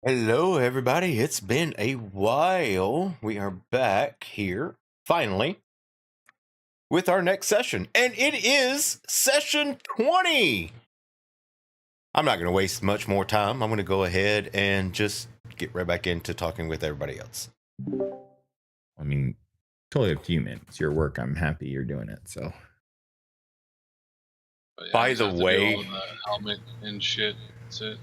Hello, everybody. It's been a while. We are back here, finally, with our next session. And it is session 20. I'm not going to waste much more time. I'm going to go ahead and just get right back into talking with everybody else. I mean, totally up to you, man. It's your work. I'm happy you're doing it. So, But yeah, I By just the have to do way, all the helmet and shit. That's it.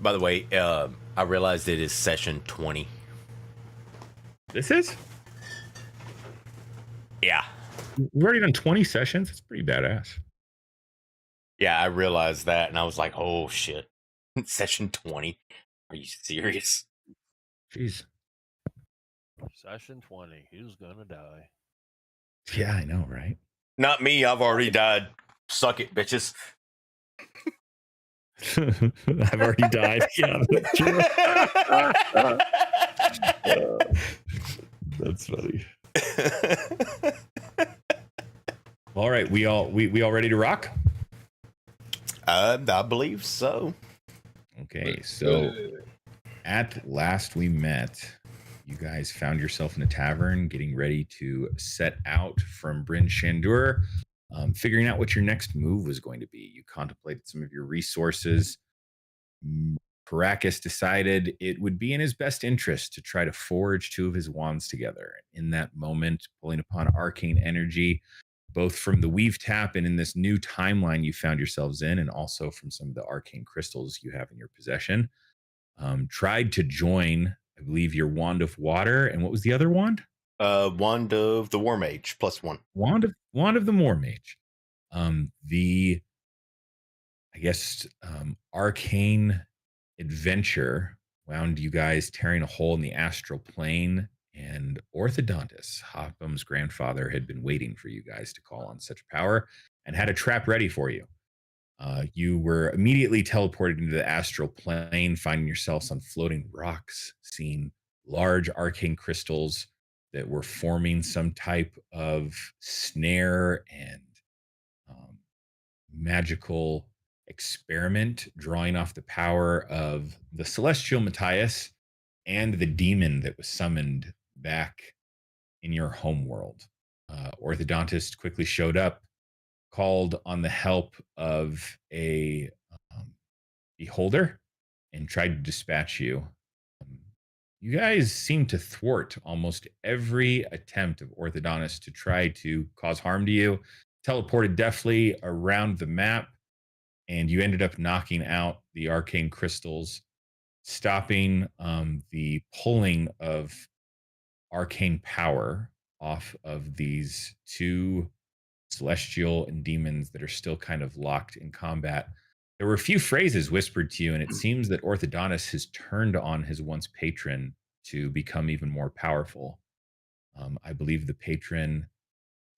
I realized it is session 20. this is? Yeah. We've already done 20 sessions. It's pretty badass. Yeah, I realized that, and I was like, oh, shit. Session 20? Are you serious? Jeez. Session 20. Who's gonna die? Yeah, I know, right? Not me. I've already died. Suck it, bitches. I've already died. Yeah, that's true. That's funny. All right, we all ready to rock? I believe so. Okay, so at last we met. You guys found yourself in a tavern, getting ready to set out from Bryn Shandur, figuring out what your next move was going to be. You contemplated some of your resources. Paracus decided it would be in his best interest to try to forge two of his wands together. In that moment, pulling upon arcane energy, both from the weave tap and in this new timeline you found yourselves in, and also from some of the arcane crystals you have in your possession, tried to join, I believe, your wand of water. And what was the other wand? Wand of the War Mage +1. Wand of the War Mage. The arcane adventure wound you guys tearing a hole in the astral plane, and Orthodontus, Hopham's grandfather, had been waiting for you guys to call on such power and had a trap ready for you. You were immediately teleported into the astral plane, finding yourselves on floating rocks, seeing large arcane crystals that were forming some type of snare and magical experiment, drawing off the power of the celestial Matthias and the demon that was summoned back in your home world. Orthodontist quickly showed up, called on the help of a beholder, and tried to dispatch you. You guys seem to thwart almost every attempt of Orthodontist to try to cause harm to you, teleported deftly around the map, and you ended up knocking out the arcane crystals, stopping the pulling of arcane power off of these two celestial and demons that are still kind of locked in combat. There were a few phrases whispered to you, and it seems that Orthodontus has turned on his once patron to become even more powerful. I believe the patron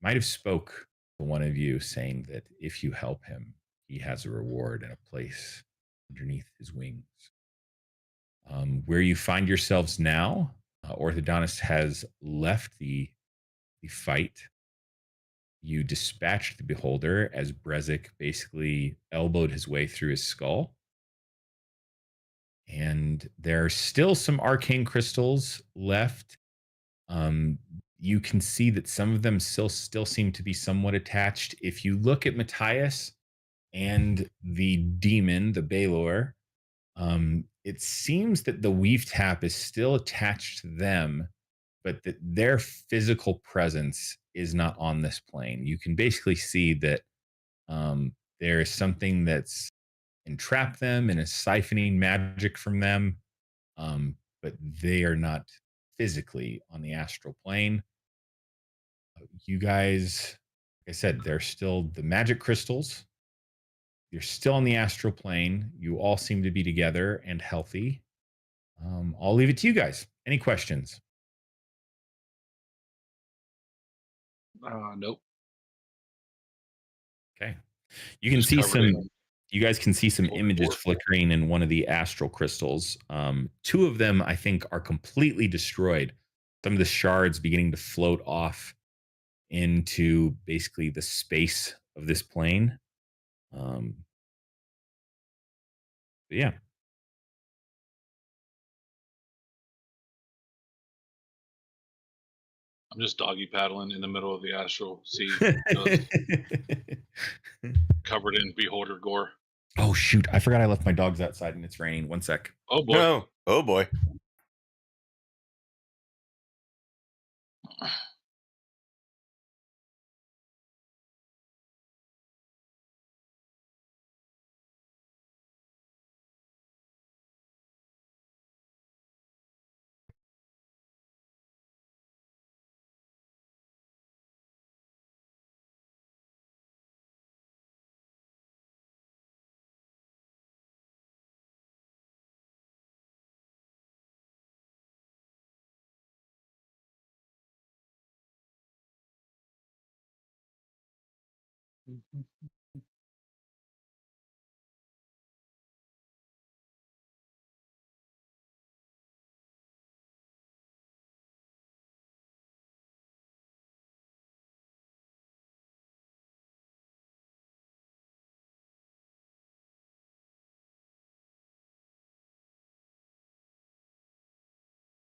might have spoke to one of you, saying that if you help him, he has a reward and a place underneath his wings. Where you find yourselves now, Orthodontist has left the fight. You dispatched the beholder as Brezik basically elbowed his way through his skull. And there are still some arcane crystals left. You can see that some of them still seem to be somewhat attached. If you look at Matthias and the demon, the Baylor, it seems that the weave tap is still attached to them, but that their physical presence is not on this plane. You can basically see that there is something that's entrapped them and is siphoning magic from them, but they are not physically on the astral plane. You guys, like I said, they're still the magic crystals. You're still on the astral plane. You all seem to be together and healthy. I'll leave it to you guys. Any questions? Nope. Okay. You can Just see covered some. in You guys can see some gold images ore. flickering in one of the astral crystals. Two of them, I think, are completely destroyed. Some of the shards beginning to float off into basically the space of this plane. But yeah. I'm just doggy paddling in the middle of the astral sea, just covered in beholder gore. Oh shoot! I forgot I left my dogs outside and it's raining. One sec. Oh boy. No. Oh boy.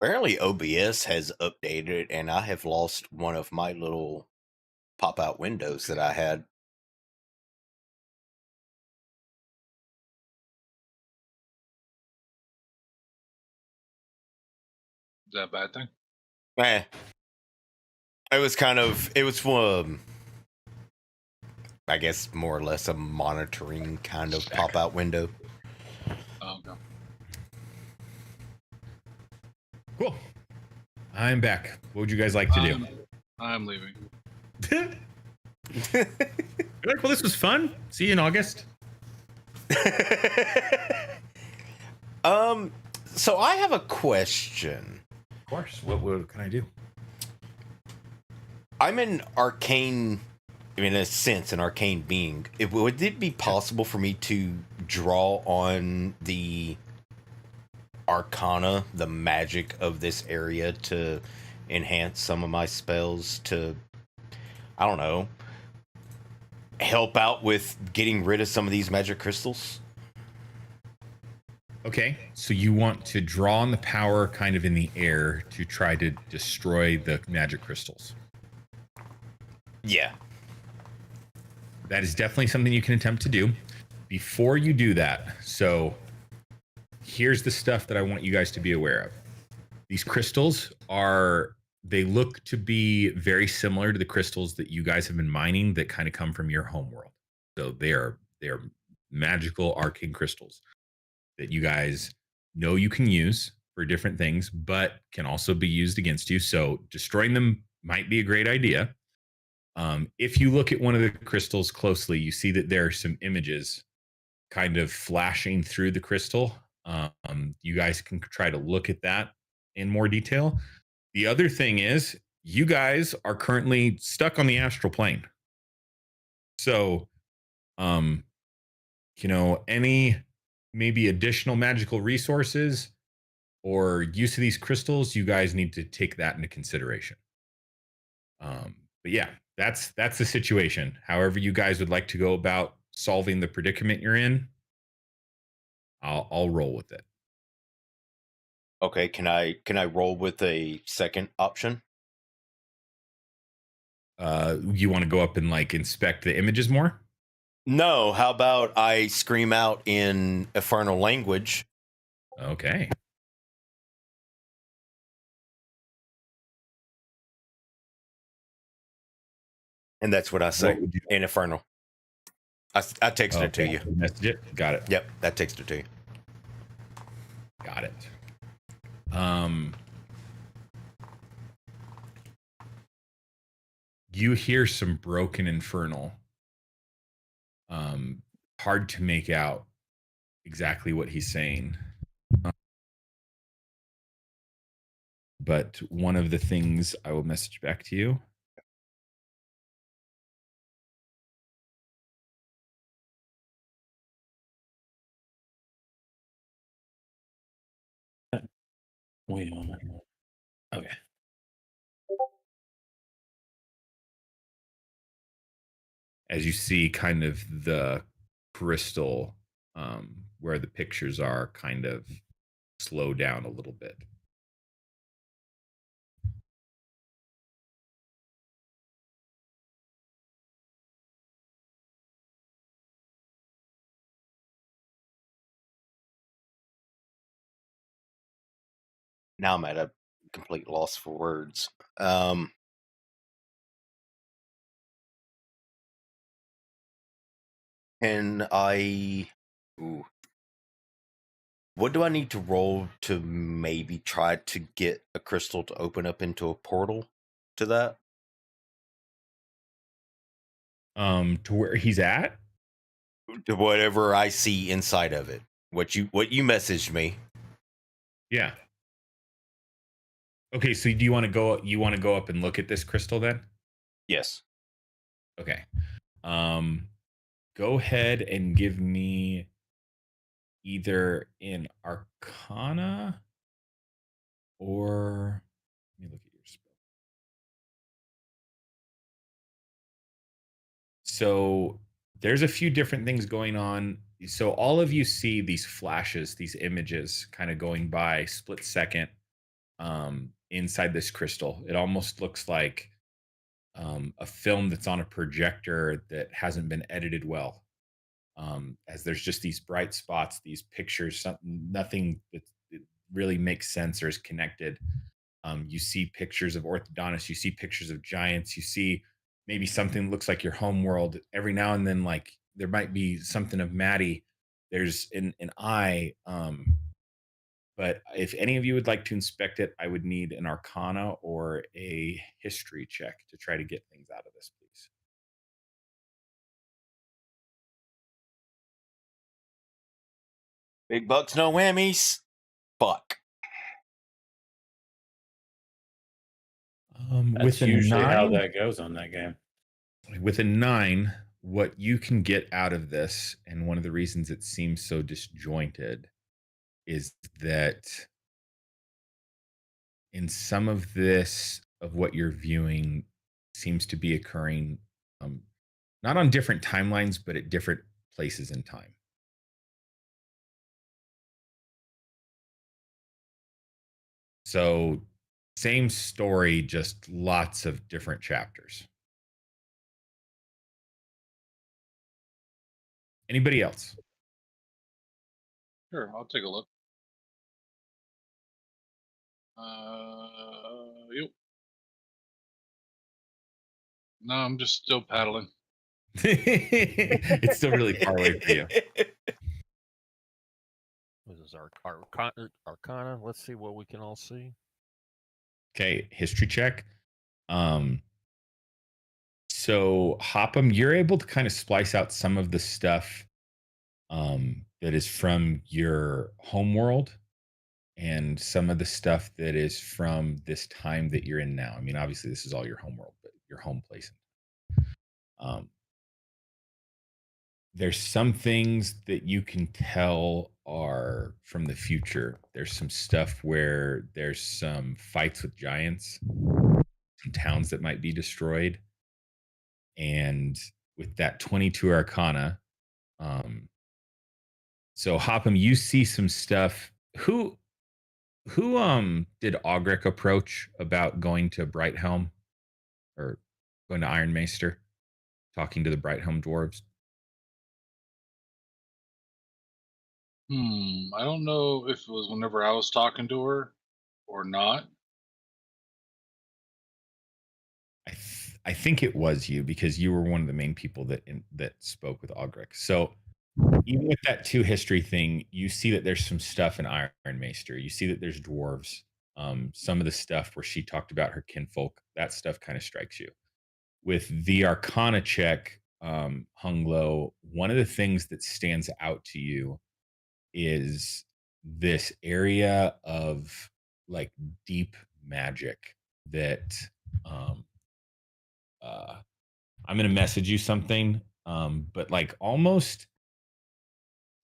Apparently OBS has updated and I have lost one of my little pop-out windows that I had. Is that a bad thing? It was I guess more or less a monitoring kind of pop-out window. Oh, okay. Cool. I'm back. What would you guys like to do? I'm leaving. You're like, well, this was fun. See you in August. So I have a question. Of course. What can I do? I'm an arcane, in a sense, an arcane being. Would it be possible for me to draw on the arcana, the magic of this area, to enhance some of my spells to, I don't know, help out with getting rid of some of these magic crystals? Okay, so you want to draw on the power kind of in the air to try to destroy the magic crystals. Yeah. That is definitely something you can attempt to do. Before you do that, so here's the stuff that I want you guys to be aware of. These crystals they look to be very similar to the crystals that you guys have been mining that kind of come from your home world. So they are magical arcane crystals that you guys know you can use for different things, but can also be used against you. So destroying them might be a great idea. If you look at one of the crystals closely, you see that there are some images kind of flashing through the crystal. You guys can try to look at that in more detail. The other thing is, you guys are currently stuck on the astral plane. So, any maybe additional magical resources or use of these crystals, you guys need to take that into consideration. But yeah, that's the situation. However you guys would like to go about solving the predicament you're in, I'll roll with it. Okay, can I roll with a second option? You want to go up and like inspect the images more? No, how about I scream out in infernal language? Okay. And that's what I say What would you- in infernal. I texted it to you. Message it. Got it. Yep, that texted it to you. Got it. You hear some broken infernal. Hard to make out exactly what he's saying. But one of the things I will message back to you. Wait a moment. Okay. As you see kind of the crystal where the pictures are kind of slow down a little bit. Now I'm at a complete loss for words. Can I? Ooh. What do I need to roll to maybe try to get a crystal to open up into a portal to that? To where he's at? To whatever I see inside of it. What you messaged me. Yeah. Okay, so do you want to go? You want to go up and look at this crystal then? Yes. Okay. Go ahead and give me either an Arcana or let me look at your spell. So there's a few different things going on. So all of you see these flashes, these images kind of going by split second inside this crystal. It almost looks like a film that's on a projector that hasn't been edited well. As there's just these bright spots, these pictures, nothing that really makes sense or is connected. You see pictures of orthodontists, you see pictures of giants, you see maybe something that looks like your home world. Every now and then, like there might be something of Maddie. There's an eye. But if any of you would like to inspect it, I would need an Arcana or a history check to try to get things out of this, please. Big bucks, no whammies. Fuck. With That's a usually how 9, that goes on that game. with a 9, what you can get out of this, and one of the reasons it seems so disjointed, is that in some of this, of what you're viewing, seems to be occurring not on different timelines, but at different places in time. So, same story, just lots of different chapters. Anybody else? Sure, I'll take a look. Yep. No, I'm just still paddling. It's still really far away for you. This is our Arcana. Let's see what we can all see. Okay, history check. So Hopham, you're able to kind of splice out some of the stuff that is from your home world and some of the stuff that is from this time that you're in now. I mean, obviously this is all your home world, but your home place. There's some things that you can tell are from the future. There's some stuff where there's some fights with giants, some towns that might be destroyed. And with that 22 Arcana, so Hopham, you see some stuff. Who did Ogric approach about going to Brighthelm or going to Ironmaester, talking to the Brighthelm dwarves? I don't know if it was whenever I was talking to her or not. I think it was you because you were one of the main people that spoke with Ogric. So even with that 2 history thing, you see that there's some stuff in Ironmaester. You see that there's dwarves. Some of the stuff where she talked about her kinfolk, that stuff kind of strikes you. With the Arcana check, hung low, one of the things that stands out to you is this area of like deep magic that I'm going to message you something, but like almost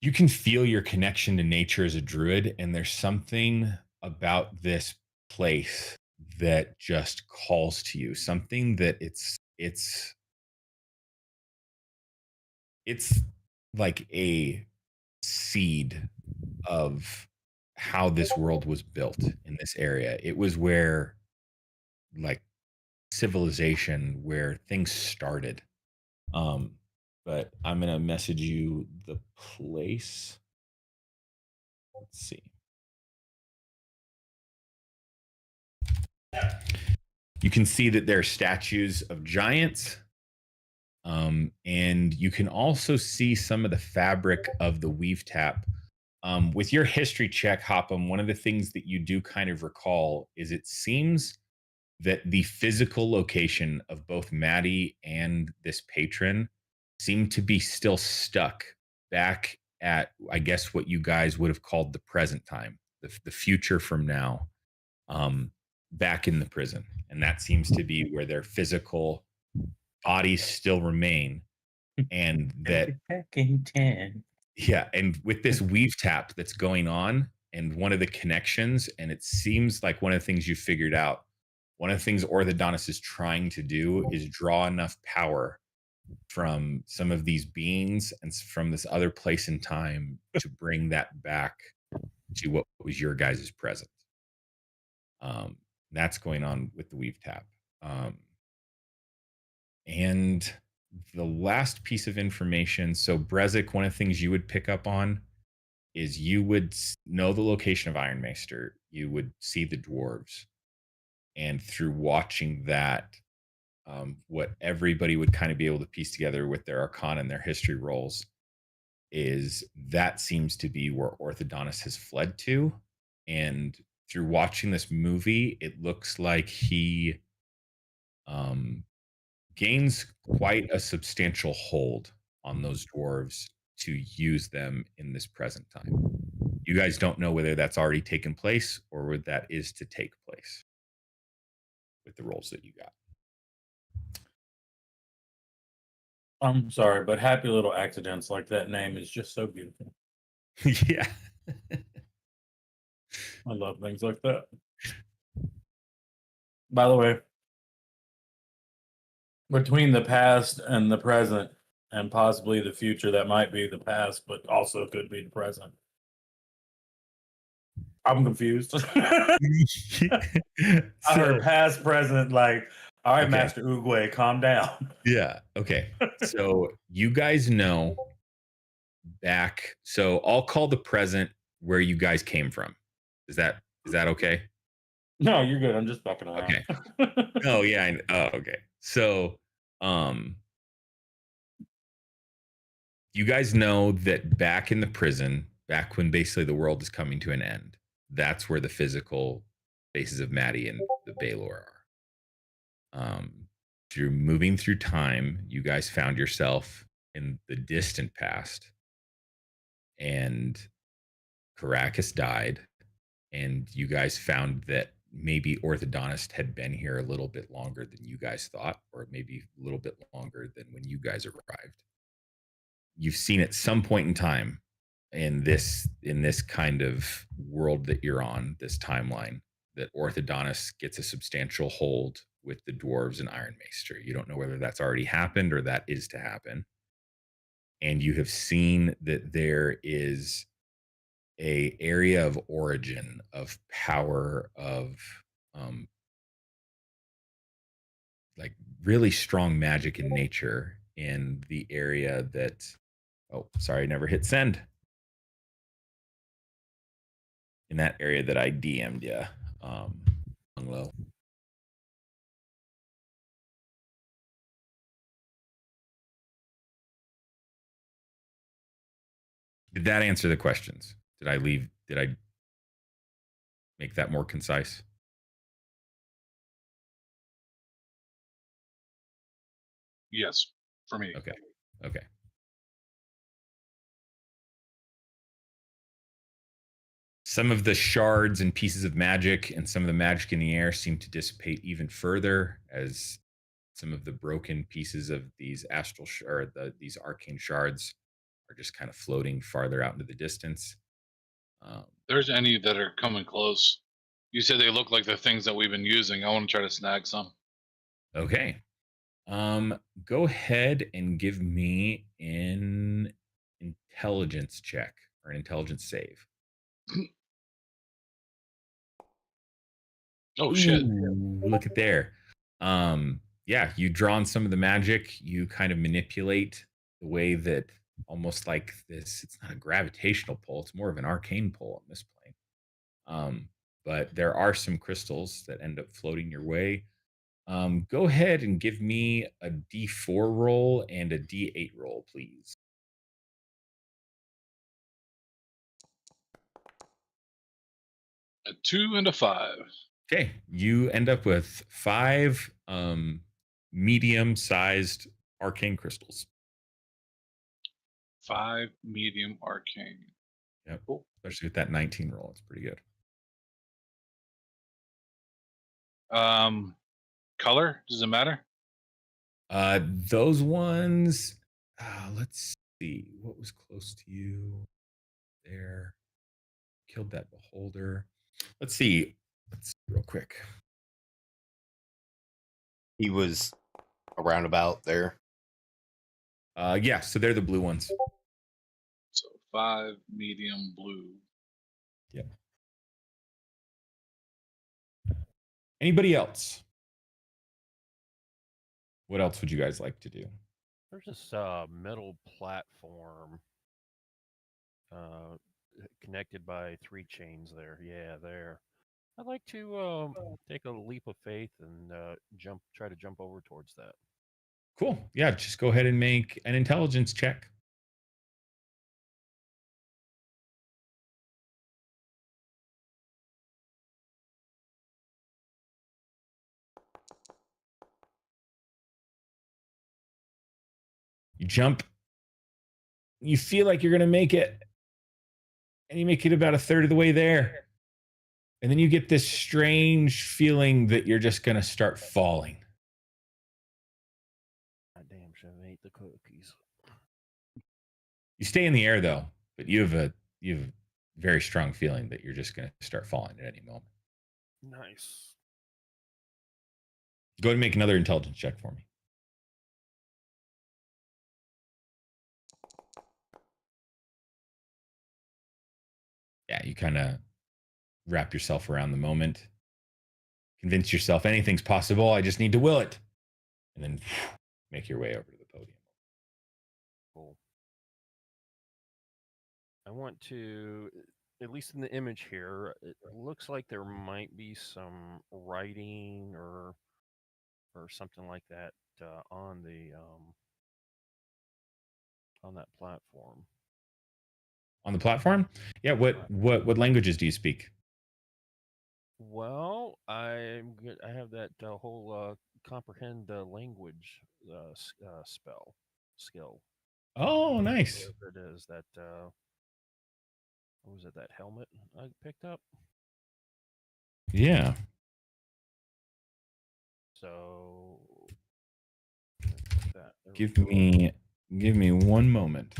you can feel your connection to nature as a druid, and there's something about this place that just calls to you. Something that it's like a seed of how this world was built in this area. It was where, like, civilization, where things started. But I'm gonna message you the place. Let's see. You can see that there are statues of giants. And you can also see some of the fabric of the weave tap. With your history check, Hopham, one of the things that you do kind of recall is it seems that the physical location of both Maddie and this patron seem to be still stuck back at, I guess, what you guys would have called the present time, the future from now, back in the prison. And that seems to be where their physical bodies still remain. And that, back in 10. yeah, and with this weave tap that's going on, and one of the connections, and it seems like one of the things you figured out, one of the things Orthodontist is trying to do is draw enough power from some of these beings and from this other place in time to bring that back to what was your guys' present. That's going on with the weave tap. And the last piece of information, so Brezek, one of the things you would pick up on is you would know the location of Ironmaester. You would see the dwarves. And through watching that, what everybody would kind of be able to piece together with their arcana and their history rolls is that seems to be where Orthodontist has fled to. And through watching this movie, it looks like he gains quite a substantial hold on those dwarves to use them in this present time. You guys don't know whether that's already taken place or whether that is to take place with the rolls that you got. I'm sorry, but happy little accidents like that name is just so beautiful. Yeah. I love things like that. By the way, between the past and the present, and possibly the future that might be the past, but also could be the present, I'm confused. I heard past, present, like, all right, Okay. Master Oogway, calm down. Yeah. Okay. So you guys know back. So I'll call the present where you guys came from. Is that okay? No, you're good. I'm just fucking around. Okay. Oh yeah. Okay. So, you guys know that back in the prison, back when basically the world is coming to an end, that's where the physical bases of Maddie and the Baylor are. Through moving through time, you guys found yourself in the distant past, and Caracas died, and you guys found that maybe Orthodontist had been here a little bit longer than you guys thought, or maybe a little bit longer than when you guys arrived. You've seen at some point in time in this kind of world that you're on, this timeline, that Orthodontist gets a substantial hold with the dwarves and Ironmaester. You don't know whether that's already happened or that is to happen. And you have seen that there is a area of origin of power of like really strong magic in nature in the area that, oh sorry, I never hit send, in that area that I DM'd you, low. Did that answer the questions? Did I make that more concise? Yes, for me. Okay. Some of the shards and pieces of magic and some of the magic in the air seem to dissipate even further as some of the broken pieces of these these arcane shards are just kind of floating farther out into the distance. There's any that are coming close. You said they look like the things that we've been using. I want to try to snag some. Okay. Go ahead and give me an intelligence check or an intelligence save. Oh shit! Ooh, look at there. Yeah, you draw on some of the magic. You kind of manipulate the way that almost like this. It's not a gravitational pull; it's more of an arcane pull on this plane. But there are some crystals that end up floating your way. Go ahead and give me a D4 roll and a D8 roll, please. A 2 and a 5. Okay, you end up with 5 medium-sized arcane crystals. 5 medium arcane. Yep. Cool. Especially with that 19 roll, it's pretty good. Color, does it matter? Those ones, let's see what was close to you there. Killed that beholder. Let's see real quick. He was around about there. Yeah, so they're the blue ones. So 5 medium blue. Yep. Anybody else? What else would you guys like to do? There's this metal platform connected by 3 chains there. Yeah, there. I'd like to take a leap of faith and try to jump over towards that. Cool. Yeah, just go ahead and make an intelligence check. You jump. You feel like you're going to make it. And you make it about a third of the way there. And then you get this strange feeling that you're just going to start falling. God damn, should have ate the cookies. You stay in the air though, but you have a very strong feeling that you're just going to start falling at any moment. Nice. Go ahead and make another intelligence check for me. Yeah, you kind of wrap yourself around the moment. Convince yourself anything's possible. I just need to will it. And then make your way over to the podium. Cool. I want to, at least in the image here, it looks like there might be some writing or something like that on that platform. On the platform? Yeah. What languages do you speak? Well, I have that whole comprehend language skill. Oh, nice. Whatever it is that what was it, that helmet I picked up? Yeah. So that, Give me 1 moment.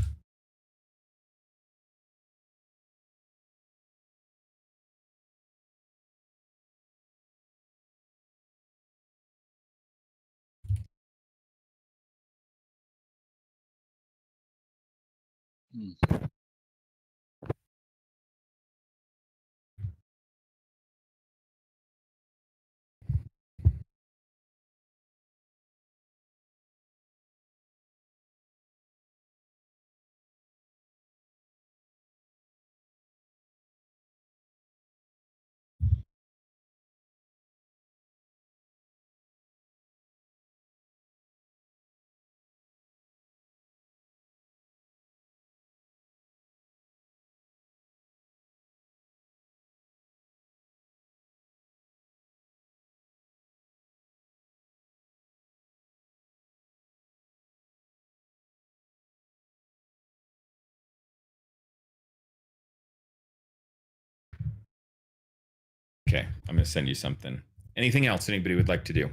Okay, I'm going to send you something. Anything else anybody would like to do?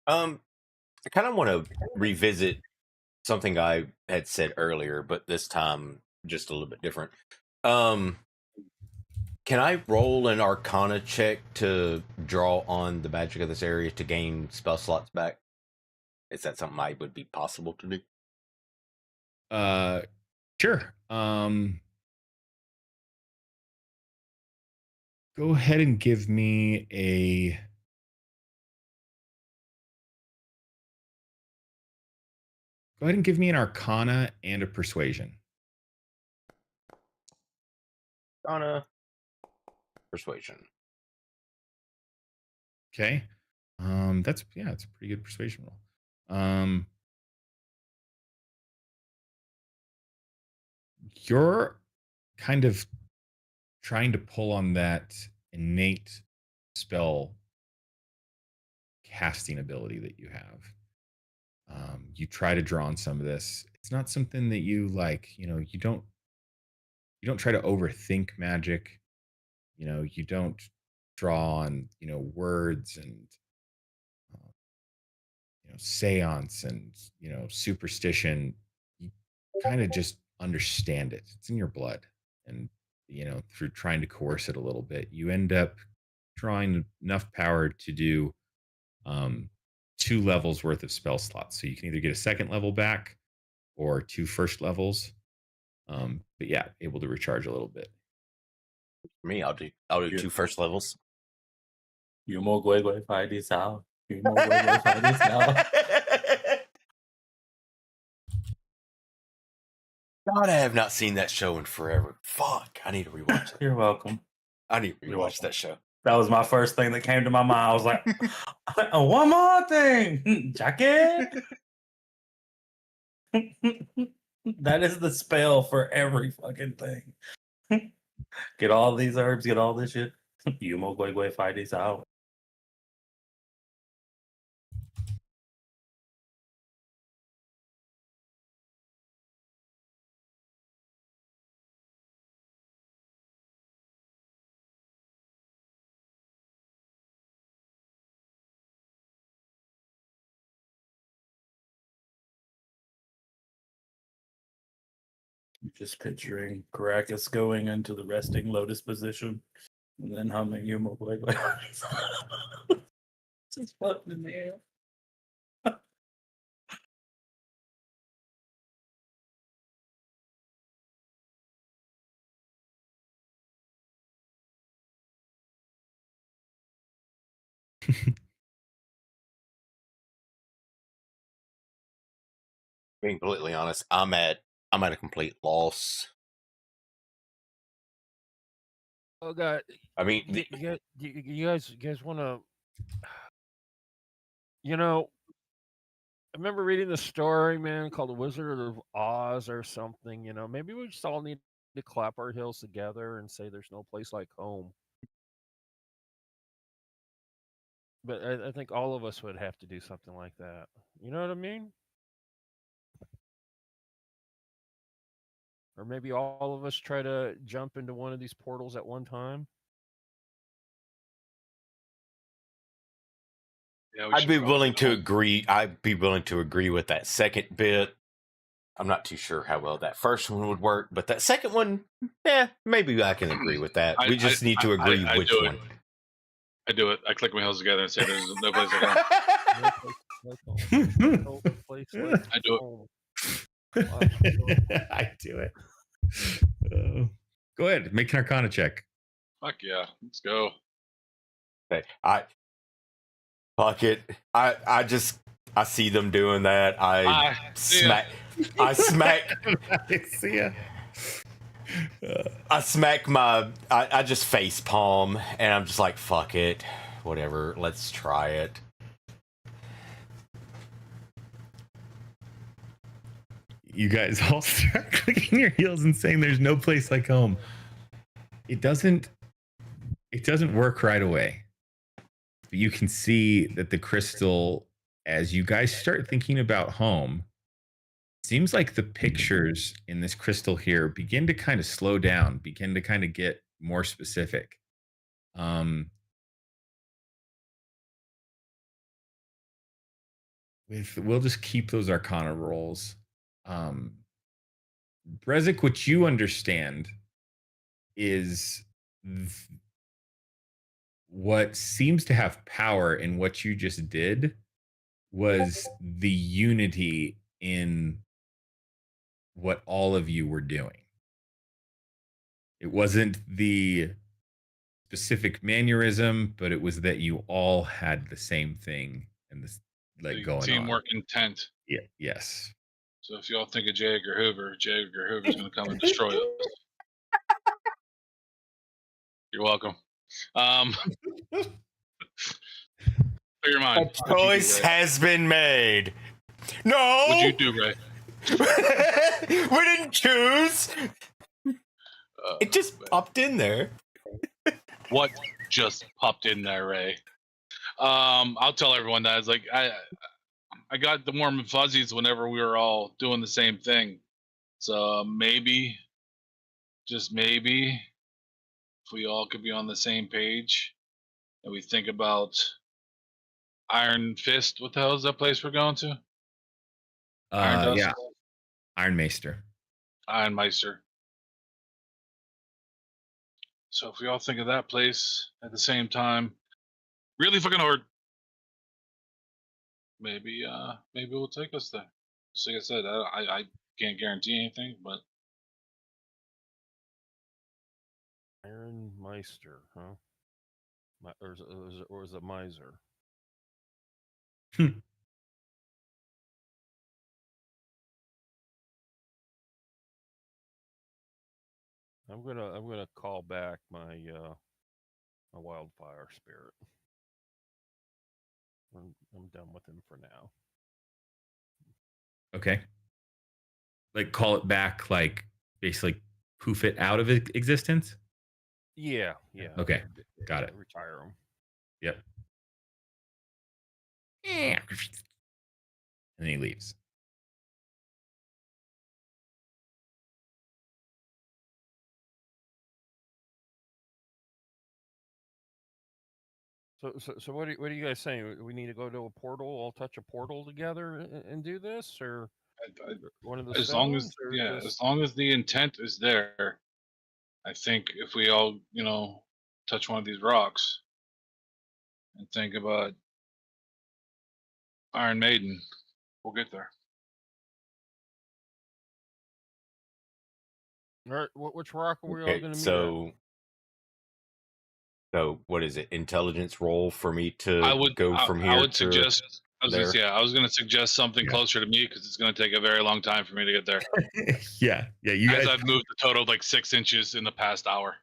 I kind of want to revisit something I had said earlier, but this time just a little bit different. Can I roll an Arcana check to draw on the magic of this area to gain spell slots back? Is that something I would be possible to do? Sure. Go ahead and give me a. Go ahead and give me an Arcana and a Persuasion. Donna. Persuasion. Okay. That's it's a pretty good persuasion roll. You're kind of trying to pull on that innate spell casting ability that you have. You try to draw on some of this. It's not something that you like, you don't try to overthink magic. You don't draw on, words and seance and superstition. You kind of just understand it. It's in your blood. And through trying to coerce it a little bit, you end up drawing enough power to do 2 levels worth of spell slots. So you can either get a second level back or 2 first levels. But yeah, able to recharge a little bit. For me, I'll do 2 first levels. You mo gwe fight this out. You mo gwe fight this out. God, I have not seen that show in forever. Fuck, I need to rewatch it. You're welcome. I need to You're rewatch welcome. that show. That was my first thing that came to my mind. I was like, oh, one more thing, jacket. That is the spell for every fucking thing. Get all these herbs, get all this shit. You mo gwe fight this out. Just picturing Caracas going into the resting lotus position and then humming you mo gwe. Just floating in the air. Being completely honest, I'm at a complete loss. Oh God, I mean, you guys want to? I remember reading the story, man, called The Wizard of Oz or something. Maybe we just all need to clap our heels together and say there's no place like home. But I think all of us would have to do something like that. You know what I mean? Or maybe all of us try to jump into one of these portals at one time. Yeah, we I'd should be probably willing to go. agree. I'd be willing to agree with that second bit. I'm not too sure how well that first one would work, but that second one, maybe I can agree with that. We just need to agree I which do it. one. I do it. I click my heels together and say there's no place like home. No place like home. No place like I do it. home. I do it. Go ahead, make an Arcana check. Fuck yeah, let's go. Okay, fuck it. I see them doing that. I smack. I see ya. I smack my. I just face palm, and I'm just like, fuck it, whatever. Let's try it. You guys all start clicking your heels and saying there's no place like home. It doesn't work right away. But you can see that the crystal, as you guys start thinking about home, seems like the pictures in this crystal here begin to kind of slow down, begin to kind of get more specific. We'll just keep those Arcana rolls. Brezek, what you understand is what seems to have power in what you just did was the unity in what all of you were doing. It wasn't the specific mannerism, but it was that you all had the same thing and this The going on. teamwork intent. Yeah. Yes. So if y'all think of J. Edgar Hoover's going to come and destroy us. You're welcome. Clear your mind. A choice has been made. No! What'd you do, Ray? We didn't choose. It just popped in there. What just popped in there, Ray? I'll tell everyone that. It's like I got the warm and fuzzies whenever we were all doing the same thing. So maybe, just maybe, if we all could be on the same page and we think about Iron Fist. What the hell is that place we're going to? Iron Dust? Yeah. Iron Maester. Iron Meister. So if we all think of that place at the same time, really fucking hard. Maybe it will take us there. Just like I said, I can't guarantee anything, but Iron Meister, huh? Or is it Miser? I'm gonna call back my my wildfire spirit. I'm done with him for now. Okay. Like call it back, like basically poof it out of existence. Yeah. Okay, got it. Retire him. Yep. And then he leaves. So what are you guys saying? We need to go to a portal, all touch a portal together and do this, or one of the as long as as long as the intent is there, I think if we all touch one of these rocks and think about Iron Maiden, we'll get there. All right, which rock are we all going to meet? So what is it? Intelligence roll for me to go from here. I would suggest. I was going to suggest something closer to me because it's going to take a very long time for me to get there. Yeah. You guys. I've moved a total of like 6 inches in the past hour.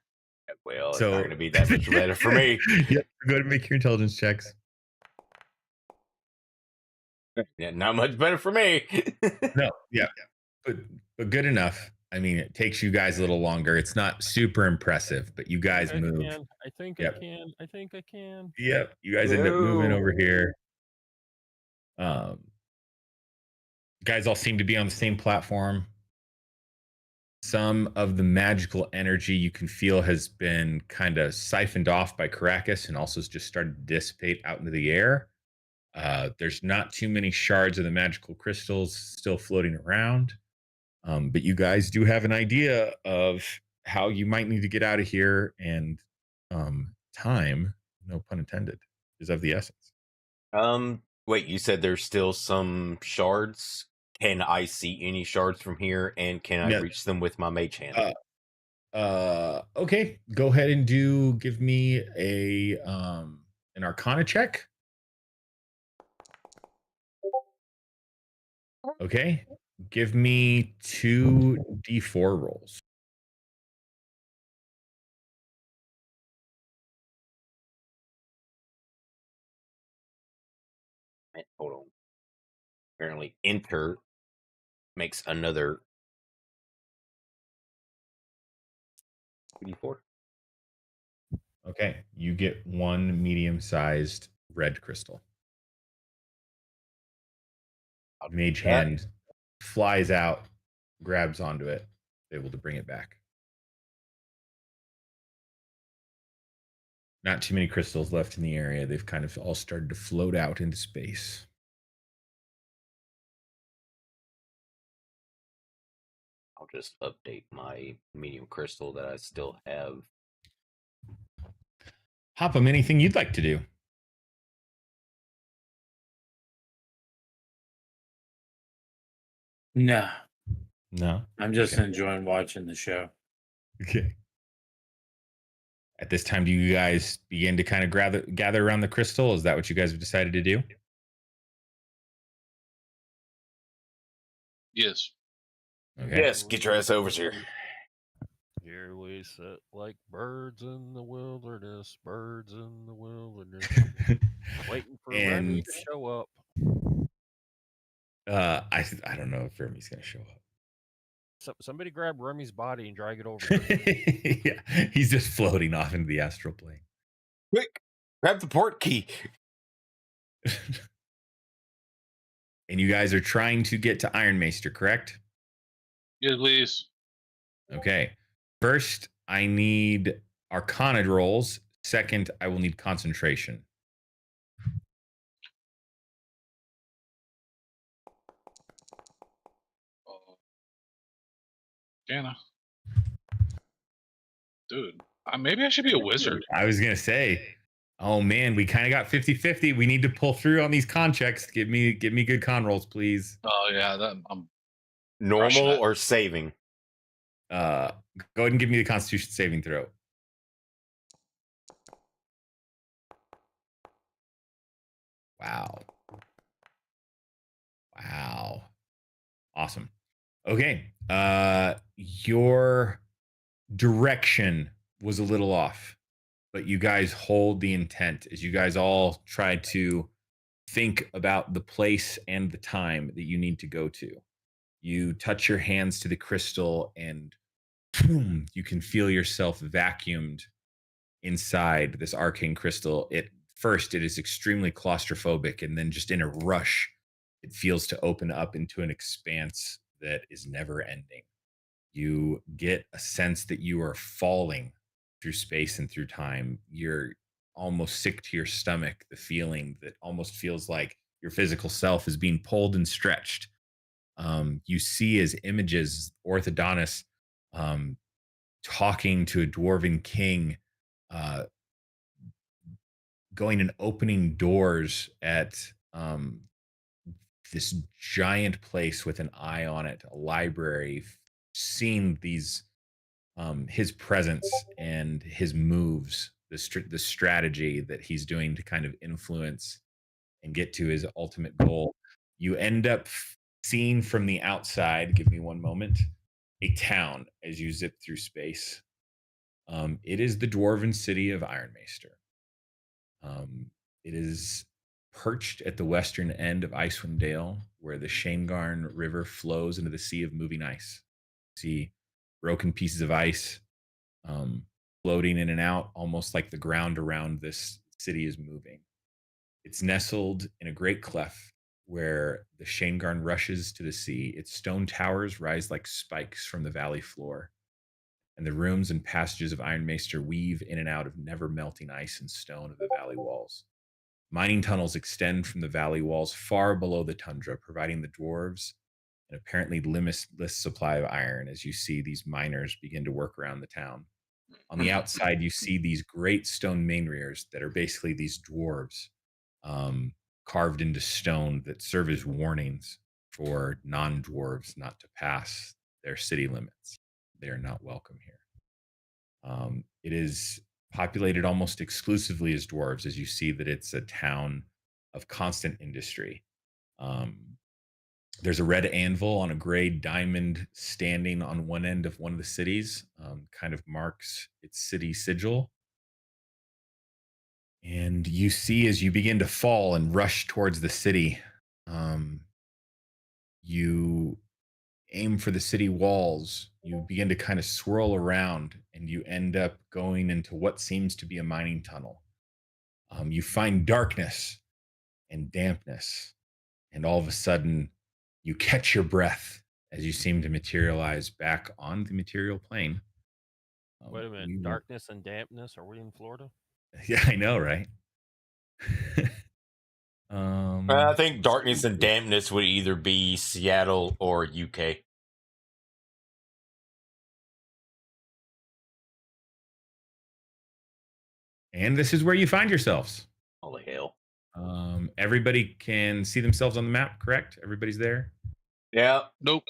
Well, it's not going to be that much better for me. Yeah, go ahead and make your intelligence checks. Yeah, not much better for me. No, yeah, but good enough. I mean, it takes you guys a little longer. It's not super impressive, but you guys move. I think I can. Yep, you guys end up moving over here. Guys all seem to be on the same platform. Some of the magical energy you can feel has been kind of siphoned off by Caracas and also has just started to dissipate out into the air. There's not too many shards of the magical crystals still floating around. But you guys do have an idea of how you might need to get out of here, and time, no pun intended, is of the essence. Wait, you said there's still some shards? Can I see any shards from here, and can I reach them with my mage hand? Okay, go ahead and give me an Arcana check. Okay, give me 2 D4 rolls. Hold on. Apparently, enter makes another D4. Okay, you get 1 medium-sized red crystal. Mage hand flies out, grabs onto it, able to bring it back. Not too many crystals left in the area. They've kind of all started to float out into space. I'll just update my medium crystal that I still have. Hopham, anything you'd like to do? Nah. No. I'm just Okay. enjoying watching the show. Okay. At this time, do you guys begin to kind of gather around the crystal? Is that what you guys have decided to do? Yes. Okay. Yes, get your ass over here. Here we sit like birds in the wilderness, birds in the wilderness, waiting for Remy And to show up. I don't know if Remy's gonna show up. So, somebody grab Remy's body and drag it over. Yeah, he's just floating off into the astral plane. Quick, grab the port key. And you guys are trying to get to Ironmaester, correct? Yes, please. Okay. First, I need Arcana rolls. Second, I will need concentration. Jana. Dude, maybe I should be a wizard. I was gonna say, oh man, we kind of got 50-50. We need to pull through on these con checks. Give me good con rolls, please. Oh yeah, I'm crushing Normal it. or saving? Go ahead and give me the Constitution saving throw. Wow. Awesome. Okay. Your direction was a little off, but you guys hold the intent as you guys all try to think about the place and the time that you need to go to. You touch your hands to the crystal and boom, you can feel yourself vacuumed inside this arcane crystal. It is extremely claustrophobic, and then just in a rush, it feels to open up into an expanse that is never ending. You get a sense that you are falling through space and through time. You're almost sick to your stomach, the feeling that almost feels like your physical self is being pulled and stretched. You see as images, Orthodontist talking to a dwarven king, uh, going and opening doors at this giant place with an eye on it, a library, seeing these his presence and his moves, the strategy that he's doing to kind of influence and get to his ultimate goal. You end up seeing from the outside, give me one moment, a town as you zip through space. It is the dwarven city of Ironmaester. It is perched at the western end of Icewind Dale, where the Shanegarn River flows into the sea of moving ice. See broken pieces of ice floating in and out, almost like the ground around this city is moving. It's nestled in a great cleft where the Shanegarn rushes to the sea. Its stone towers rise like spikes from the valley floor, and the rooms and passages of Ironmaester weave in and out of never melting ice and stone of the valley walls. Mining tunnels extend from the valley walls far below the tundra, providing the dwarves an apparently limitless supply of iron as you see these miners begin to work around the town. On the outside, you see these great stone mainrears that are basically these dwarves carved into stone that serve as warnings for non-dwarves not to pass their city limits. They are not welcome here. It is populated almost exclusively as dwarves, as you see that it's a town of constant industry. There's a red anvil on a gray diamond standing on one end of one of the cities, kind of marks its city sigil. And you see as you begin to fall and rush towards the city, you aim for the city walls. You begin to kind of swirl around and you end up going into what seems to be a mining tunnel. You find darkness and dampness, and all of a sudden, you catch your breath as you seem to materialize back on the material plane. Wait a minute. Darkness and dampness. Are we in Florida? Yeah, I know, right? I think darkness and dampness would either be Seattle or UK. And this is where you find yourselves. Holy hell. Everybody can see themselves on the map, correct? Everybody's there? Yeah. Nope.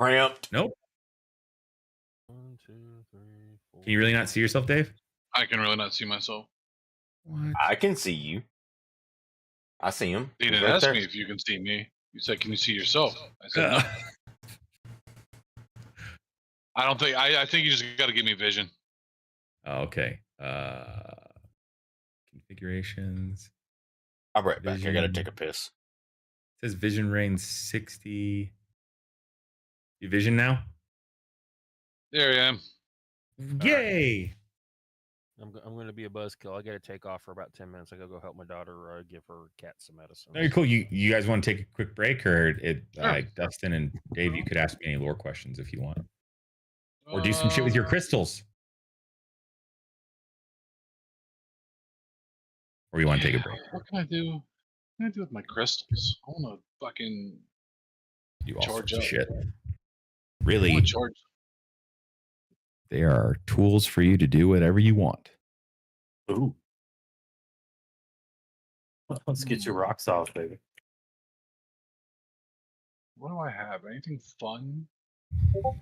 Cramped. Nope. 1, 2, 3, 4. Can you really not see yourself, Dave? I can really not see myself. What? I can see you. I see him. You He's didn't right ask there. me if you can see me. You said, "Can you see yourself?" I said, "No." I don't think. I think you just got to give me vision. Oh, okay. Configurations. I'm right back. I gotta Vision. take a piss. It says vision range 60. You vision now? There I am. Yay! I'm going to be a buzzkill. I got to take off for about 10 minutes. I got to go help my daughter give her cat some medicine. Very cool. You guys want to take a quick break, or Sure. Dustin and Dave, you could ask me any lore questions if you want, or do some shit with your crystals, or you want to take a break. What can I do? What can I do with my crystals? I want to fucking Do all charge sorts of up. shit. I Really, want to charge. they are tools for you to do whatever you want. Ooh. Let's get your rocks off, baby. What do I have? Anything fun? Let's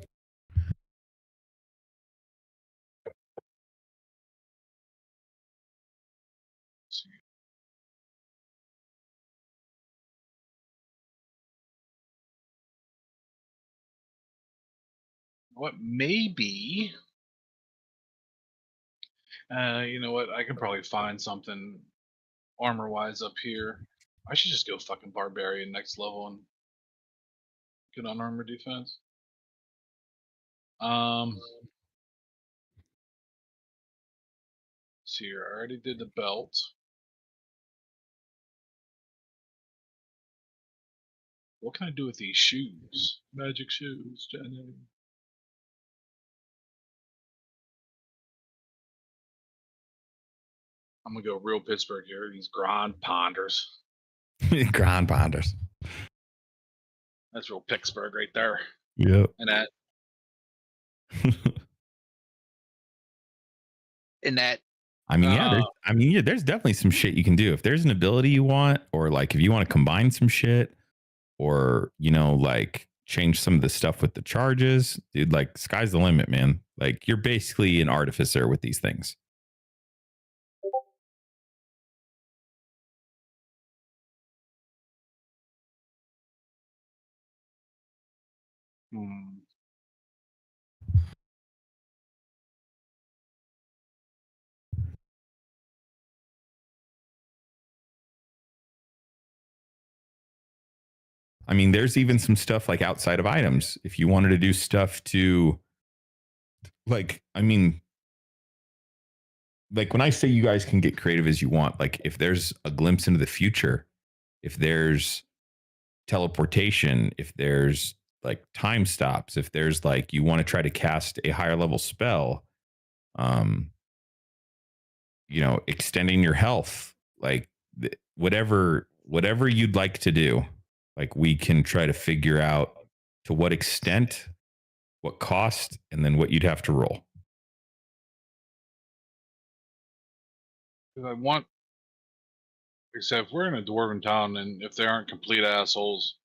see. What maybe? You know what? I can probably find something armor-wise up here. I should just go fucking barbarian next level and get on armor defense. See here, I already did the belt. What can I do with these shoes? Magic shoes, Jenny. I'm gonna go real Pittsburgh here. These Grand Ponders. Grand Ponders. That's real Pittsburgh right there. Yep. And that. And that. I mean, yeah, there's definitely some shit you can do. If there's an ability you want, or like if you want to combine some shit, or, you know, like change some of the stuff with the charges, dude, like sky's the limit, man. Like you're basically an artificer with these things. I mean, there's even some stuff like outside of items. If you wanted to do stuff to, like, I mean, like when I say you guys can get creative as you want, like if there's a glimpse into the future, if there's teleportation, if there's like time stops, if there's like you want to try to cast a higher level spell, you know, extending your health, like whatever you'd like to do, like we can try to figure out to what extent, what cost, and then what you'd have to roll. I want, except if we're in a dwarven town, and if they aren't complete assholes,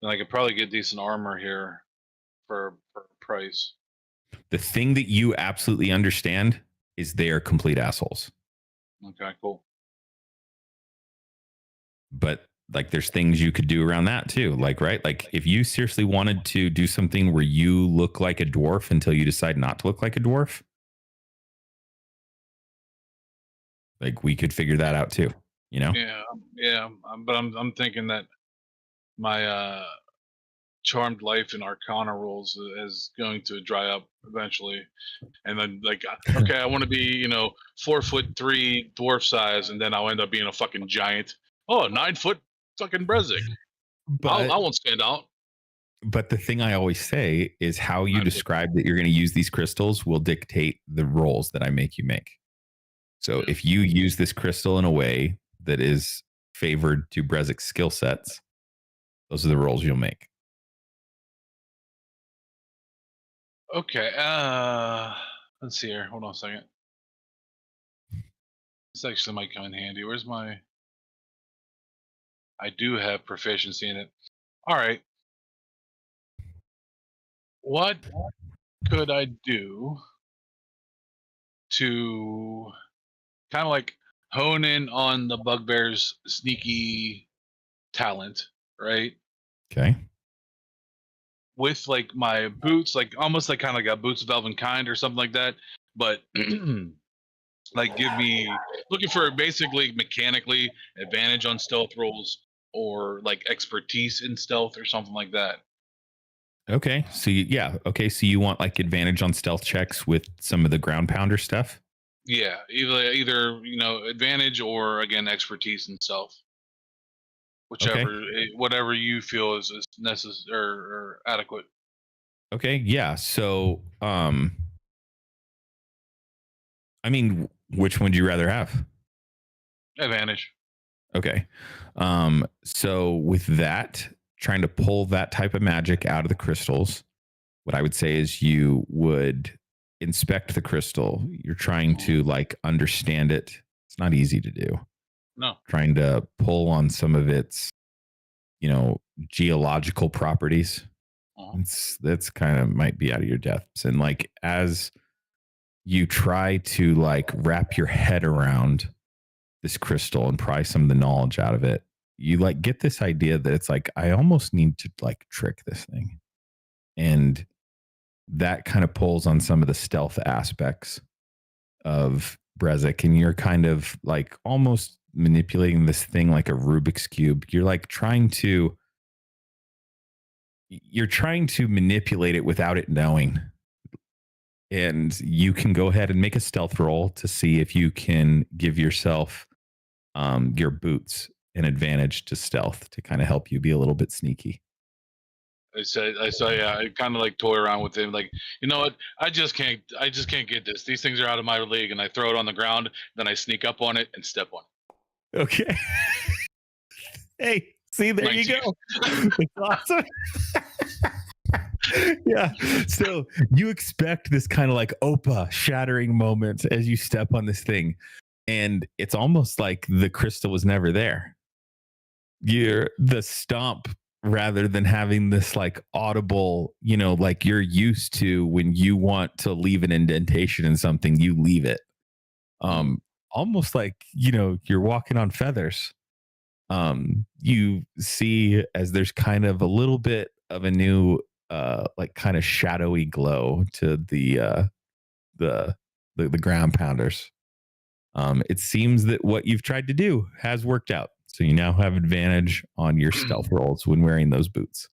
then I could probably get decent armor here for a price. The thing that you absolutely understand is they are complete assholes. Okay, cool. But like there's things you could do around that too. Like, right? Like if you seriously wanted to do something where you look like a dwarf until you decide not to look like a dwarf, like we could figure that out too, you know? Yeah. But I'm thinking that my charmed life and arcana rules is going to dry up eventually. And then like, okay, I want to be, you know, 4'3" dwarf size, and then I'll end up being a fucking giant. Oh, 9 foot fucking Brezig. But I won't stand out. But the thing I always say is how you describe that you're going to use these crystals will dictate the rolls that I make you make. So if you use this crystal in a way that is favored to Brezik's skill sets, those are the rolls you'll make. Okay. Let's see here. Hold on a second. This actually might come in handy. Where's my? I do have proficiency in it. All right. What could I do to kind of like hone in on the bugbear's sneaky talent, right? Okay. With like my boots, like almost like kind of like a boots of elven kind or something like that, but like give me looking for basically mechanically advantage on stealth rolls or like expertise in stealth or something like that. Okay. So okay. So you want like advantage on stealth checks with some of the ground pounder stuff? Yeah, either advantage or again expertise in stealth, whichever whatever you feel is necessary or adequate. Okay. Yeah. So I mean, which one do you rather have? Advantage. Okay. So with that, trying to pull that type of magic out of the crystals, what I would say is you would inspect the crystal. You're trying to like understand it. It's not easy to do. No. Trying to pull on some of its, geological properties. That's kind of might be out of your depths. And like as you try to like wrap your head around this crystal and pry some of the knowledge out of it, you like get this idea that it's like, I almost need to like trick this thing. And that kind of pulls on some of the stealth aspects of Brezek. And you're kind of like almost manipulating this thing like a Rubik's Cube. You're like trying to manipulate it without it knowing. And you can go ahead and make a stealth roll to see if you can give yourself your boots an advantage to stealth to kind of help you be a little bit sneaky. I saw, yeah, I kind of like toy around with him, like, you know what? I just can't get this. These things are out of my league, and I throw it on the ground, then I sneak up on it and step on it. Okay. Hey, see, there 19. You go. It's awesome. Yeah. So you expect this kind of like Opa shattering moment as you step on this thing. And it's almost like the crystal was never there. You're the stomp rather than having this like audible, like you're used to when you want to leave an indentation in something, you leave it. Almost like, you're walking on feathers. You see as there's kind of a little bit of a new like kind of shadowy glow to the ground pounders. It seems that what you've tried to do has worked out. So you now have advantage on your stealth rolls when wearing those boots.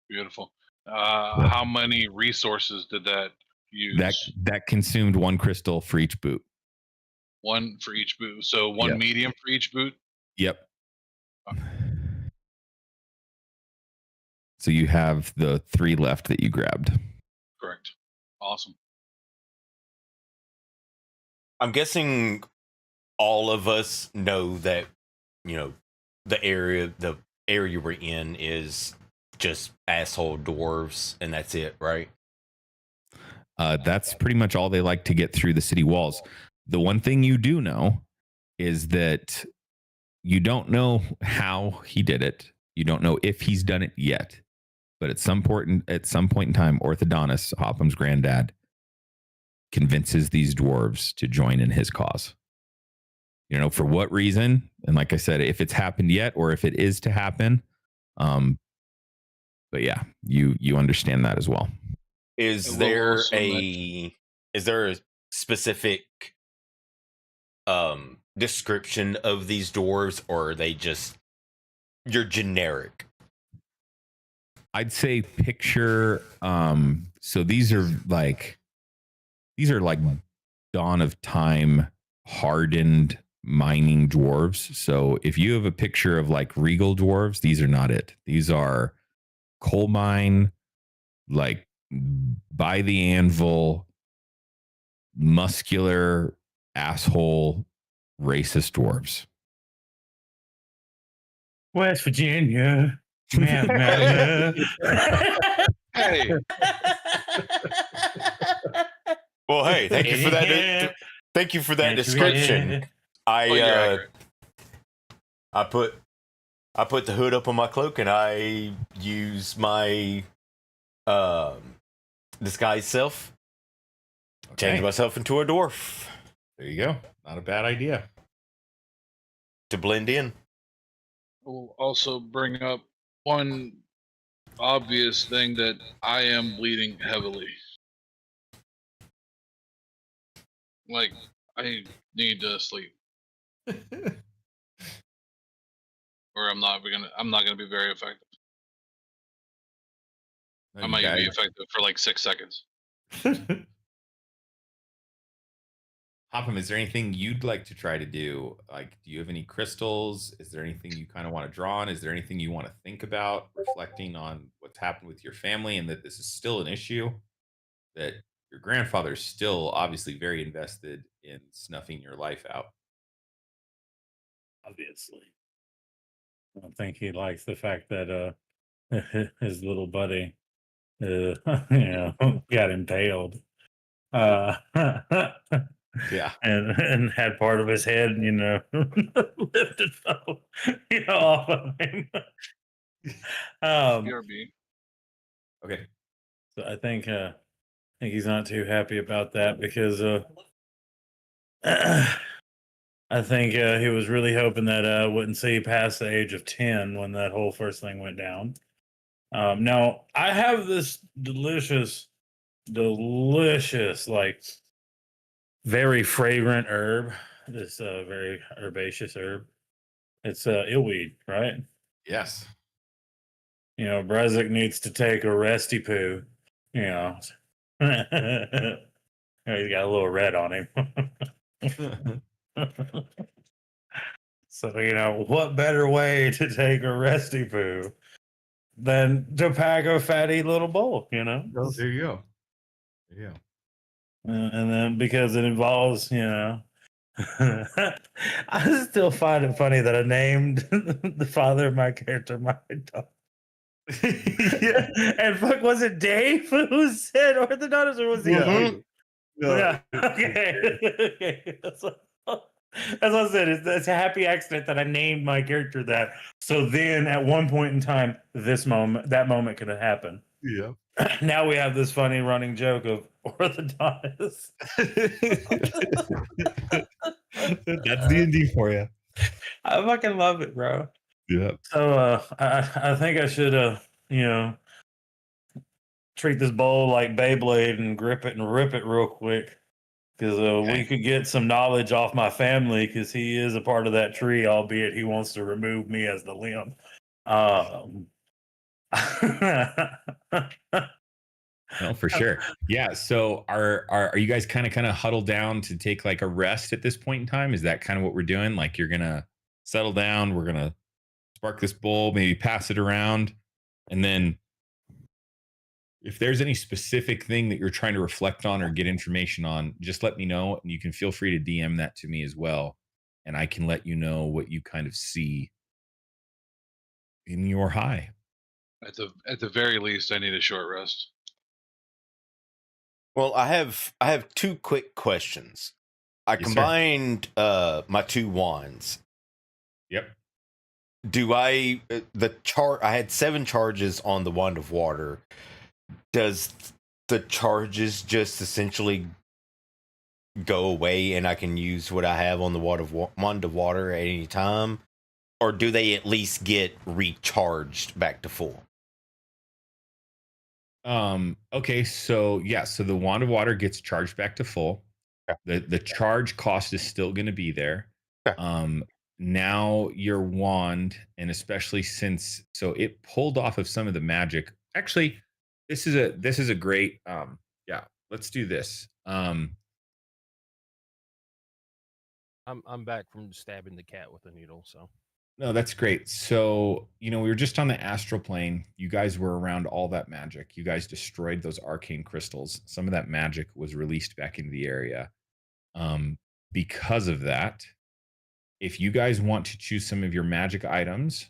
Beautiful. How many resources did that use? That consumed one crystal for each boot. One for each boot. So one medium for each boot? Yep. Okay. So you have the 3 left that you grabbed. Correct. Awesome. I'm guessing all of us know that, the area we're in is just asshole dwarves, and that's it, right? That's pretty much all they like to get through the city walls. The one thing you do know is that you don't know how he did it. You don't know if he's done it yet. But at some point in time, Orthodonis, Hopham's granddad, convinces these dwarves to join in his cause. For what reason? And like I said, if it's happened yet or if it is to happen. But yeah, you understand that as well. Is there a specific description of these dwarves, or are they just your generic? I'd say picture so these are like dawn of time hardened mining dwarves. So if you have a picture of like regal dwarves, these are not it. These are coal mine, like by the anvil, muscular asshole racist dwarves. West Virginia. Hey. Well, hey, thank you for that. Thank you for that description. I put the hood up on my cloak and I use my disguise self, Okay. change myself into a dwarf There you go. Not a bad idea. to blend in. We'll also bring up one obvious thing that I am bleeding heavily. Like, I need to sleep, or I'm not gonna be very effective. No, I you might be guys- effective for like 6 seconds. Hopham, is there anything you'd like to try to do? Like, do you have any crystals? Is there anything you kind of want to draw on? Is there anything you want to think about, reflecting on what's happened with your family and that this is still an issue? That your grandfather's still obviously very invested in snuffing your life out. Obviously. I don't think he likes the fact that his little buddy got impaled. Yeah. And had part of his head, lifted off of him. BRB. Okay. So I think he's not too happy about that because I think he was really hoping that I wouldn't see past the age of 10 when that whole first thing went down. Now I have this delicious, like very fragrant herb. This very herbaceous herb. It's illweed, right? Yes. Brezek needs to take a resty poo. He's got a little red on him. So, what better way to take a resty poo than to pack a fatty little bowl, Oh, there you go. There you go. And then because it involves, I still find it funny that I named the father of my character my dog. Yeah. And fuck, was it Dave who said orthodontist or was he? Mhm. No, Yeah. Okay. Okay. That's what I said. It's a happy accident that I named my character that. So then, at one point in time, that moment could have happened. Yeah. Now we have this funny running joke of orthodontist. That's D&D for you. I fucking love it, bro. Yeah. So I think I should treat this bowl like Beyblade and grip it and rip it real quick. Because Okay. we could get some knowledge off my family because he is a part of that tree, albeit he wants to remove me as the limb. No, for sure. Yeah. So are you guys kind of huddled down to take like a rest at this point in time? Is that kind of what we're doing? Like you're gonna settle down, we're gonna spark this bowl, maybe pass it around, and then if there's any specific thing that you're trying to reflect on or get information on, just let me know, and you can feel free to DM that to me as well, and I can let you know what you kind of see in your high. At the very least, I need a short rest. Well, I have two quick questions. I Yes, sir. combined my two wands. Yep. Do I I had 7 charges on the wand of water. Does the charges just essentially go away and I can use what I have on the wand of water at any time? Or do they at least get recharged back to full? Okay, so yeah, so the wand of water gets charged back to full. Okay. The charge cost is still going to be there. Okay. Now your wand, and especially since it pulled off of some of the magic. Actually, this is a great yeah, let's do this. I'm back from stabbing the cat with a needle, so No, that's great. So, we were just on the astral plane. You guys were around all that magic. You guys destroyed those arcane crystals. Some of that magic was released back into the area. Because of that, if you guys want to choose some of your magic items,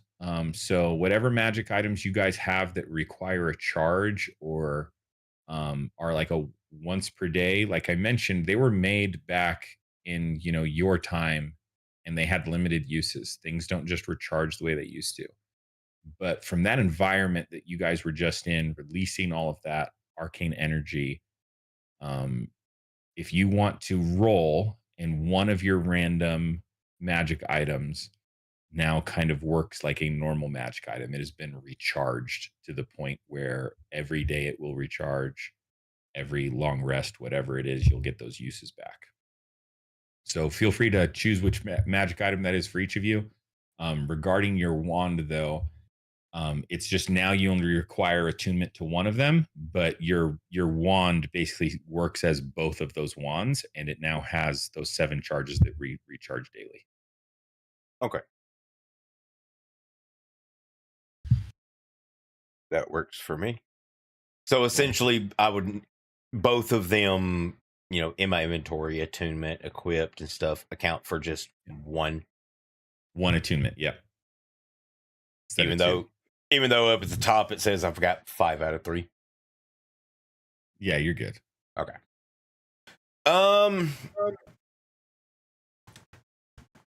so whatever magic items you guys have that require a charge or are like a once per day, like I mentioned, they were made back in your time, and they had limited uses. Things don't just recharge the way they used to. But from that environment that you guys were just in, releasing all of that, arcane energy. If you want to roll, and one of your random magic items now kind of works like a normal magic item. It has been recharged to the point where every day it will recharge, every long rest, whatever it is, you'll get those uses back. So feel free to choose which magic item that is for each of you. Regarding your wand, though, it's just now you only require attunement to one of them, but your wand basically works as both of those wands, and it now has those 7 charges that recharge daily. Okay. That works for me. So essentially, I would both of them, in my inventory, attunement, equipped, and stuff, account for just one attunement. Yep. Even though up at the top it says I've got 5 out of 3. Yeah, you're good. Okay.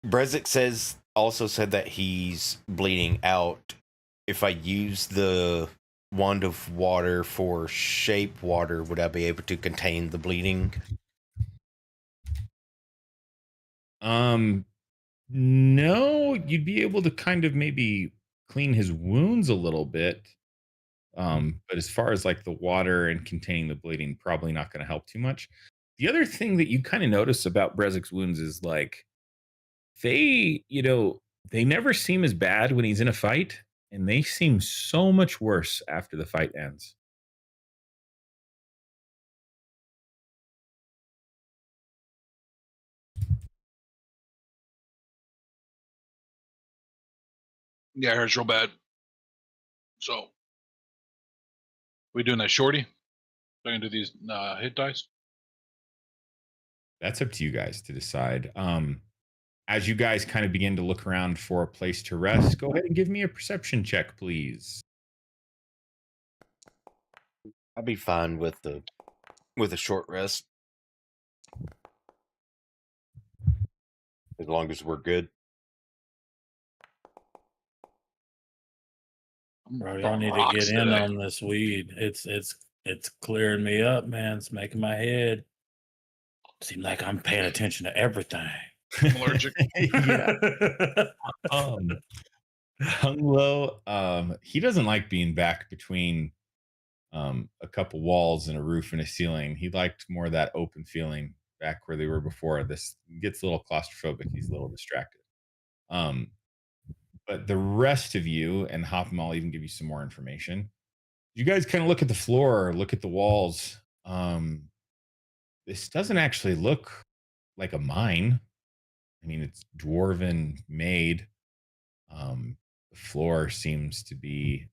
Brezek also said that he's bleeding out. If I use the wand of water for shape water, would I be able to contain the bleeding? No, you'd be able to kind of maybe clean his wounds a little bit. But as far as like the water and containing the bleeding, probably not going to help too much. The other thing that you kind of notice about Brezek's wounds is like they never seem as bad when he's in a fight, and they seem so much worse after the fight ends. Yeah, it hurts real bad. So, we doing that shorty? So I can do these hit dice? That's up to you guys to decide. As you guys kind of begin to look around for a place to rest, go ahead and give me a perception check, please. I'd be fine with a short rest, as long as we're good. Bro, y'all need to get in on this weed. It's clearing me up, man. It's making my head seem like I'm paying attention to everything. I'm allergic. Yeah. Hung Low, he doesn't like being back between a couple walls and a roof and a ceiling. He liked more of that open feeling back where they were before. This gets a little claustrophobic. He's a little distracted. But the rest of you, and Hopham, I'll even give you some more information. You guys kind of look at the floor, look at the walls. This doesn't actually look like a mine. I mean, it's dwarven made. The floor seems to be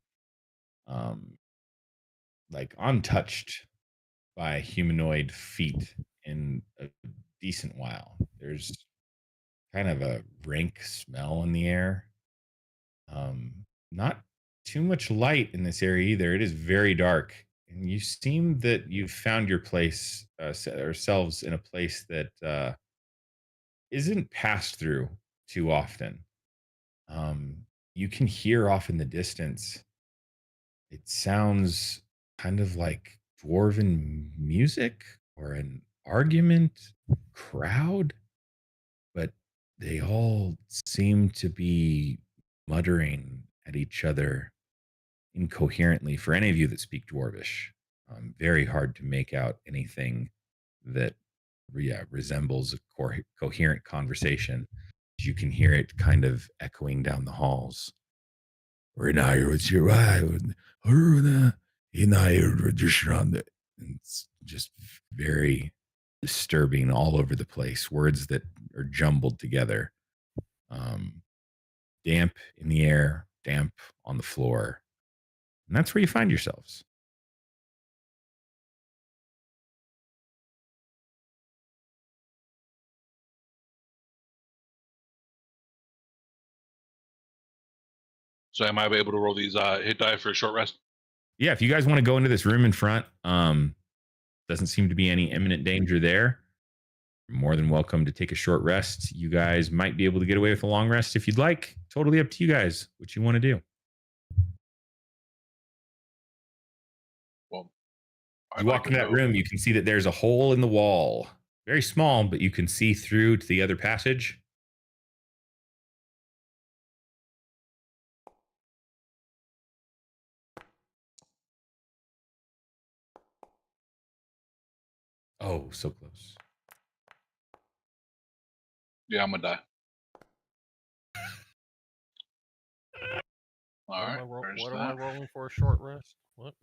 like untouched by humanoid feet in a decent while. There's kind of a rank smell in the air. Not too much light in this area either. It is very dark, and you seem that you've found your place, yourselves in a place that isn't passed through too often. You can hear off in the distance. It sounds kind of like dwarven music or an argument crowd, but they all seem to be muttering at each other incoherently. For any of you that speak Dwarvish, very hard to make out anything that resembles a coherent conversation. You can hear it kind of echoing down the halls. It's just very disturbing all over the place. Words that are jumbled together. Damp in the air, damp on the floor. And that's where you find yourselves. So am I able to roll these hit die for a short rest? Yeah, if you guys want to go into this room in front, doesn't seem to be any imminent danger there. You're more than welcome to take a short rest. You guys might be able to get away with a long rest if you'd like. Totally up to you guys what you want to do. Well, You walk into that room, you can see that there's a hole in the wall. Very small, but you can see through to the other passage. Oh, so close. Yeah, I'm gonna die. All right. What am I rolling for a short rest? What?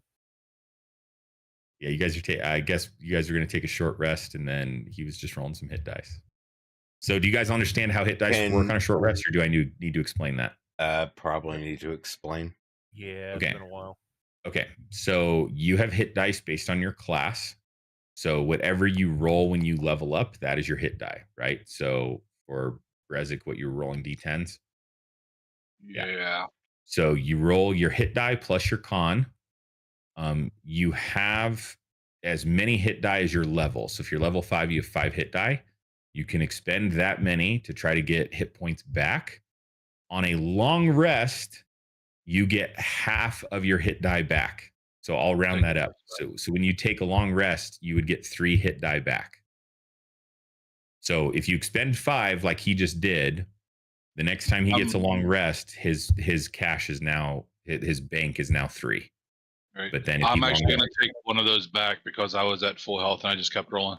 Yeah, you guys are. I guess you guys are going to take a short rest, and then he was just rolling some hit dice. So, do you guys understand how hit dice work on a short rest, or do I need to explain that? Probably need to explain. Yeah, Okay. it's been a while. Okay, so you have hit dice based on your class. So whatever you roll when you level up, that is your hit die, right? So for Rezik, what you're rolling d10s. Yeah. So you roll your hit die plus your con. You have as many hit die as your level. So if you're level 5, you have 5 hit die. You can expend that many to try to get hit points back. On a long rest, you get half of your hit die back. So I'll round that up. So when you take a long rest, you would get 3 hit die back. So if you expend 5 like he just did, the next time he gets a long rest, his cash is now, his bank is now 3. Right. But then if I'm he actually long going to take one of those back because I was at full health and I just kept rolling.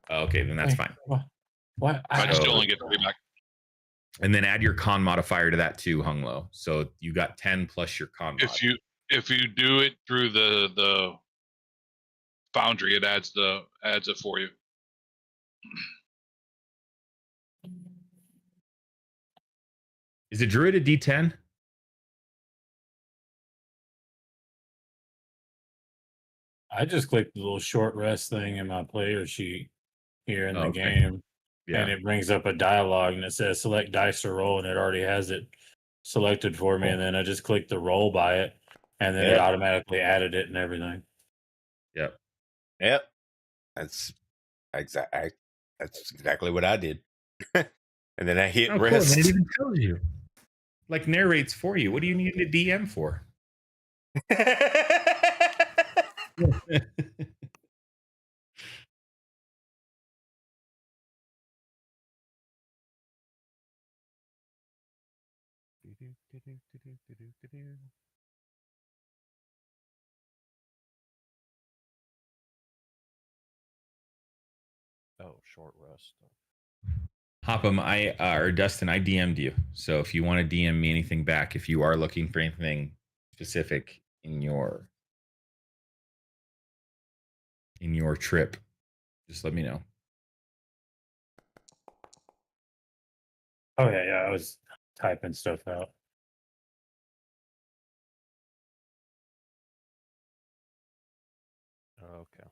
okay, then that's fine. What? I just only get 3 back. And then add your con modifier to that too, Hung Low. So you got 10 plus your con mod. If you do it through the foundry, it adds it for you. Is a druid a D10? I just clicked the little short rest thing in my player sheet here in the game. Yeah. And it brings up a dialogue and it says select dice to roll, and it already has it selected for me. And then I just clicked the roll by it, and then it automatically added it and everything. Yep. That's exactly what I did. And then I hit Cool. rest. And it even tells you. Like narrates for you. What do you need a DM for? Oh, short rest. Hopham, or Dustin, I DM'd you. So if you want to DM me anything back, if you are looking for anything specific in your trip, just let me know. Oh yeah, I was typing stuff out. Okay.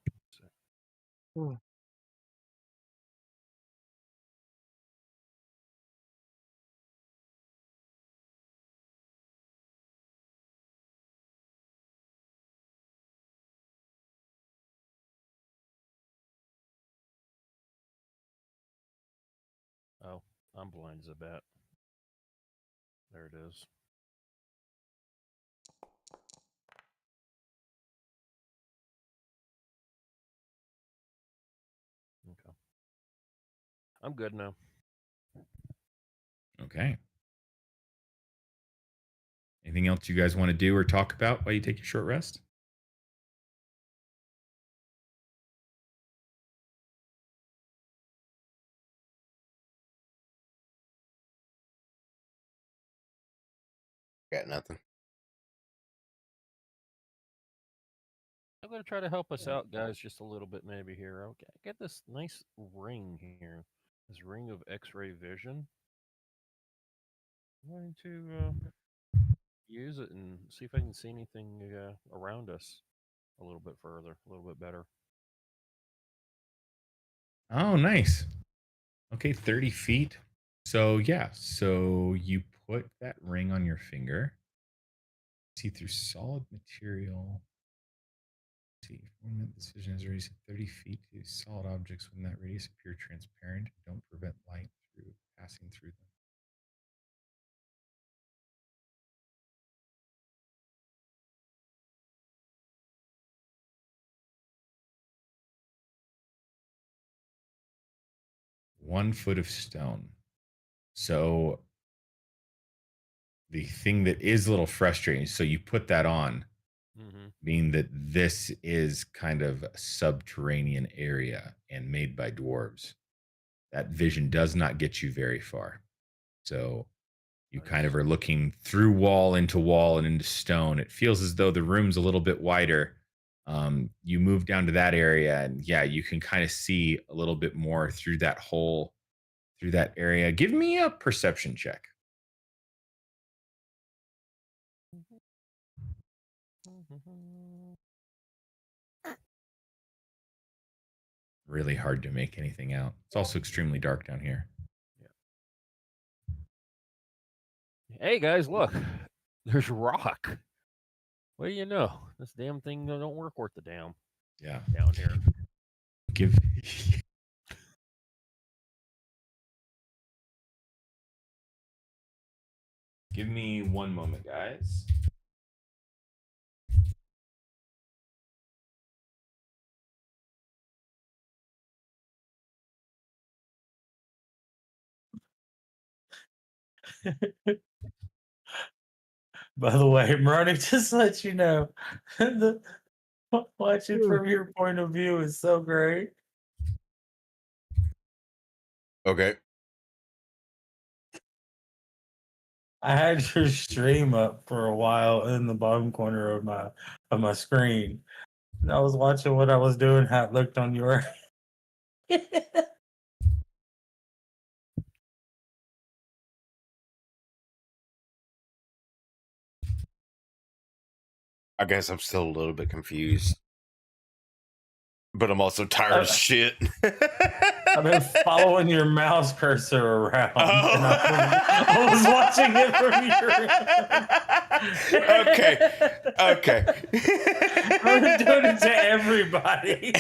Oh, I'm blind as a bat. There it is. Okay. I'm good now. Okay. Anything else you guys want to do or talk about while you take your short rest? Got nothing. I'm going to try to help us out, guys, just a little bit maybe here. Okay, I get this nice ring here. This ring of X-ray vision. I'm going to use it and see if I can see anything around us a little bit further, a little bit better. Oh, nice. Okay, 30 feet. So yeah, so you put that ring on your finger. See through solid material. See, this vision is radius of 30 feet to solid objects when that radius appear transparent. Don't prevent light through passing through them. 1 foot of stone. So the thing that is a little frustrating, so you put that on, meaning that this is kind of a subterranean area and made by dwarves. That vision does not get you very far. So you kind of are looking through wall and into stone. It feels as though the room's a little bit wider. You move down to that area, and yeah, you can kind of see a little bit more through that hole, through that area. Give me a perception check. Really hard to make anything out. It's also extremely dark down here. Hey guys, look, there's rock. What do you know? This damn thing don't work worth the damn. Yeah. Down here. Give Give me 1 moment, guys. By the way, Marty, just to let you know, watching from your point of view is so great. Okay. I had your stream up for a while in the bottom corner of my screen. And I was watching what I was doing, how it looked on your I guess I'm still a little bit confused. But I'm also tired of shit. I've been following your mouse cursor around. And I was watching it from your Okay. I've been doing it to everybody.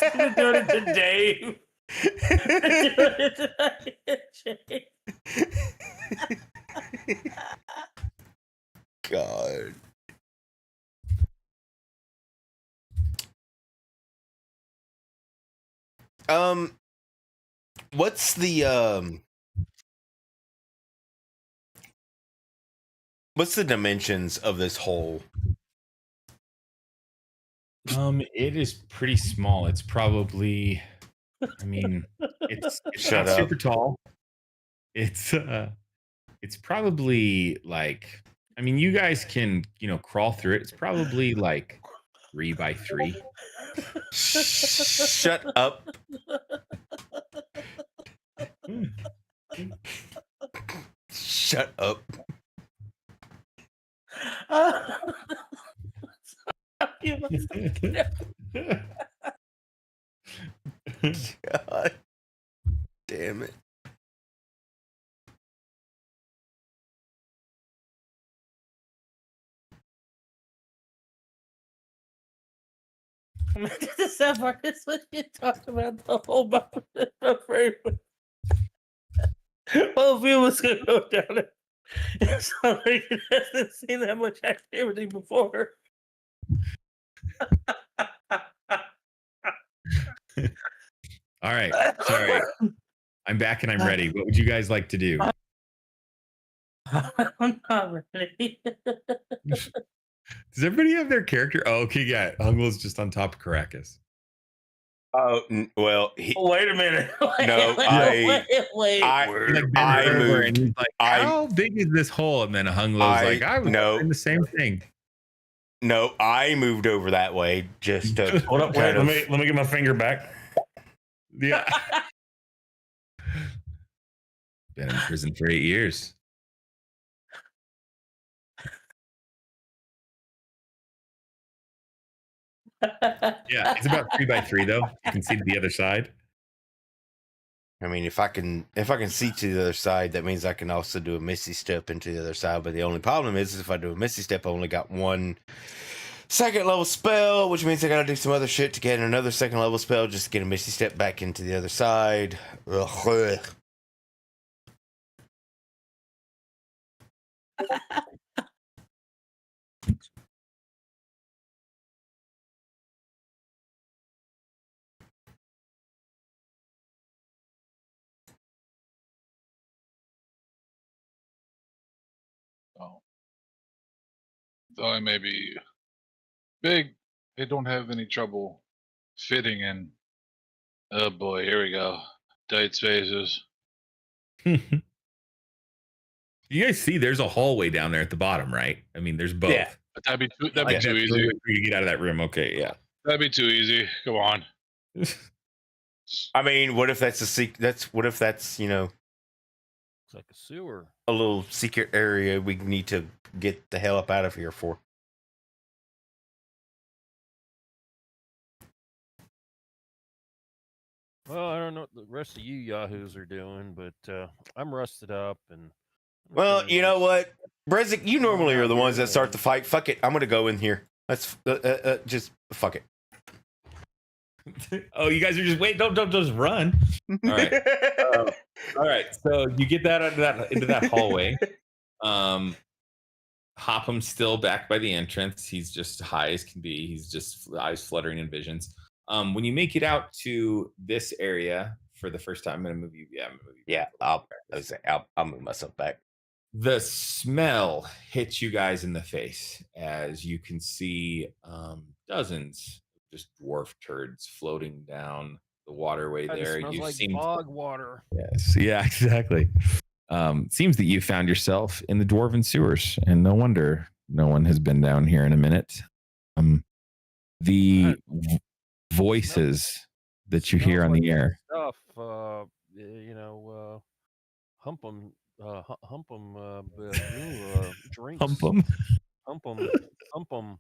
I've been doing it to Dave. God. What's the dimensions of this hole? It is pretty small. It's probably, I mean, it's Shut not up. super tall. It's probably like, I mean, you guys can, crawl through it. It's probably like 3 by 3. Shut up. Shut up. God damn it. The sad part is when you talk about the whole mountain of Raven. Well, if you was gonna go down it, it's not like it hasn't seen that much activity before. All right. Sorry. I'm back and I'm ready. What would you guys like to do? I'm not ready. Does everybody have their character? Oh, okay, yeah. Hungle's just on top of Caracas. Oh, well, Wait a minute. Wait. I moved. And he's like, how big is this hole? And then Hunglo's like, I was doing the same thing. No, I moved over that way just to. Hold up, wait. Let me get my finger back. Yeah. Been in prison for 8 years. Yeah, it's about 3 by 3 though. You can see to the other side. I mean, if I can see to the other side, that means I can also do a misty step into the other side. But the only problem is if I do a misty step, I only got 1 second level spell, which means I gotta do some other shit to get another second level spell just to get a misty step back into the other side. Ugh. Though I may be big, they don't have any trouble fitting in. Oh boy, here we go. Tight spaces. You guys see there's a hallway down there at the bottom, right? I mean, there's both. Yeah. But that'd be too Like, easy. that's really for you to get out of that room. Okay, yeah. That'd be too easy. Come on. I mean, what if that's a secret? What if that's It's like a sewer. a little secret area we need to get the hell up out of here for? Well, I don't know what the rest of you yahoos are doing, but I'm rusted up and. I'm Well, gonna you know just- what, Brezik, you normally are the ones that start the Yeah. fight. Fuck it, I'm gonna go in here. Let's just fuck it. Oh, you guys are just wait. Don't just run. All right. All right. So you get that into that hallway. Hopham's still back by the entrance. He's just high as can be. He's just eyes fluttering in visions. When you make it out to this area for the first time, I'm gonna move you. Yeah, I'm gonna move you. Yeah, I'll move myself back. The smell hits you guys in the face as you can see dozens of just dwarf turds floating down the waterway Kinda there. smells You like seem bog water. yes, yeah, exactly. Seems that you found yourself in the dwarven sewers, and no wonder no one has been down here in a minute. The voices that you hear on the air. Stuff, hump 'em, drinks. Hump 'em. Hump 'em.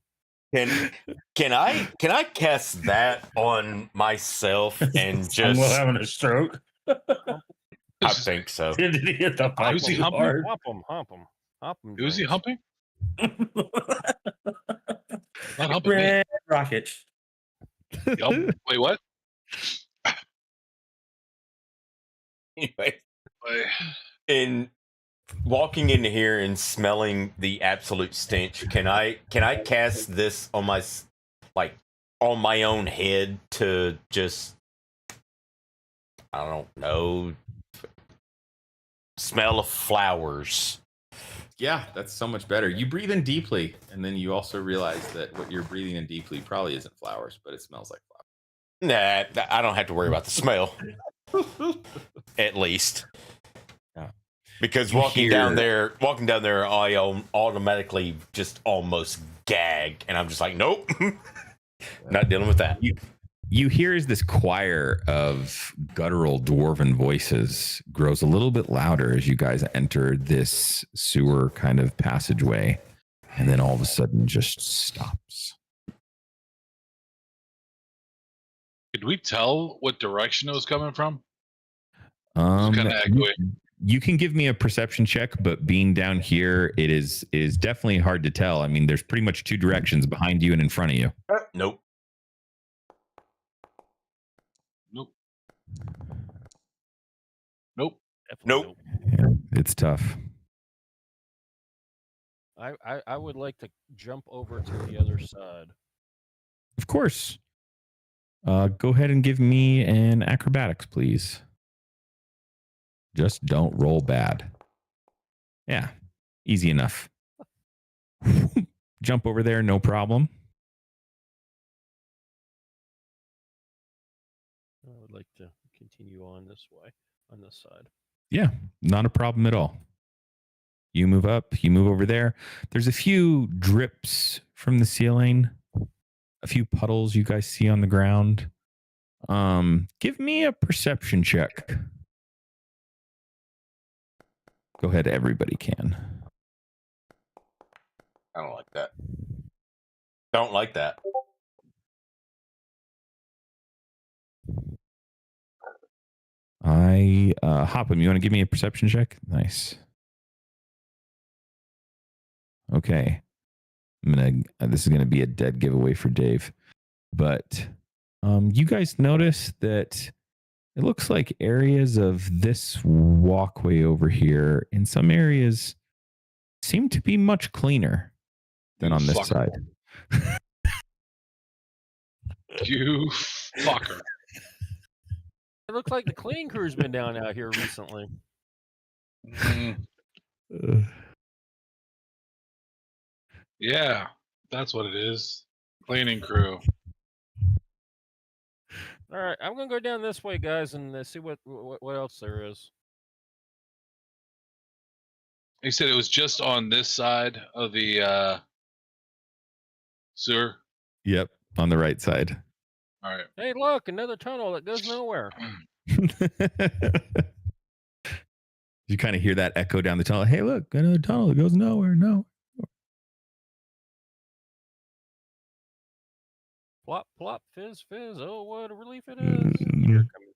Can I cast that on myself and I'm just? having a stroke. I think so. Did he hit the pipe Who's he too humping? hard? Hump 'em. Who's he drinks. humping? Not humping me. Red rocket. Yup. Wait, what? Anyway, Wait. in walking into here and smelling the absolute stench, can I cast this on on my own head to just, I don't know, smell of flowers? Yeah, that's so much better. You breathe in deeply, and then you also realize that what you're breathing in deeply probably isn't flowers, but it smells like flowers. Nah, I don't have to worry about the smell. At least. Yeah. Because You walking down hear- there, I automatically just almost gag, and I'm just like, nope, not dealing with that. You hear as this choir of guttural dwarven voices grows a little bit louder as you guys enter this sewer kind of passageway, and then all of a sudden just stops. Could we tell what direction it was coming from? Um, kinda you, echoey. you can give me a perception check, but being down here, it is definitely hard to tell. I mean, there's pretty much two directions behind you and in front of you. Nope. Nope. Nope. Definitely Nope. Yeah, it's tough. I would like to jump over to the other side. Of course. Go ahead and give me an acrobatics, please. Just don't roll bad. Yeah, easy enough. Jump over there, no problem. I would like to continue on this way, on this side. Yeah, not a problem at all. You move up, you move over there. There's a few drips from the ceiling, a few puddles you guys see on the ground. Give me a perception check. Go ahead, everybody can. I don't like that. Don't like that. Hopham, you want to give me a perception check? Nice. Okay. This is gonna be a dead giveaway for Dave. But you guys notice that it looks like areas of this walkway over here in some areas seem to be much cleaner than on this Fucker. side. You fucker. It looks like the clean crew's been down out here recently. Mm, Yeah, that's what it is. Cleaning crew. All right, I'm gonna go down this way, guys, and see what else there is. He said it was just on this side of the sewer. Yep, on the right side. All right. Hey, look, another tunnel that goes nowhere. You kind of hear that echo down the tunnel. Hey, look, another tunnel that goes nowhere. No. Plop, plop, fizz, fizz. Oh, what a relief it is. You're coming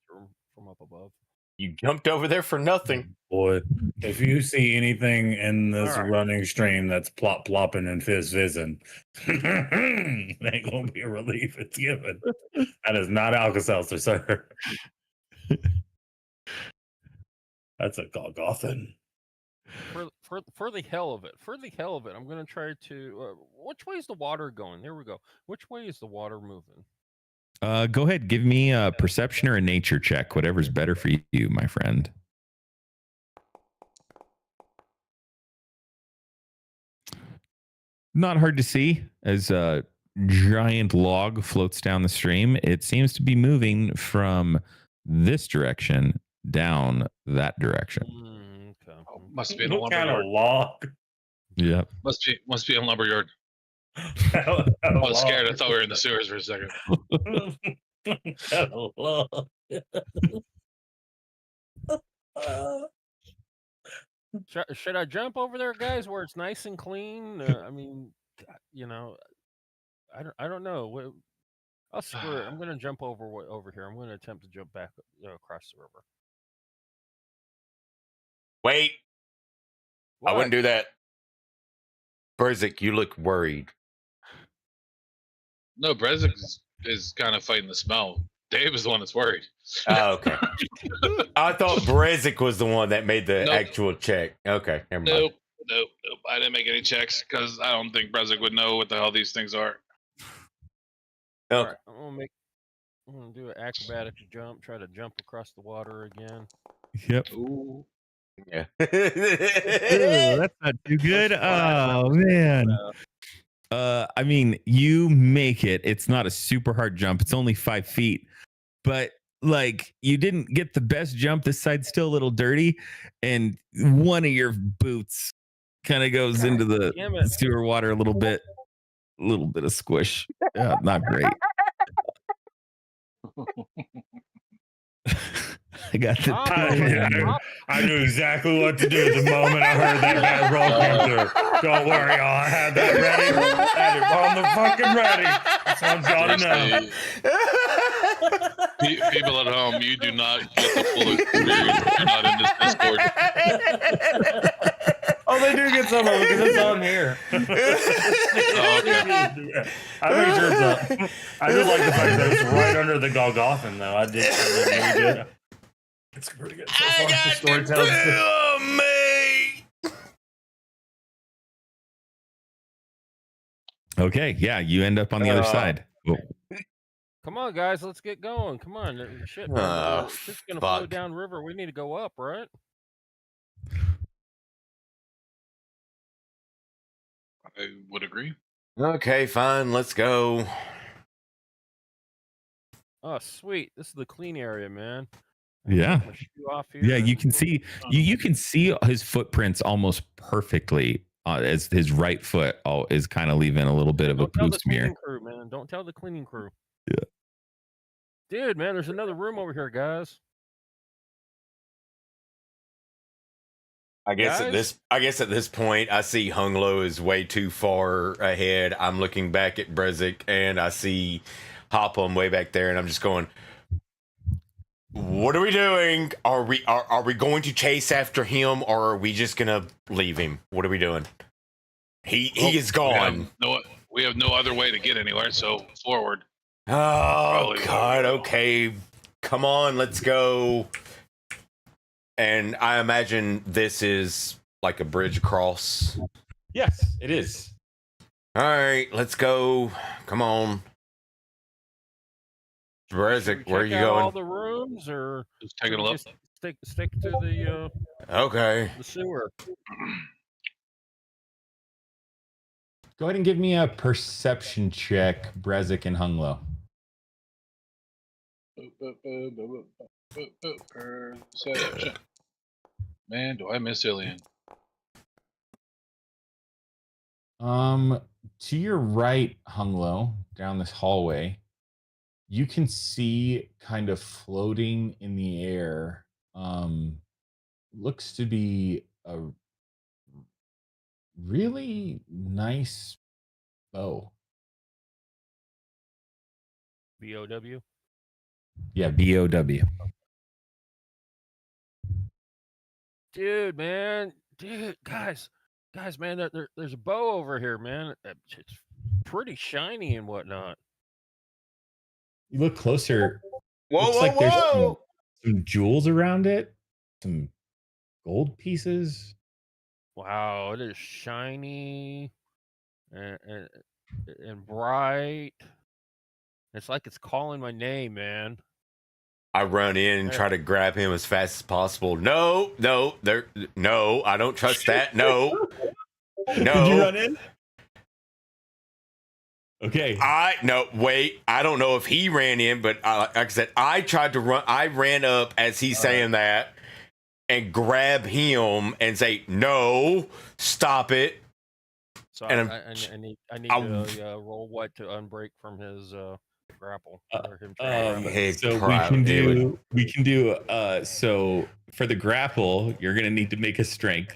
from up above. You jumped over there for nothing. Boy, if you see anything in this All right. running stream that's plop plopping and fizz fizzing, that ain't gonna be a relief. It's given. That is not Alka-Seltzer, sir. That's a Golgothan. For the hell of it, I'm gonna try to. Which way is the water going? There we go. Which way is the water moving? Go ahead, give me a perception or a nature check, whatever's better for you, my friend. Not hard to see as a giant log floats down the stream. It seems to be moving from this direction down that direction. Okay. Must be in a What kind lumberyard. of log? Yep. Must be in a lumberyard. I I was scared. I thought we were in the sewers for a second. Should I jump over there, guys, where it's nice and clean? I mean, you know, I don't know. I'll screw it. I'm gonna jump over here. I'm gonna attempt to jump back across the river. Wait, I What? wouldn't do that. Berzik, you look worried. No, Brezek is kind of fighting the smell. Dave is the one that's worried. Oh, okay. I thought Berzik was the one that made the Nope. actual check. Okay, never mind. Nope. I didn't make any checks because I don't think Brezek would know what the hell these things are. Okay. All right, I'm gonna do an acrobatic jump. Try to jump across the water again. Yep. Ooh. Yeah. Ooh, that's not too good. Oh man. I mean, you make it. It's not a super hard jump. It's only 5 feet, but like you didn't get the best jump. This side's still a little dirty, and one of your boots kind of goes into the damn it. sewer water a little bit of squish. Yeah, not great. I got the I knew exactly what to do the moment I heard that bad roll come through. Don't worry, y'all. I had that ready. I had it on the fucking ready. That's all y'all know. People at home, you do not get the full experience if you're not in this Discord. Oh, they do get some of it because it's on here. Oh, okay. I make sure it's up. I just like the fact that it's right under the Golgothan, though. I did really good. It's pretty good. So far. The storytelling. Okay, yeah, you end up on the other side. Oh. Come on, guys, let's get going. Come on, shit. Oh, It's just gonna flow fuck. down river. We need to go up, right? I would agree. Okay, fine. Let's go. Oh, sweet. This is the clean area, man. Yeah. Put my shoe off here Yeah, you and- can see you can see his footprints almost perfectly as his right foot is kind of leaving a little bit of a Don't tell the poo smear. cleaning crew, man. Don't tell the cleaning crew. Yeah. Dude, man, there's another room over here, guys. I guess Guys? at this point, I see Hung Lo is way too far ahead. I'm looking back at Brezzik and I see Hopham way back there, and I'm just going, what are we doing? Are we going to chase after him, or are we just gonna leave him? What are we doing? He is gone. We have no other way to get anywhere, so forward. Oh God, okay. Come on, let's go. And I imagine this is like a bridge across. Yes, it is. All right, let's go. Come on. Brezzik, where are you Check out all going? the rooms, or Just taking a should we look. just stick to the Okay. sewer. Go ahead and give me a perception check, Brezik and Hunglo. Perception. Man, do I miss Ilian? To your right, Hunglo, down this hallway, you can see kind of floating in the air. Looks to be a really nice bow. BOW. Yeah, BOW. Dude, man, guys, man, there's a bow over here, man. It's pretty shiny and whatnot. You look closer. Whoa, Looks whoa, like there's whoa! some jewels around it, some gold pieces. Wow, it is shiny and bright. It's like it's calling my name, man. I run in and try to grab him as fast as possible. No, I don't trust that. No, Did you no. run in? Okay. Wait. I don't know if he ran in, but like I said, I tried to run. I ran up as he's saying that and grab him and say, "No, stop it." So And I need to roll what to unbreak from his grapple or him trying to grapple. Hey, So crap, we can do so for the grapple, you're gonna need to make a strength,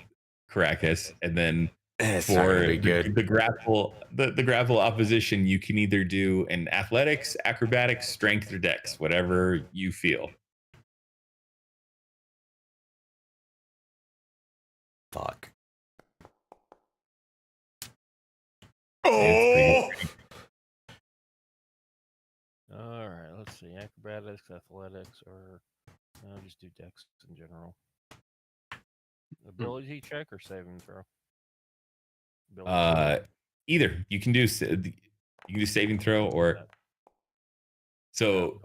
Caracas, and then it's not for gonna be good. the grapple the grapple opposition, you can either do an athletics, acrobatics, strength, or dex, whatever you feel. Fuck. It's pretty- All right, let's see. Acrobatics, athletics, or I'll just do dex in general. Ability check or saving throw? Either you can do saving throw or so.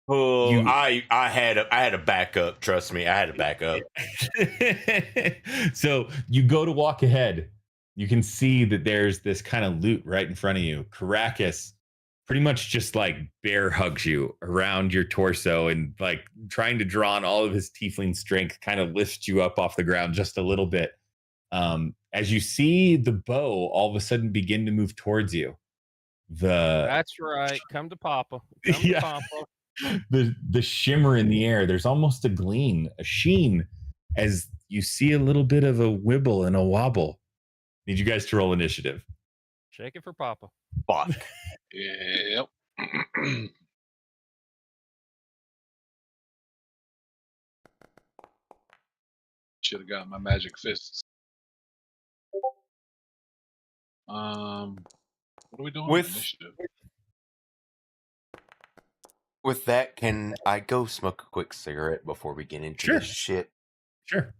Oh, I had a backup. Trust me, I had a backup. So you go to walk ahead. You can see that there's this kind of loot right in front of you. Caracas pretty much just like bear hugs you around your torso and like trying to draw on all of his tiefling strength, kind of lifts you up off the ground just a little bit. As you see the bow all of a sudden begin to move towards you. That's right. Come to Papa. Come to Papa. The shimmer in the air, there's almost a gleam, a sheen, as you see a little bit of a wibble and a wobble. Need you guys to roll initiative. Shake it for Papa. Fuck. Yep. Should have got my magic fists. What are we doing with initiative? With that, can I go smoke a quick cigarette before we get into this shit? Sure.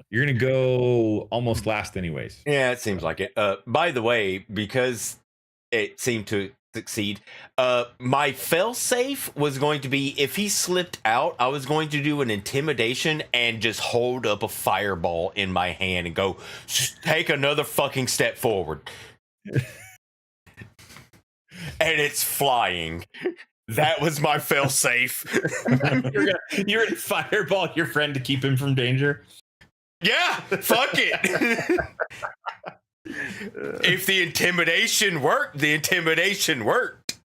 You're gonna go almost last anyways. Yeah, it seems like it. By the way, because it seemed to succeed, my fail-safe was going to be if he slipped out, I was going to do an intimidation and just hold up a fireball in my hand and go, take another fucking step forward. And it's flying. That was my fail-safe. You're gonna fireball your friend to keep him from danger? Yeah, fuck it. If the intimidation worked, the intimidation worked.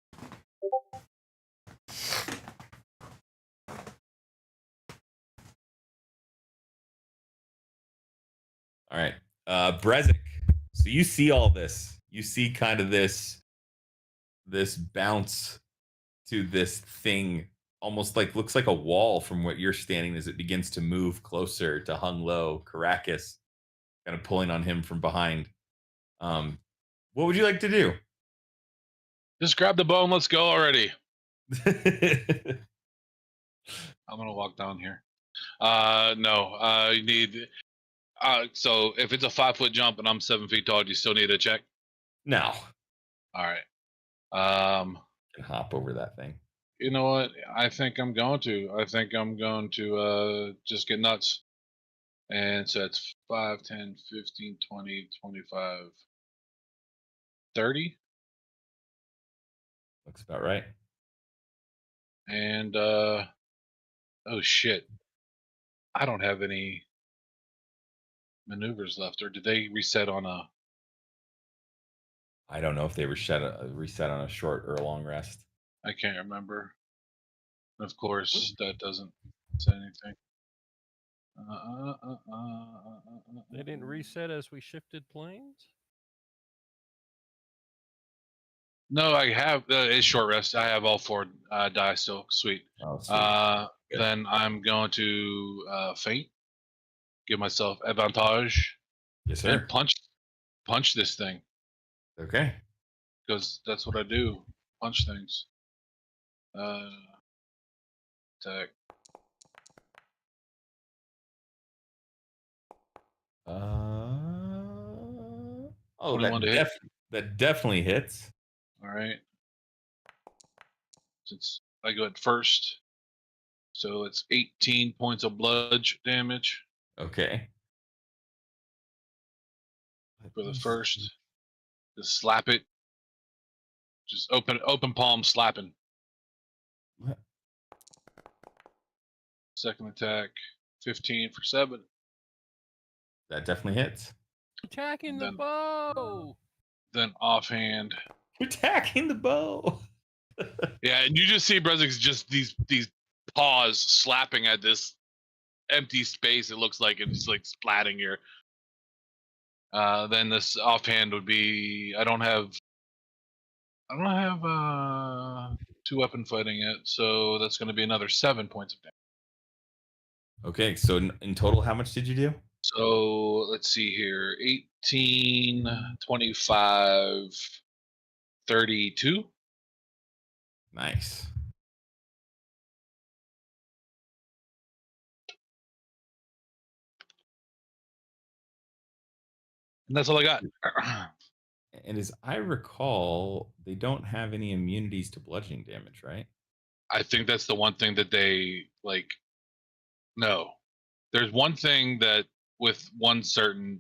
All right. Brezik. So you see all this. You see kind of this bounce to this thing, almost like looks like a wall from what you're standing as it begins to move closer to hung low. Caracas kind of pulling on him from behind. What would you like to do? Just grab the bow and let's go already. I'm gonna walk down here. No, you need. So if it's a 5-foot jump and I'm 7 feet tall, do you still need a check? No. All right. Can hop over that thing. You know what? I think I'm going to just get nuts. And so it's 5, 10, 15, 20, 25. 30. Looks about right. And oh shit, I don't have any maneuvers left, or did they reset on a? I don't know if they reset on a short or a long rest. I can't remember. Of course, that doesn't say anything. They didn't reset as we shifted planes? No, I have. It's short rest. I have all 4 die still. Sweet. Oh, sweet. Good. Then I'm going to feint, give myself advantage, Yes, sir. and punch this thing, Okay. because that's what I do. Punch things. Attack. Oh, 21 to hit. That definitely hits. All right. Since I go at first, so it's 18 points of bludge damage Okay. for the first. Just slap it. Just open palm slapping. What? Second attack, 15 for 7. That definitely hits. Attacking the Then- bow! Then offhand. Attacking the bow. Yeah, and you just see Brezzik's just these paws slapping at this empty space. It looks like it's like splatting here. Then this offhand would be I don't have 2 weapon fighting yet, so that's going to be another 7 points of damage. Okay, so in total, how much did you do? So let's see here: 18, 25, 32. Nice. And that's all I got. And as I recall, they don't have any immunities to bludgeoning damage, right? I think that's the one thing that they like. No, there's one thing that with one certain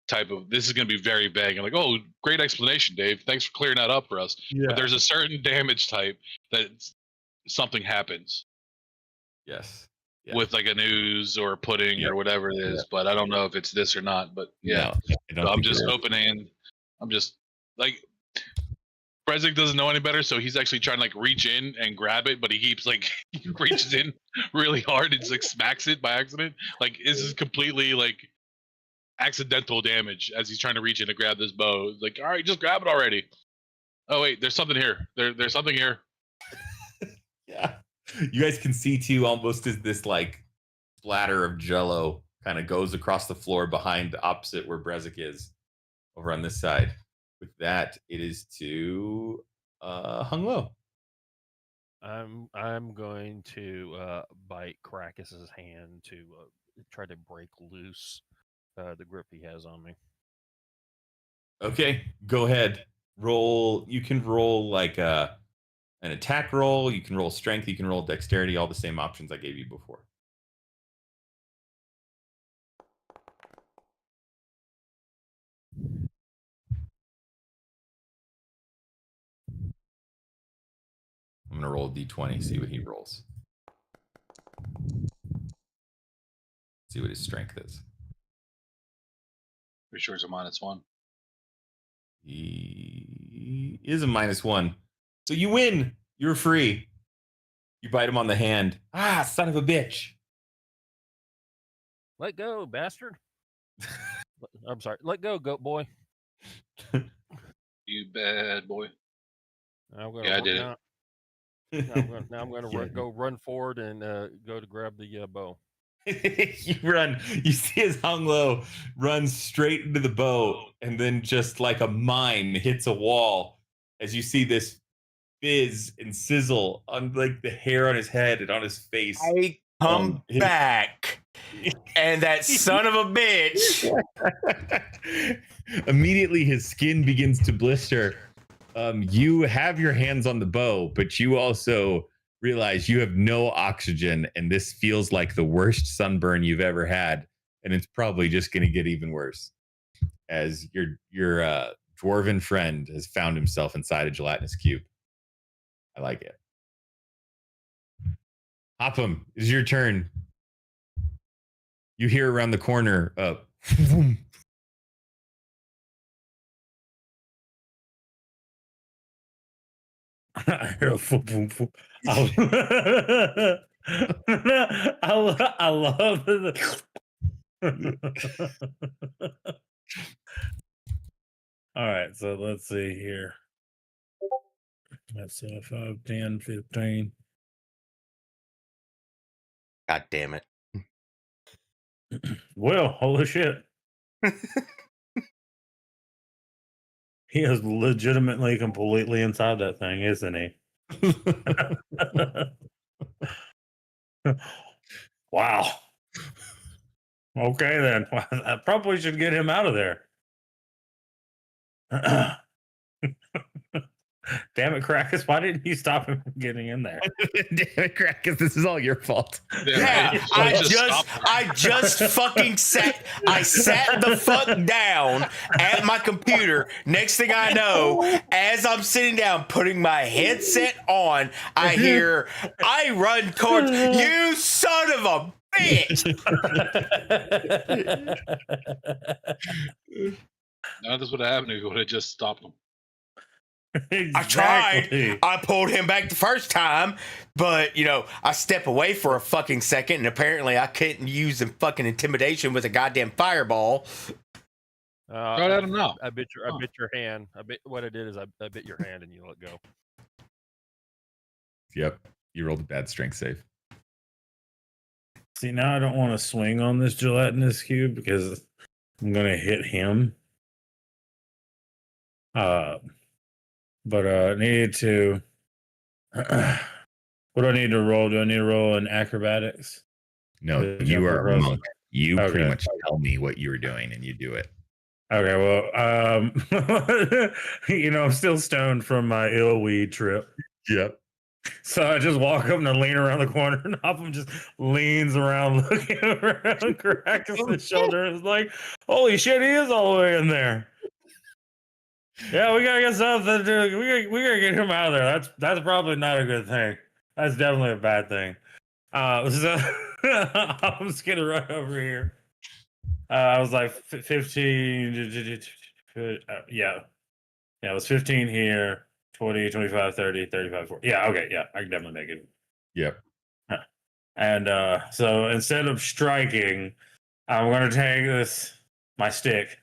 type of this is going to be very vague. I'm like, oh, great explanation, Dave. Thanks for clearing that up for us. Yeah. But there's a certain damage type that something happens Yes. with like an ooze or pudding Yep. or whatever it is. But I don't know if it's this or not. But yeah, No, I don't so I'm think just it is. opening. I'm just like. Brezik doesn't know any better, so he's actually trying to like reach in and grab it, but he keeps like he reaches in really hard and like smacks it by accident. Like this is completely like accidental damage as he's trying to reach in to grab this bow. It's like, all right, just grab it already. Oh wait, there's something here. There's something here. Yeah. You guys can see too, almost as this like splatter of jello kind of goes across the floor behind opposite where Brezik is over on this side. With that, it is to Hung Lo. I'm going to bite Krakus's hand to try to break loose the grip he has on me. Okay, go ahead. Roll. You can roll like an attack roll. You can roll strength. You can roll dexterity. All the same options I gave you before. I'm gonna roll a d20. See what he rolls. See what his strength is. Pretty sure it's a -1. He is a -1. So you win. You're free. You bite him on the hand. Ah, son of a bitch. Let go, bastard. I'm sorry. Let go, goat boy. You bad boy. I'm gonna Yeah, I did it. now I'm gonna go run forward and go to grab the bow. You run. You see as Hung Lo runs straight into the bow, and then just like a mine hits a wall. As you see this fizz and sizzle on like the hair on his head and on his face. I come back, and that son of a bitch. Immediately, his skin begins to blister. You have your hands on the bow, but you also realize you have no oxygen, and this feels like the worst sunburn you've ever had, and it's probably just going to get even worse as your dwarven friend has found himself inside a gelatinous cube. I like it. Hopham, it's your turn. You hear around the corner, vroom. I hear a boom, boom. I love the. All right, so let's see here. That's 5, 10, 15. God damn it. Well, holy shit. He is legitimately completely inside that thing, isn't he? Wow. Okay, then. I probably should get him out of there. Damn it, Crackus. Why didn't you stop him from getting in there? Damn it, Crackus. This is all your fault. Yeah, I just fucking sat the fuck down at my computer. Next thing I know, as I'm sitting down putting my headset on, I hear, I run towards you, son of a bitch. None of this would have happened if you would have just stopped him. Exactly. I tried. I pulled him back the first time, but I step away for a fucking second, and apparently I couldn't use the fucking intimidation with a goddamn fireball. Try that now. I bit your hand. What I did is I bit your hand and you let go. Yep. You rolled a bad strength save. See, now I don't want to swing on this gelatinous cube because I'm going to hit him. But I need to. What do I need to roll? Do I need to roll in acrobatics? No, you are a monk. You pretty much tell me what you were doing and you do it. Okay, well, I'm still stoned from my ill weed trip. Yep. So I just walk up and I lean around the corner, and Hopham just leans around, looking around Crackus' shoulder, and is like, "Holy shit, he is all the way in there." Yeah, we gotta get something to do. We gotta get him out of there. That's probably not a good thing. That's definitely a bad thing. So I'm just gonna run over here. I was like 15. Yeah, it was 15 here. 20, 25, 30, 35, 40. Yeah, okay, yeah, I can definitely make it. Yep. And so instead of striking, I'm gonna take my stick.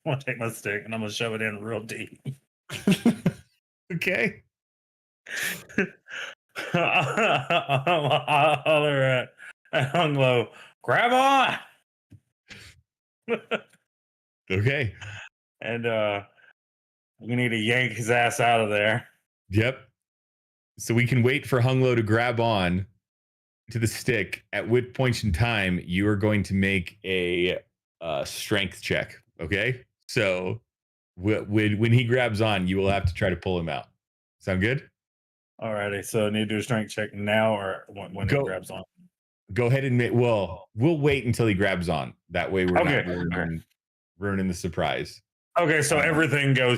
I'm gonna take my stick and I'm gonna shove it in real deep. Okay. I'll holler at Hunglo, grab on. Okay. And we need to yank his ass out of there. Yep. So we can wait for Hunglo to grab on to the stick, at which point in time you are going to make a strength check. Okay. So when he grabs on, you will have to try to pull him out. Sound good? Alrighty. So I need to do a strength check now or when he grabs on? Go ahead and we'll wait until he grabs on. That way we're not ruining the surprise. Okay, so everything goes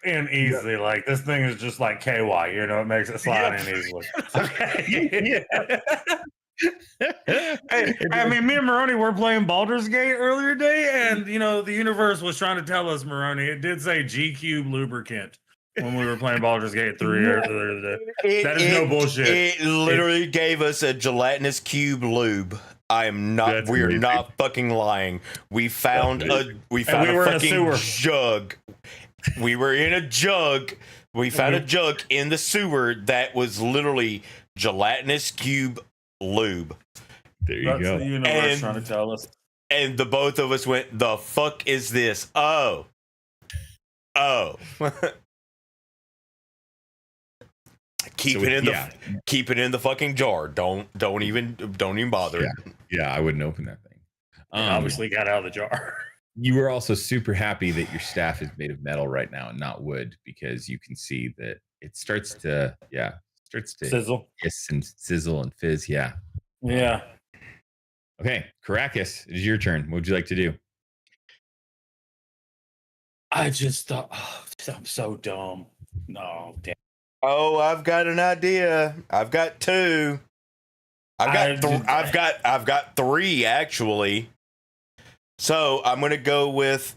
in easy. Yep. Like this thing is just like KY, it makes it slide in easily. Okay. Hey, I mean, me and Maroney were playing Baldur's Gate earlier today, and the universe was trying to tell us, Maroney, it did say G Cube lubricant when we were playing Baldur's Gate 3 earlier today. That is no bullshit. It literally gave us a gelatinous cube lube. I am not. We are not fucking lying. We found a fucking jug. We were in a jug. We found a jug in the sewer that was literally gelatinous cube lube. There you go. The universe trying to tell us. And the both of us went, "The fuck is this?" Oh. Keep it in the fucking jar. Don't even bother. Yeah, I wouldn't open that thing. Obviously got out of the jar. You were also super happy that your staff is made of metal right now and not wood, because you can see that it starts to sizzle, hiss and sizzle and fizz. Yeah. Okay, Caracas, it is your turn. What would you like to do? I just thought, I'm so dumb. No, damn. Oh, I've got an idea. I've got two. I've got three actually. So I'm gonna go with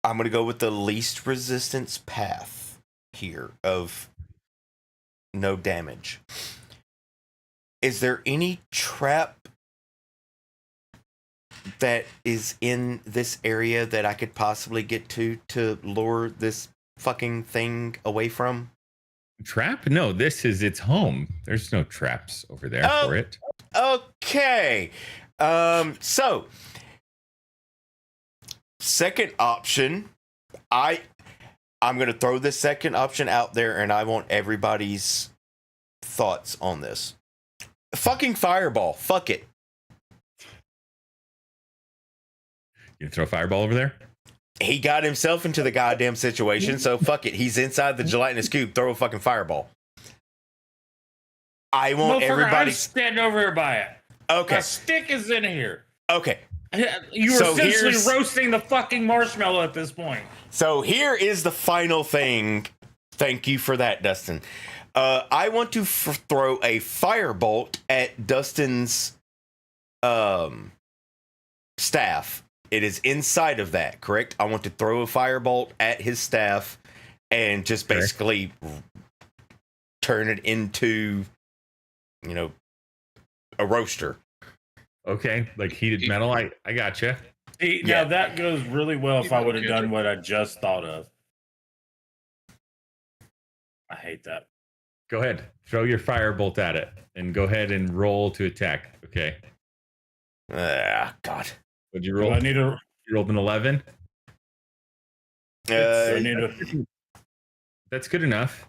the least resistance path here of no damage. Is there any trap that is in this area that I could possibly get to lure this fucking thing away from? Trap? No, this is its home. There's no traps over there for it. Okay. So second option, I'm going to throw the second option out there and I want everybody's thoughts on this. Fucking fireball. Fuck it. You throw a fireball over there? He got himself into the goddamn situation, so fuck it. He's inside the gelatinous cube. Throw a fucking fireball. I want everybody standing over here by it. Okay. My stick is in here. Okay. You were essentially roasting the fucking marshmallow at this point. So here is the final thing. Thank you for that, Dustin. I want to throw a firebolt at Dustin's staff. It is inside of that, correct? I want to throw a firebolt at his staff and just basically turn it into, a roaster. Okay, like heated metal. I gotcha. Now that goes really well if I would have done what I just thought of. I hate that. Go ahead. Throw your firebolt at it and go ahead and roll to attack. Okay. God. What'd you roll? You rolled an 11? That's good enough.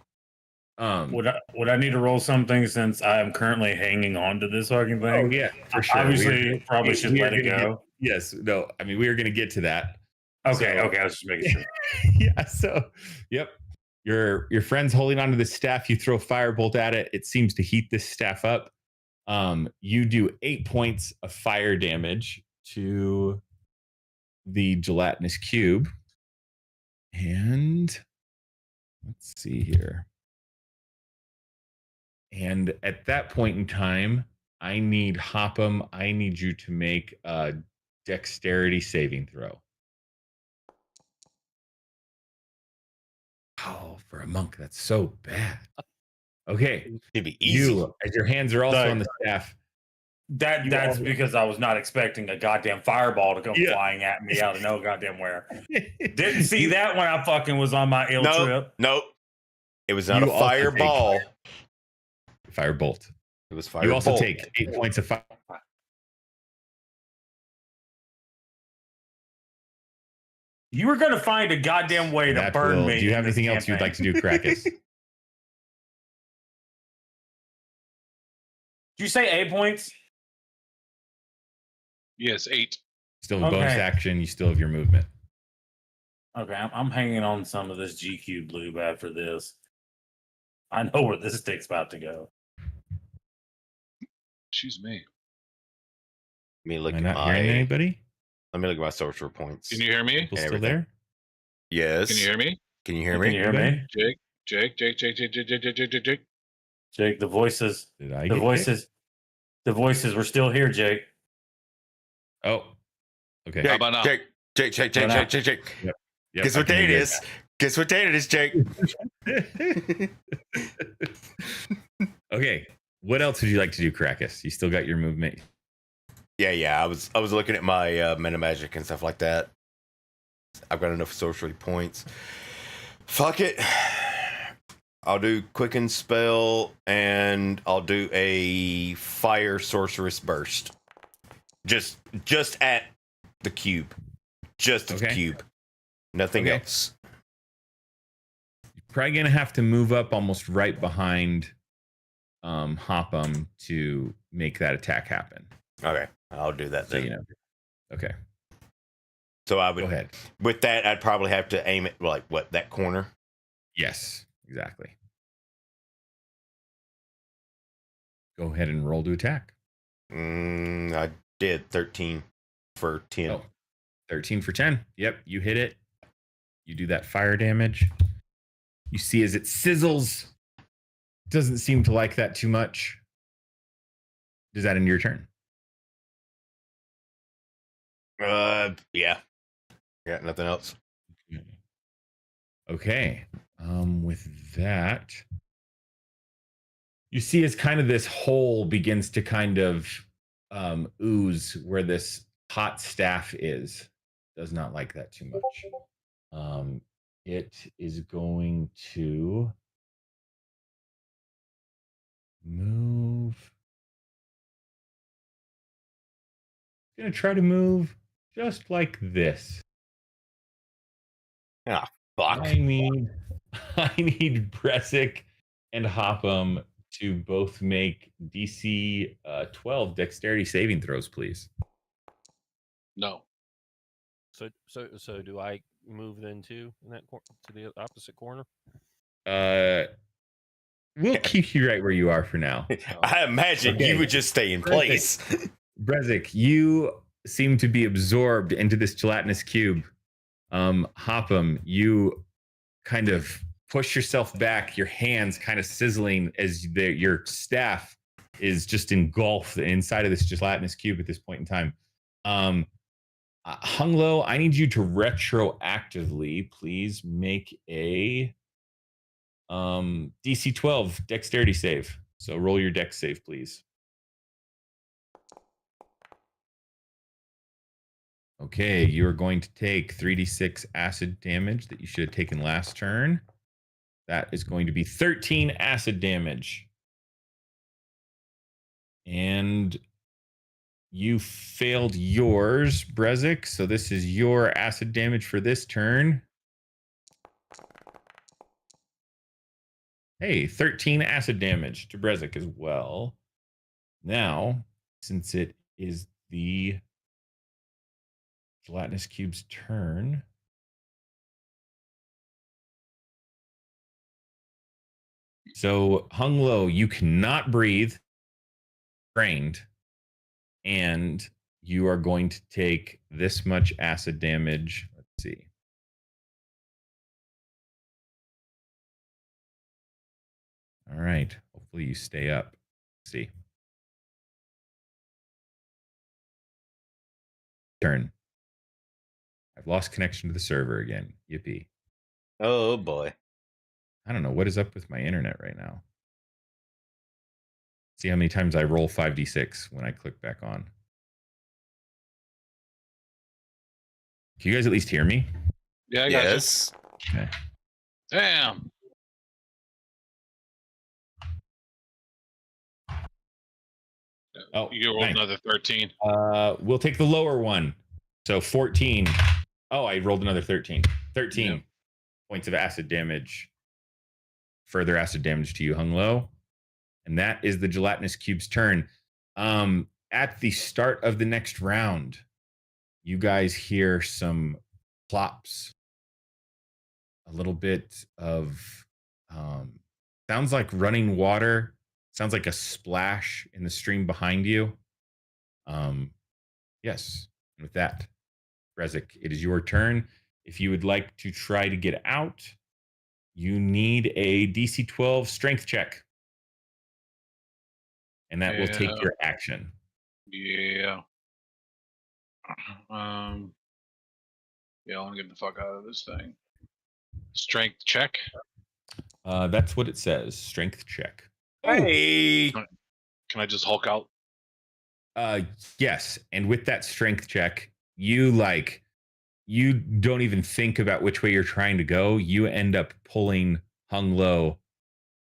Would I need to roll something since I am currently hanging on to this fucking thing? Oh, yeah, for sure. Obviously, probably should let it go. Yes. No, I mean, we are going to get to that. Okay, I was just making sure. Yeah, so, yep. Your friend's holding onto the staff. You throw a firebolt at it. It seems to heat this staff up. You do 8 points of fire damage to the gelatinous cube. And let's see here. And at that point in time, I need Hopham. I need you to make a dexterity saving throw. Oh, for a monk, that's so bad. Okay. It'd be easy. You, as your hands are also on the staff. That's because I was not expecting a goddamn fireball to come flying at me out of no goddamn where. Didn't see that when I fucking was on my ill trip. Nope. It was not a fireball. Firebolt. It was firebolt. You also take 8 points of fire. You were going to find a goddamn way to burn me. Do you have anything else you'd like to do, Krakus? Did you say 8 points? Yes, 8. Still have bonus action. You still have your movement. Okay, I'm hanging on some of this GQ lube after this. I know where this stick's about to go. Excuse me. Let me look Am I not hearing anybody? Let me look at my sorcerer points. Can you hear me? People still there? Yes. Can you hear me? Can you hear me? Can you hear me? Jake. Jake, the voices. The voices were still here, Jake. Oh. Okay. Jake, How about now? Jake. Yep. Guess what day it is? Guess what day it is, Jake? Okay. What else would you like to do, Krakus? You still got your movement. Yeah. I was looking at my meta magic and stuff like that. I've got enough sorcery points. Fuck it. I'll do quicken spell and I'll do a fire sorceress burst. Just at the cube. Just at the cube. Nothing else. You're probably gonna have to move up almost right behind Hopham to make that attack happen. Okay. I'll do that then. Okay. So I would go ahead. With that, I'd probably have to aim it that corner? Yes, exactly. Go ahead and roll to attack. I did 13 for 10. Oh, 13 for 10. Yep, you hit it. You do that fire damage. You see as it sizzles. Doesn't seem to like that too much. Does that end your turn? Yeah. Yeah, nothing else. Okay. With that, you see as kind of this hole begins to kind of ooze where this hot staff is. Does not like that too much. It is going to move. It's going to try to move just like this. Ah, fuck. I need Bresic and Hopham to both make DC 12 dexterity saving throws, please. No. So do I move then too in that to the opposite corner? We'll keep you right where you are for now. I imagine you would just stay in place. Bresic, you seem to be absorbed into this gelatinous cube. Hopham, you kind of push yourself back, your hands kind of sizzling as your staff is just engulfed inside of this gelatinous cube at this point in time. Hunglo, I need you to retroactively please make a DC 12 dexterity save. So roll your dex save, please. Okay, you are going to take 3d6 acid damage that you should have taken last turn. That is going to be 13 acid damage. And you failed yours, Bresic. So this is your acid damage for this turn. Hey, 13 acid damage to Bresic as well. Now, since it is the gelatinous cube's turn, so Hunglo, you cannot breathe, trained, and you are going to take this much acid damage. Let's see. All right. Hopefully you stay up. Let's see. Turn. I've lost connection to the server again. Yippee. Oh boy. I don't know what is up with my internet right now. See how many times I roll 5d6 when I click back on. Can you guys at least hear me? Yeah, I got Yes. you. Okay. Damn. Oh, You rolled nice. another 13. We'll take the lower one. So 14. Oh, I rolled another 13. 13 Yep. points of acid damage. Further acid damage to you, Hunglo. And that is the gelatinous cube's turn. At the start of the next round, you guys hear some plops. A little bit of sounds like running water. Sounds like a splash in the stream behind you. Yes. And with that, Bresic, it is your turn. If you would like to try to get out, you need a DC 12 strength check. And that will take your action. Yeah. Yeah, I want to get the fuck out of this thing. Strength check. That's what it says. Strength check. Hey. Can I just Hulk out? Yes. And with that strength check, you don't even think about which way you're trying to go. You end up pulling Hunglo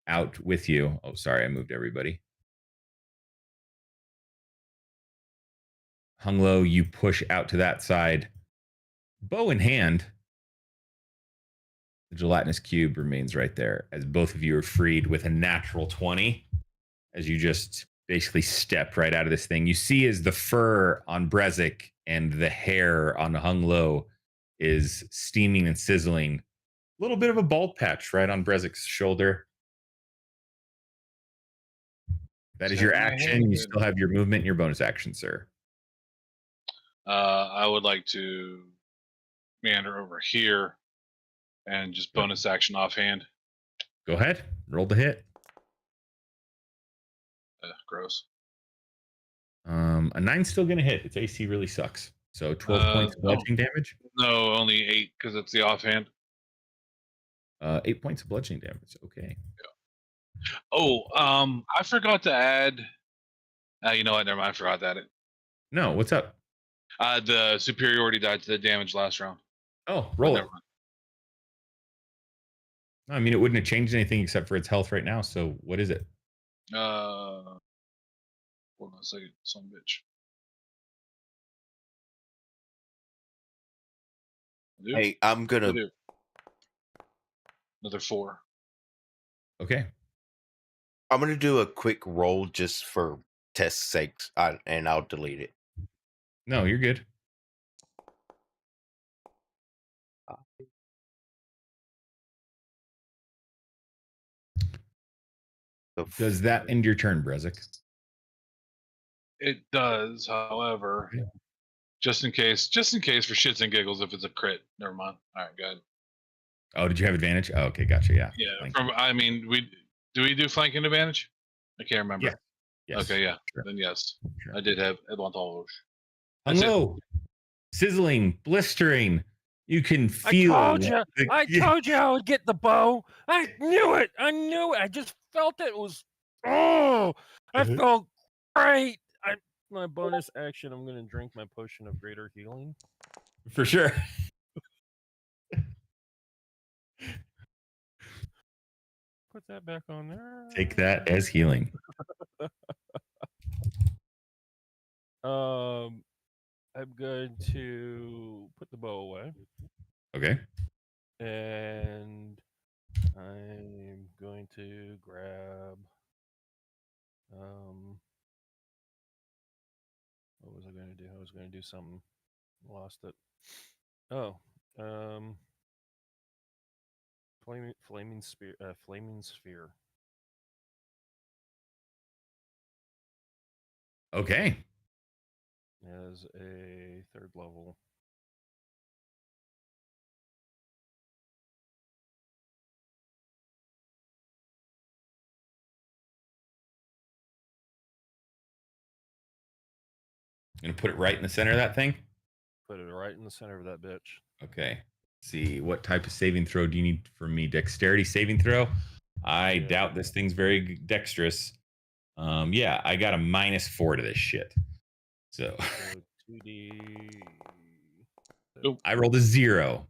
out with you. Oh, sorry, I moved everybody. Hunglo, you push out to that side. Bow in hand. The gelatinous cube remains right there as both of you are freed with a natural 20 as you just basically step right out of this thing. You see as the fur on Bresic and the hair on Hunglo is steaming and sizzling. A little bit of a bald patch right on Brezic's shoulder. That is your action. You still have your movement and your bonus action, sir. I would like to meander over here and just bonus action offhand. Go ahead. Roll the hit. Gross. A 9's still gonna hit. Its AC really sucks. So 12 points of bludgeoning damage. No, only 8 because it's the offhand. 8 points of bludgeoning damage. Okay. Oh, I forgot to add. You know what? Never mind. I forgot to add it. No, what's up? The superiority died to the damage last round. Oh, roll it. Never mind. I mean, it wouldn't have changed anything except for its health right now. So what is it? Hold on a second, son of a bitch. Hey, I'm gonna. Another 4. Okay. I'm gonna do a quick roll just for test sakes, and I'll delete it. No, you're good. Does that end your turn, Brezik? It does, however, just in case for shits and giggles, if it's a crit. Never mind. All right, good. Oh, did you have advantage? Oh, okay, gotcha. Yeah. Yeah. We do flanking advantage? I can't remember. Yeah. Yes. Okay, yeah. Sure. Then yes. Sure. I did have advantage. Hello. Sizzling, blistering. You can feel. I told you I would get the bow. I knew it. I just felt it was. Oh, I felt great. My bonus action, I'm going to drink my potion of greater healing. For sure. Put that back on there. Take that as healing. I'm going to put the bow away. Okay. And I'm going to grab. What was I going to do? I was going to do something. Lost it. Oh. Flaming spear. Flaming sphere. Okay. As a 3rd level. Gonna put it right in the center of that thing? Put it right in the center of that bitch. Okay. Let's see, what type of saving throw do you need from me? Dexterity saving throw? I doubt this thing's very dexterous. Yeah, I got a -4 to this shit. So 2D. Nope. I rolled a 0.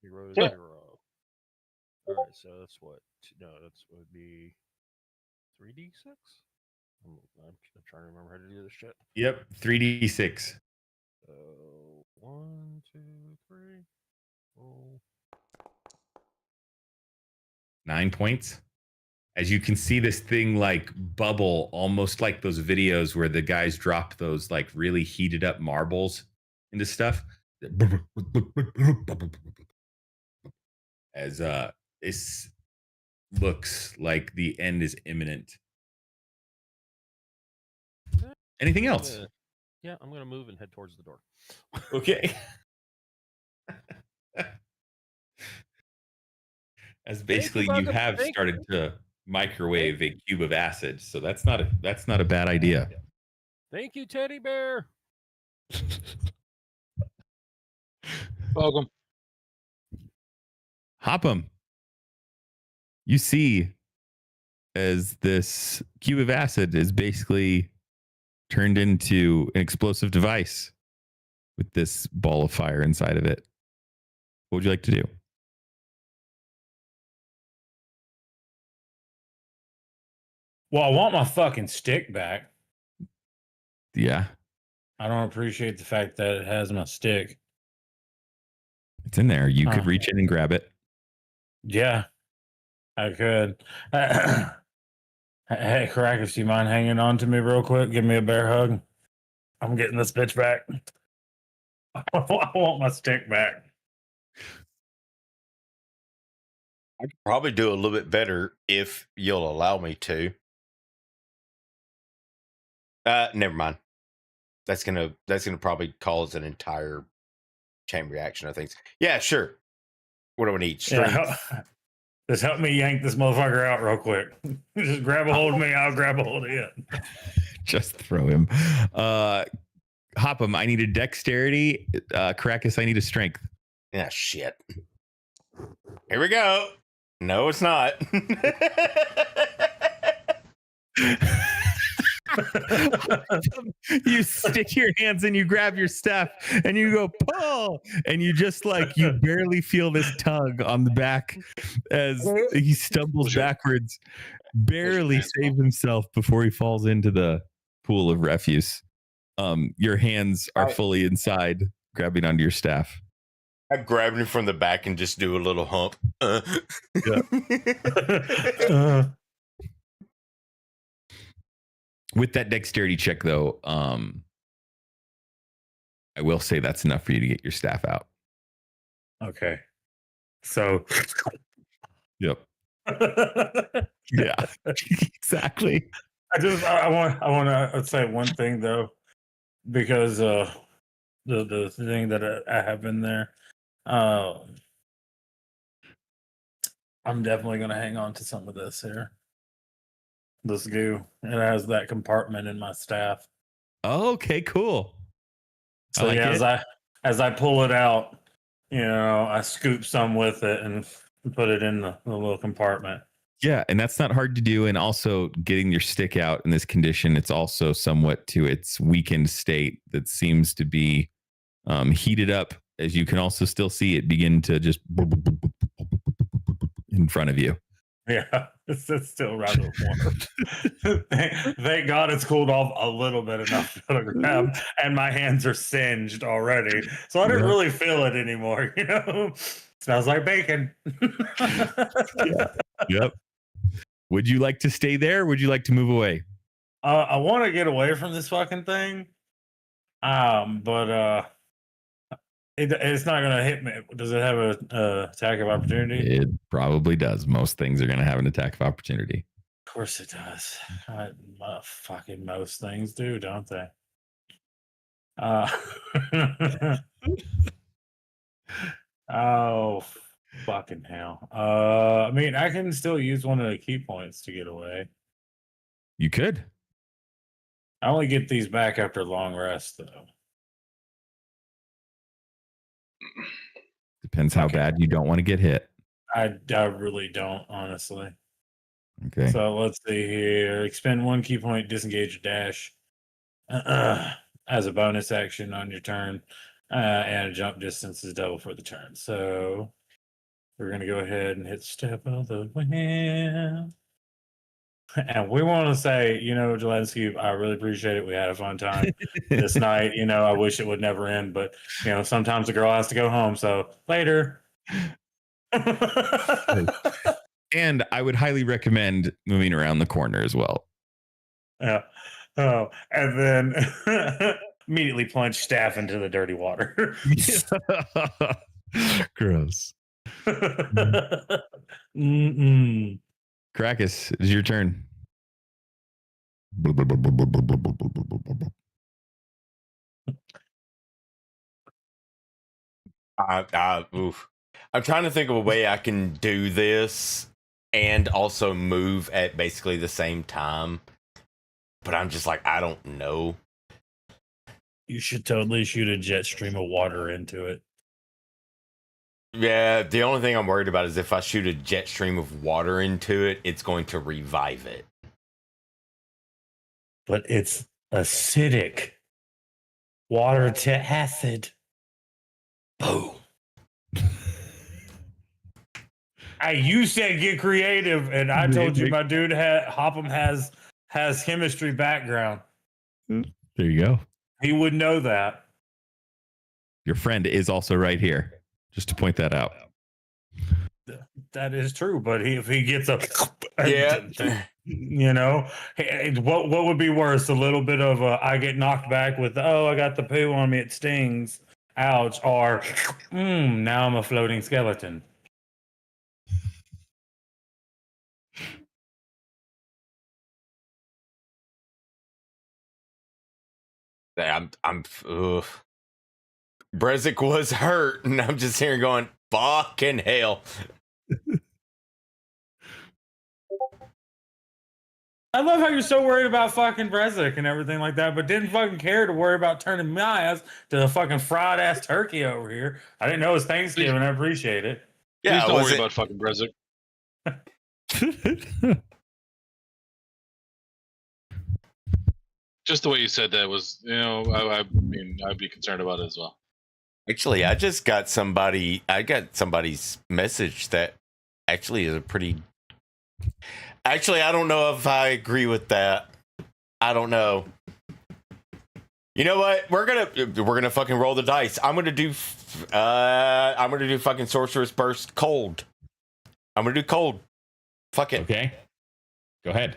You rolled a 0. All right, so that's what? No, that's would be 3d6. I'm trying to remember how to do this shit. Yep, 3d6. So 1, 2, 3. Oh. 9 points. As you can see, this thing like bubble, almost like those videos where the guys drop those like really heated up marbles into stuff. As this looks like the end is imminent. Anything else? Yeah, I'm gonna move and head towards the door. Okay. As basically you have started to microwave a cube of acid, so that's not a bad idea. Thank you, teddy bear. Welcome. Hopham, you see as this cube of acid is basically turned into an explosive device with this ball of fire inside of it. What would you like to do? Well, I want my fucking stick back. Yeah. I don't appreciate the fact that it has my stick. It's in there. You could reach in and grab it. Yeah, I could. Hey, Caracas, you mind hanging on to me real quick? Give me a bear hug. I'm getting this bitch back. I want my stick back. I could probably do a little bit better if you'll allow me to. Never mind. That's gonna probably cause an entire chain reaction of things. Yeah, sure. What do I need? Strength. Yeah. Just help me yank this motherfucker out real quick. Just grab a hold of me. I'll grab a hold of it. Just throw him. Hopham, I need a dexterity. Caracas, I need a strength. Yeah, shit. Here we go. No, it's not. You stick your hands and you grab your staff and you go pull, and you just like you barely feel this tug on the back as he stumbles backwards, barely saves himself before he falls into the pool of refuse. Your hands are fully inside, grabbing onto your staff. I grab him from the back and just do a little hump. With that dexterity check, though, I will say that's enough for you to get your staff out. Okay. So. Yep. Yeah. Exactly. I want to say one thing though, because the thing that I have in there, I'm definitely gonna hang on to some of this here. This goo. It has that compartment in my staff. Oh, okay, cool. So like yeah, as I pull it out, I scoop some with it and put it in the little compartment. Yeah, and that's not hard to do. And also getting your stick out in this condition, it's also somewhat to its weakened state that seems to be heated up, as you can also still see it begin to just in front of you. Yeah, it's still rather warm. Thank God it's cooled off a little bit enough to grab, and my hands are singed already, so I didn't really feel it anymore. Smells like bacon. Yep. Would you like to stay there? Or would you like to move away? I want to get away from this fucking thing, but it's not gonna hit me. Does it have a attack of opportunity? It probably does. Most things are going to have an attack of opportunity. Of course it does. Fucking most things do, don't they? Oh, fucking hell. I mean, I can still use one of the key points to get away. You could. I only get these back after long rest, though. Depends how bad you don't want to get hit. I really don't, honestly. Okay. So let's see here. Expend one key point, disengage a dash as a bonus action on your turn. And jump distance is double for the turn. So we're going to go ahead and hit step of the wind. And we want to say, Jelensky, I really appreciate it. We had a fun time this night. I wish it would never end, but sometimes the girl has to go home. So later. And I would highly recommend moving around the corner as well. Yeah. Oh, and then immediately plunge staff into the dirty water. Gross. Mm-mm. Caracas, it's your turn. Oof. I'm trying to think of a way I can do this and also move at basically the same time. But I'm just like, I don't know. You should totally shoot a jet stream of water into it. Yeah, the only thing I'm worried about is if I shoot a jet stream of water into it, it's going to revive it. But it's acidic. Water to acid. Boom. You said get creative, and I told you my dude Hopham has chemistry background. There you go. He would know that. Your friend is also right here, just to point that out. That is true, but if he gets a what would be worse? A little bit of I get knocked back with I got the poo on me, it stings, ouch, or now I'm a floating skeleton. Brezzik was hurt, and I'm just here going, fucking hell. I love how you're so worried about fucking Brezzik and everything like that, but didn't fucking care to worry about turning my ass to a fucking fried ass turkey over here. I didn't know it was Thanksgiving. I appreciate it. Please don't was worry it- about fucking Brezzik. Just the way you said that was, I mean, I'd be concerned about it as well. Actually, I got somebody's message that actually is a pretty. Actually, I don't know if I agree with that. I don't know. You know what? We're gonna fucking roll the dice. I'm gonna do fucking Sorcerer's Burst cold. I'm gonna do cold. Fuck it. Okay. Go ahead.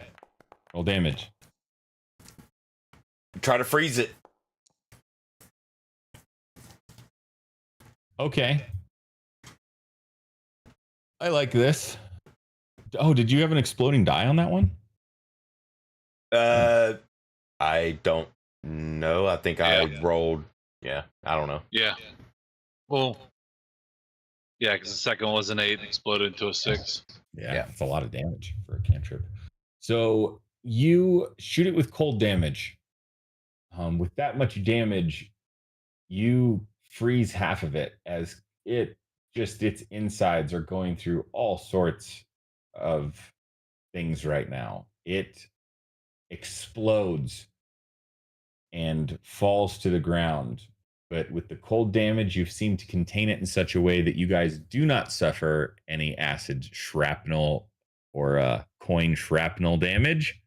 Roll damage. Try to freeze it. Okay. I like this. Oh, did you have an exploding die on that one? I don't know. I think I rolled. Yeah, I don't know. Yeah. Well, yeah, because the second one was an 8 and exploded into a 6. Yeah, it's a lot of damage for a cantrip. So you shoot it with cold damage. With that much damage, you freeze half of it as its insides are going through all sorts of things right now. It explodes and falls to the ground. But with the cold damage, you've seemed to contain it in such a way that you guys do not suffer any acid shrapnel or coin shrapnel damage.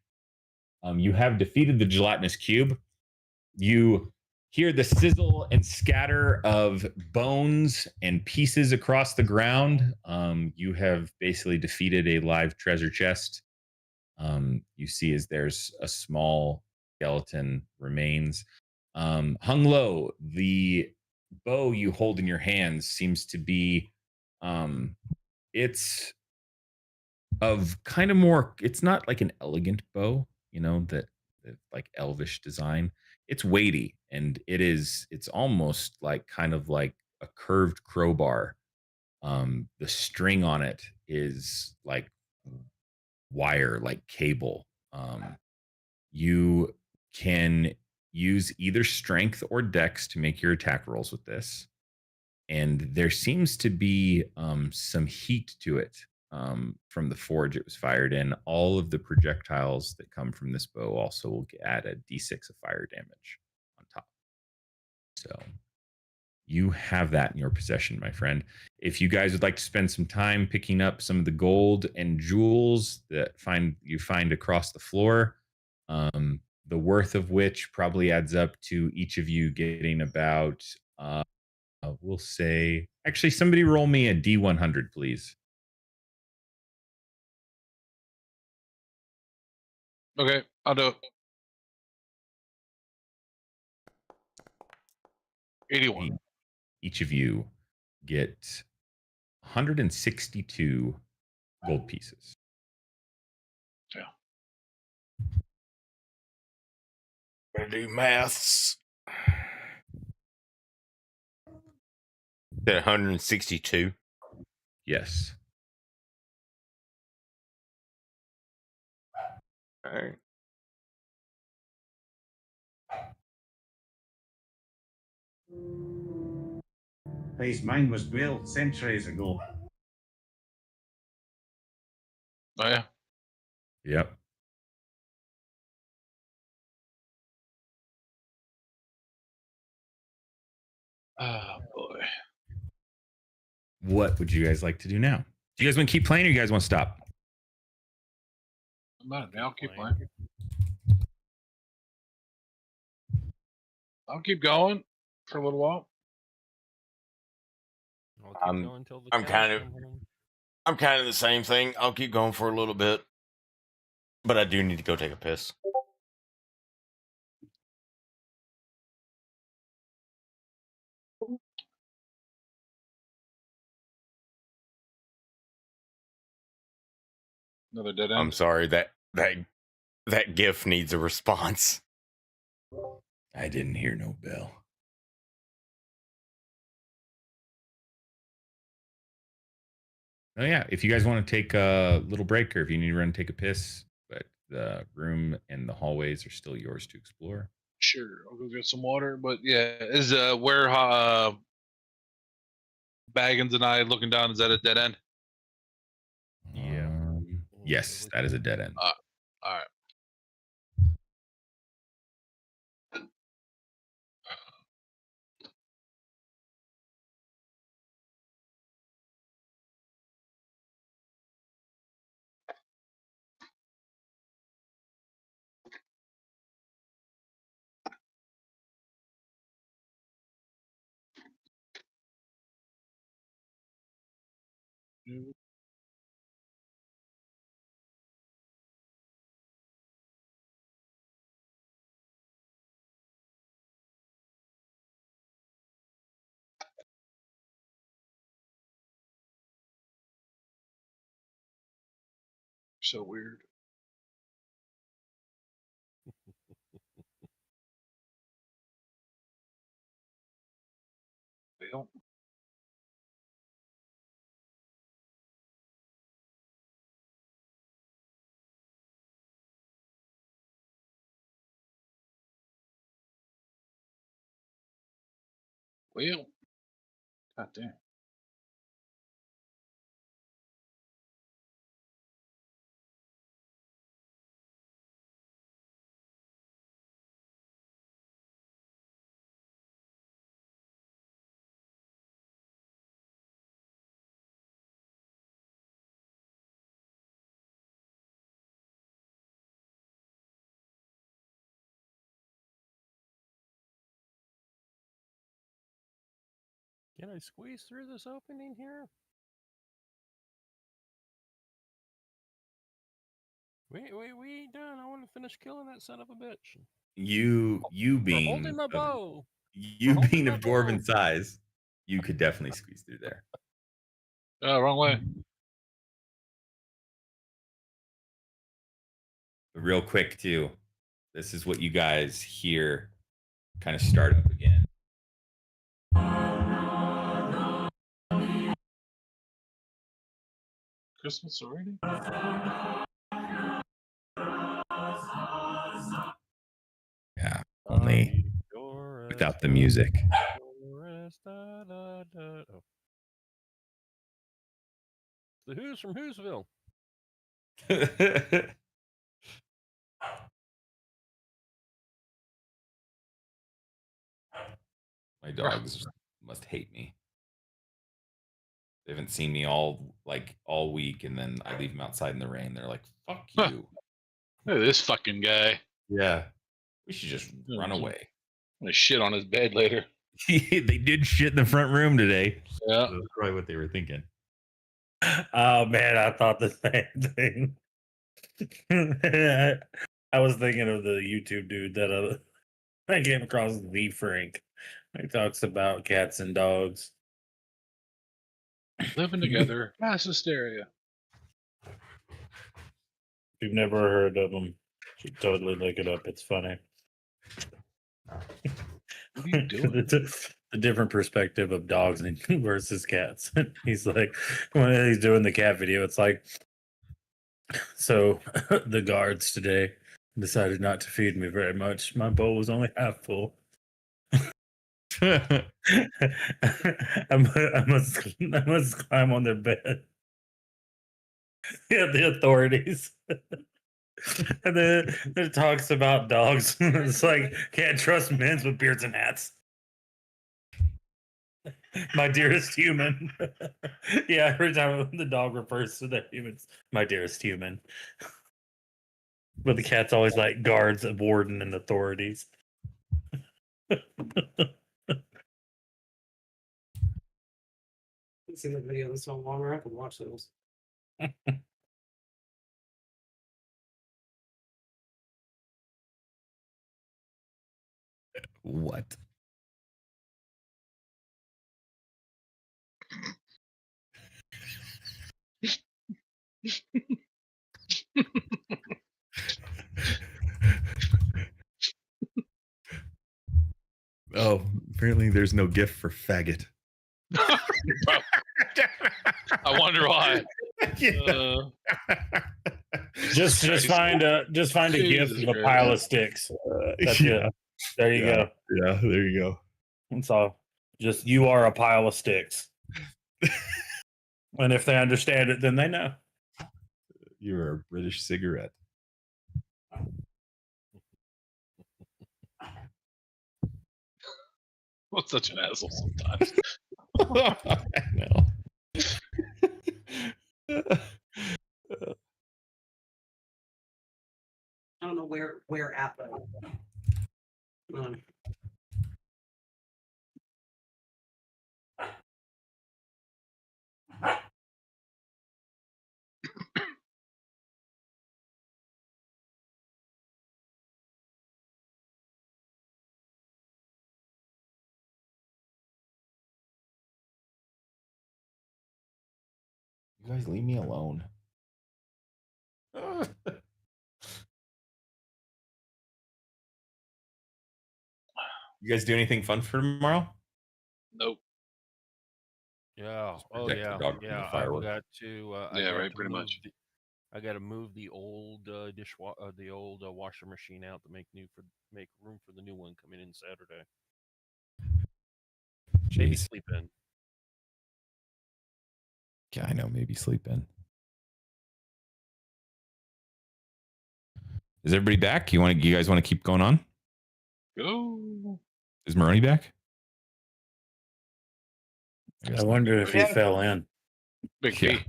You have defeated the gelatinous cube. You hear the sizzle and scatter of bones and pieces across the ground. You have basically defeated a live treasure chest. You see as there's a small skeleton remains. Hung low, the bow you hold in your hands seems to be it's of kind of more, it's not like an elegant bow, that like elvish design. It's weighty, and it's almost like kind of like a curved crowbar. The string on it is like wire, like cable. You can use either strength or dex to make your attack rolls with this. And there seems to be some heat to it from the forge it was fired in. All of the projectiles that come from this bow also will add a d6 of fire damage on top. So you have that in your possession, my friend. If you guys would like to spend some time picking up some of the gold and jewels that you find across the floor, the worth of which probably adds up to each of you getting about, we'll say, actually, somebody roll me a D100, please. Okay, I'll do it. 81. Each of you get 162 gold pieces. Yeah. Gonna do maths. That 162. Yes. All right. His mine was built centuries ago. Oh, yeah. Yep. Oh, boy. What would you guys like to do now? Do you guys want to keep playing, or you guys want to stop? I'll keep playing. I'll keep going for a little while. I'll keep I'm- going till the I'm cows kind of- come home. I'm kind of the same thing. I'll keep going for a little bit, but I do need to go take a piss. Another dead end. I'm sorry that GIF needs a response. I didn't hear no bell. Oh yeah, if you guys want to take a little break, or if you need to run and take a piss, but the room and the hallways are still yours to explore. Sure, I'll go get some water. But yeah, is where Baggins and I looking down? Is that a dead end? Yeah. Yes, that is a dead end. All right. So weird. Well, well, god damn. Can I squeeze through this opening here? We ain't done. I want to finish killing that son of a bitch. You For being holding my bow. you holding being my of dwarven bow. size, you could definitely squeeze through there. Wrong way. But real quick too, this is what you guys hear kind of start up again. Christmas already? Yeah, only without the music. Oh. The Who's from Who'sville. My dogs must hate me. They haven't seen me all week, and then I leave them outside in the rain. They're like, "Fuck you." Look at this fucking guy. Yeah, we should just run away. I'm gonna shit on his bed later. They did shit in the front room today. Yeah. That's probably what they were thinking. Oh man, I thought the same thing. I was thinking of the YouTube dude that I came across, the Frank. He talks about cats and dogs. Living together, mass hysteria. If you've never heard of them, you should totally look it up. It's funny. What are you doing? The different perspective of dogs versus cats. He's like, when he's doing the cat video, it's like, so the guards today decided not to feed me very much. My bowl was only half full. I must climb on their bed. Yeah, the authorities. And then it talks about dogs. It's like, can't trust men with beards and hats. My dearest human. Yeah, every time the dog refers to the humans, my dearest human. But the cat's always like guards, a warden, and authorities. See the video this so longer. I could watch those. What? Oh, apparently there's no gift for faggot. I wonder why. Just find a gift Jesus of a pile of sticks. That's it. There you go. Yeah, there you go. That's all. Just you are a pile of sticks. And if they understand it, then they know. You're a British cigarette. What's such an asshole sometimes? I know. I don't know where at though. You guys leave me alone. You guys do anything fun for tomorrow? Nope. Yeah. Oh Protect the yeah. dog from the Yeah. I've firework. got to. Yeah, right, pretty much. I got to move the old the old washer machine out to make room for the new one coming in Saturday. Maybe Jeez. sleep in. Yeah, I know. Maybe sleep in. Is everybody back? You guys want to keep going on? Go. Is Maroney back? I wonder if he fell in. Big Yeah. P.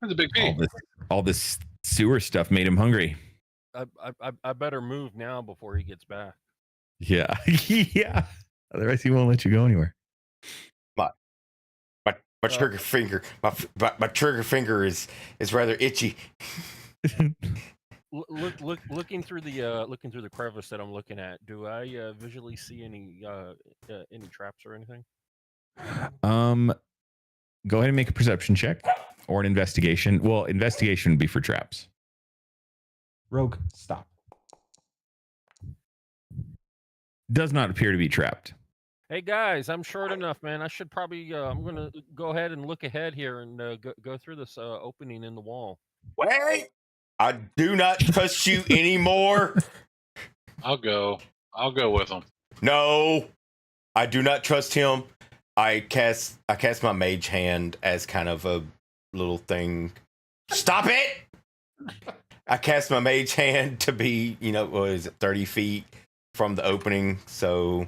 That's a big P. All this sewer stuff made him hungry. I better move now before he gets back. Yeah. Yeah. Otherwise, he won't let you go anywhere. My trigger finger, my trigger finger is rather itchy. Looking through the crevice that I'm looking at, do I visually see any traps or anything? Go ahead and make a perception check or an investigation. Well, investigation would be for traps. Rogue, stop. Does not appear to be trapped. Hey guys, I'm short enough, man. I should probably. I'm gonna go ahead and look ahead here and go through this opening in the wall. Wait, I do not trust you anymore. I'll go with him. No, I do not trust him. I cast my mage hand as kind of a little thing. Stop it! I cast my mage hand to be, what is it, 30 feet from the opening, so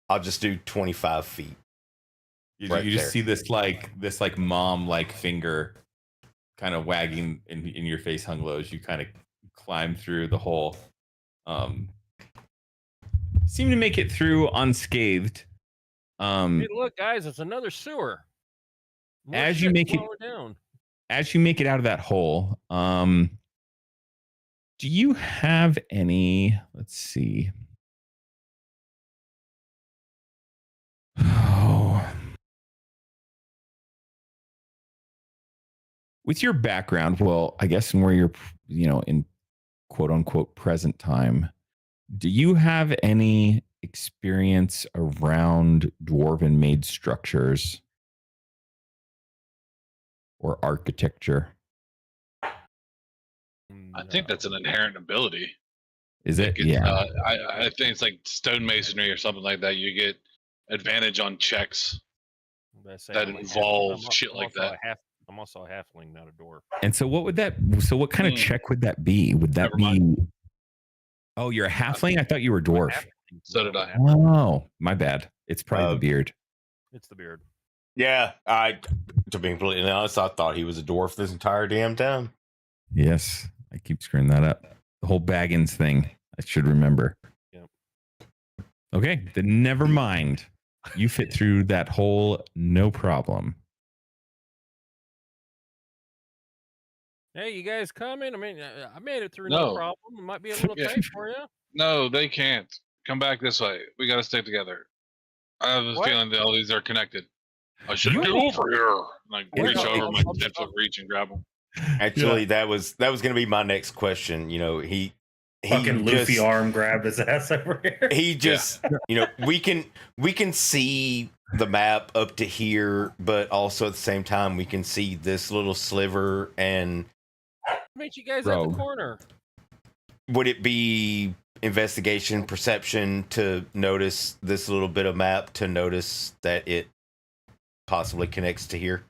I'll just do 25 feet. You Right just there. see this mom finger kind of wagging in your face, hung low, as you kind of climb through the hole. Seem to make it through unscathed. Hey, look, guys, it's another sewer. As you make it down. As you make it out of that hole, do you have any? Let's see. Oh. With your background, well, I guess in where you're, in quote unquote present time, do you have any experience around dwarven made structures or architecture? I think that's an inherent ability. Is it? It's, Yeah. I think it's like stonemasonry or something like that. You get advantage on checks that involve shit like that. I'm also a halfling, not a dwarf. And so what kind of check would that be? Would that be... Oh, you're a halfling? I thought you were a dwarf. So did I. Oh, my bad. It's probably the beard. It's the beard. Yeah, to be completely honest, I thought he was a dwarf this entire damn time. Yes, I keep screwing that up. The whole Baggins thing, I should remember. Yep. Okay, then never mind. You fit through that hole, no problem. Hey, you guys coming? I mean, I made it through no problem. It might be a little tight for you. No, they can't. Come back this way. We got to stick together. I have a feeling that all these are connected. I should get over here. Like reach over my 10-foot reach and grab them. Actually, that was going to be my next question. Fucking Luffy just, arm grabbed his ass over here. he just, you know, we can see the map up to here, but also at the same time we can see this little sliver. And What made you guys at Rogue. the corner? would it be investigation, perception to notice this little bit of map, to notice that it possibly connects to here?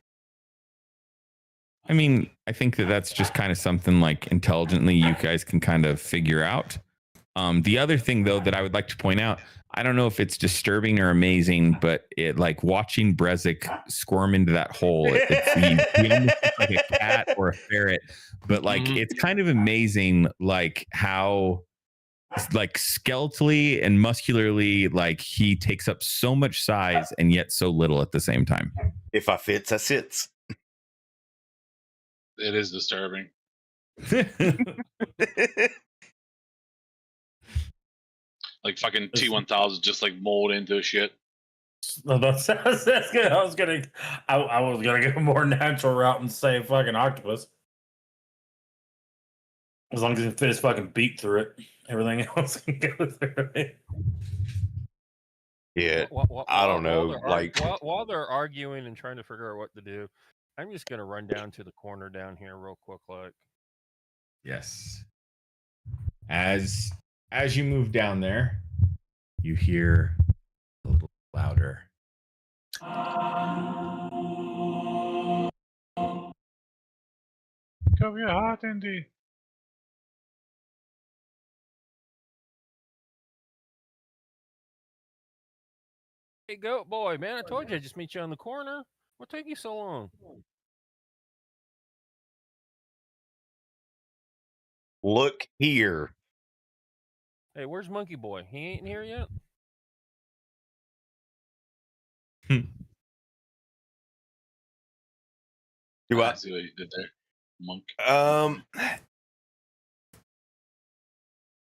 I mean, I think that that's just kind of something like intelligently you guys can kind of figure out. The other thing, though, that I would like to point out, I don't know if it's disturbing or amazing, but it like watching Brezik squirm into that hole. He almost looks like a cat or a ferret, but like it's kind of amazing, like how like skeletally and muscularly, like he takes up so much size and yet so little at the same time. If I fits, I sits. It is disturbing. Like fucking T1000 just like mold into shit. No, that's good. I was gonna go more natural route and say fucking octopus. As long as you fit his fucking beak through it, everything else can go through it. Yeah, I don't know. While they're arguing and trying to figure out what to do, I'm just gonna run down to the corner down here real quick, like. Yes. As you move down there, you hear a little louder. Go get hot, Indy. Hey, goat boy, man! I told you I'd just meet you on the corner. What took you so long? Look here. Hey, where's Monkey Boy? He ain't here yet. Do I see what you did there, monk?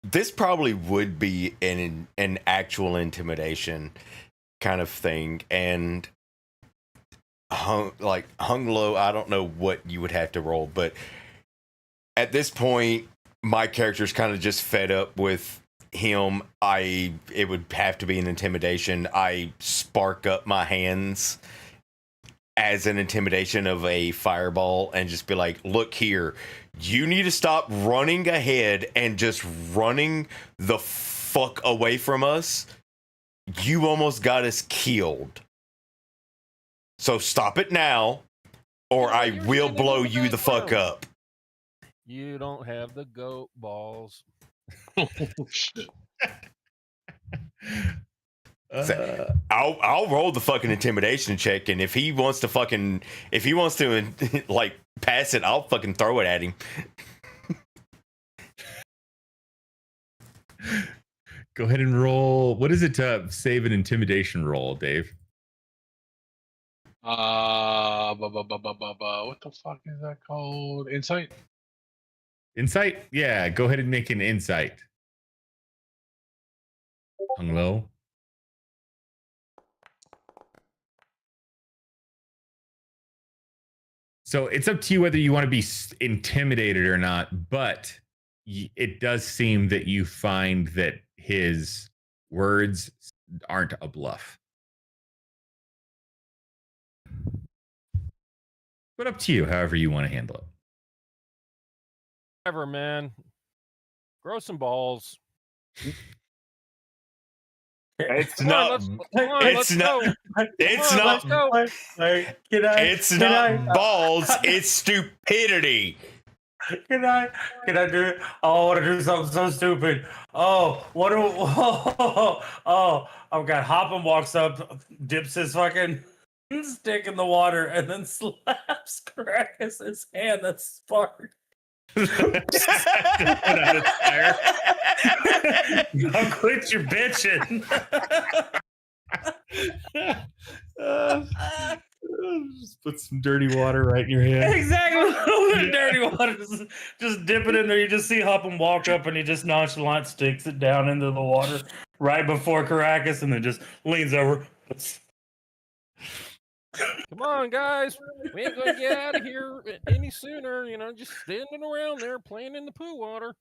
This probably would be an actual intimidation kind of thing, and hung low. I don't know what you would have to roll, but at this point, my character's kind of just fed up with him. It would have to be an intimidation. I spark up my hands as an intimidation of a fireball and just be like, look here, you need to stop running ahead and just running the fuck away from us. You almost got us killed. So stop it now, or I will blow you the fuck up. You don't have the goat balls. Oh shit. I'll roll the fucking intimidation check, and if he wants to like pass it, I'll fucking throw it at him. Go ahead and roll. What is it to save an intimidation roll, Dave? What the fuck is that called? Insight? Insight? Yeah, go ahead and make an insight. Hung low. So it's up to you whether you want to be intimidated or not, but it does seem that you find that his words aren't a bluff. But up to you, however you want to handle it. Whatever, man. Grow some balls. It's Come on, let's go. It's not balls. It's stupidity. Can I do it? Oh, I want to do something so stupid. Oh, I've got Hoppin walks up, dips his fucking stick in the water, and then slaps Caracas's hand that's sparked. Don't quit your bitching. Just put some dirty water right in your hand. Exactly. Dirty water. Just dip it in there. You just see Hoppin walk up and he just nonchalant sticks it down into the water right before Caracas and then just leans over. Come on, guys. We ain't gonna get out of here any sooner. You know, just standing around there playing in the poo water.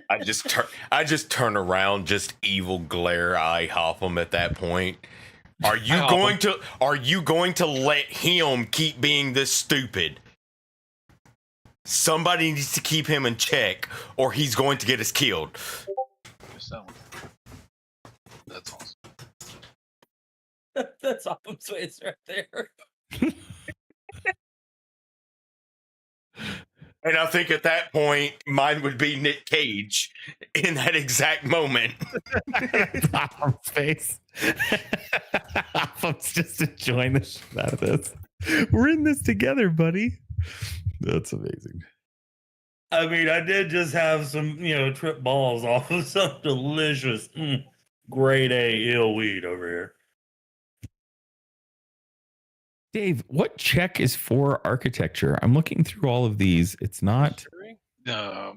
I just turn around, just evil glare eye hop him at that point. Are you going to let him keep being this stupid? Somebody needs to keep him in check, or he's going to get us killed. That's awesome. That's Opham's face right there. And I think at that point, mine would be Nick Cage in that exact moment. That's Opham's face. Opham's just enjoying the shit out of this. We're in this together, buddy. That's amazing. I mean, I did just have some, trip balls off of some delicious grade A ill weed over here. Dave, what check is for architecture? I'm looking through all of these. It's not. I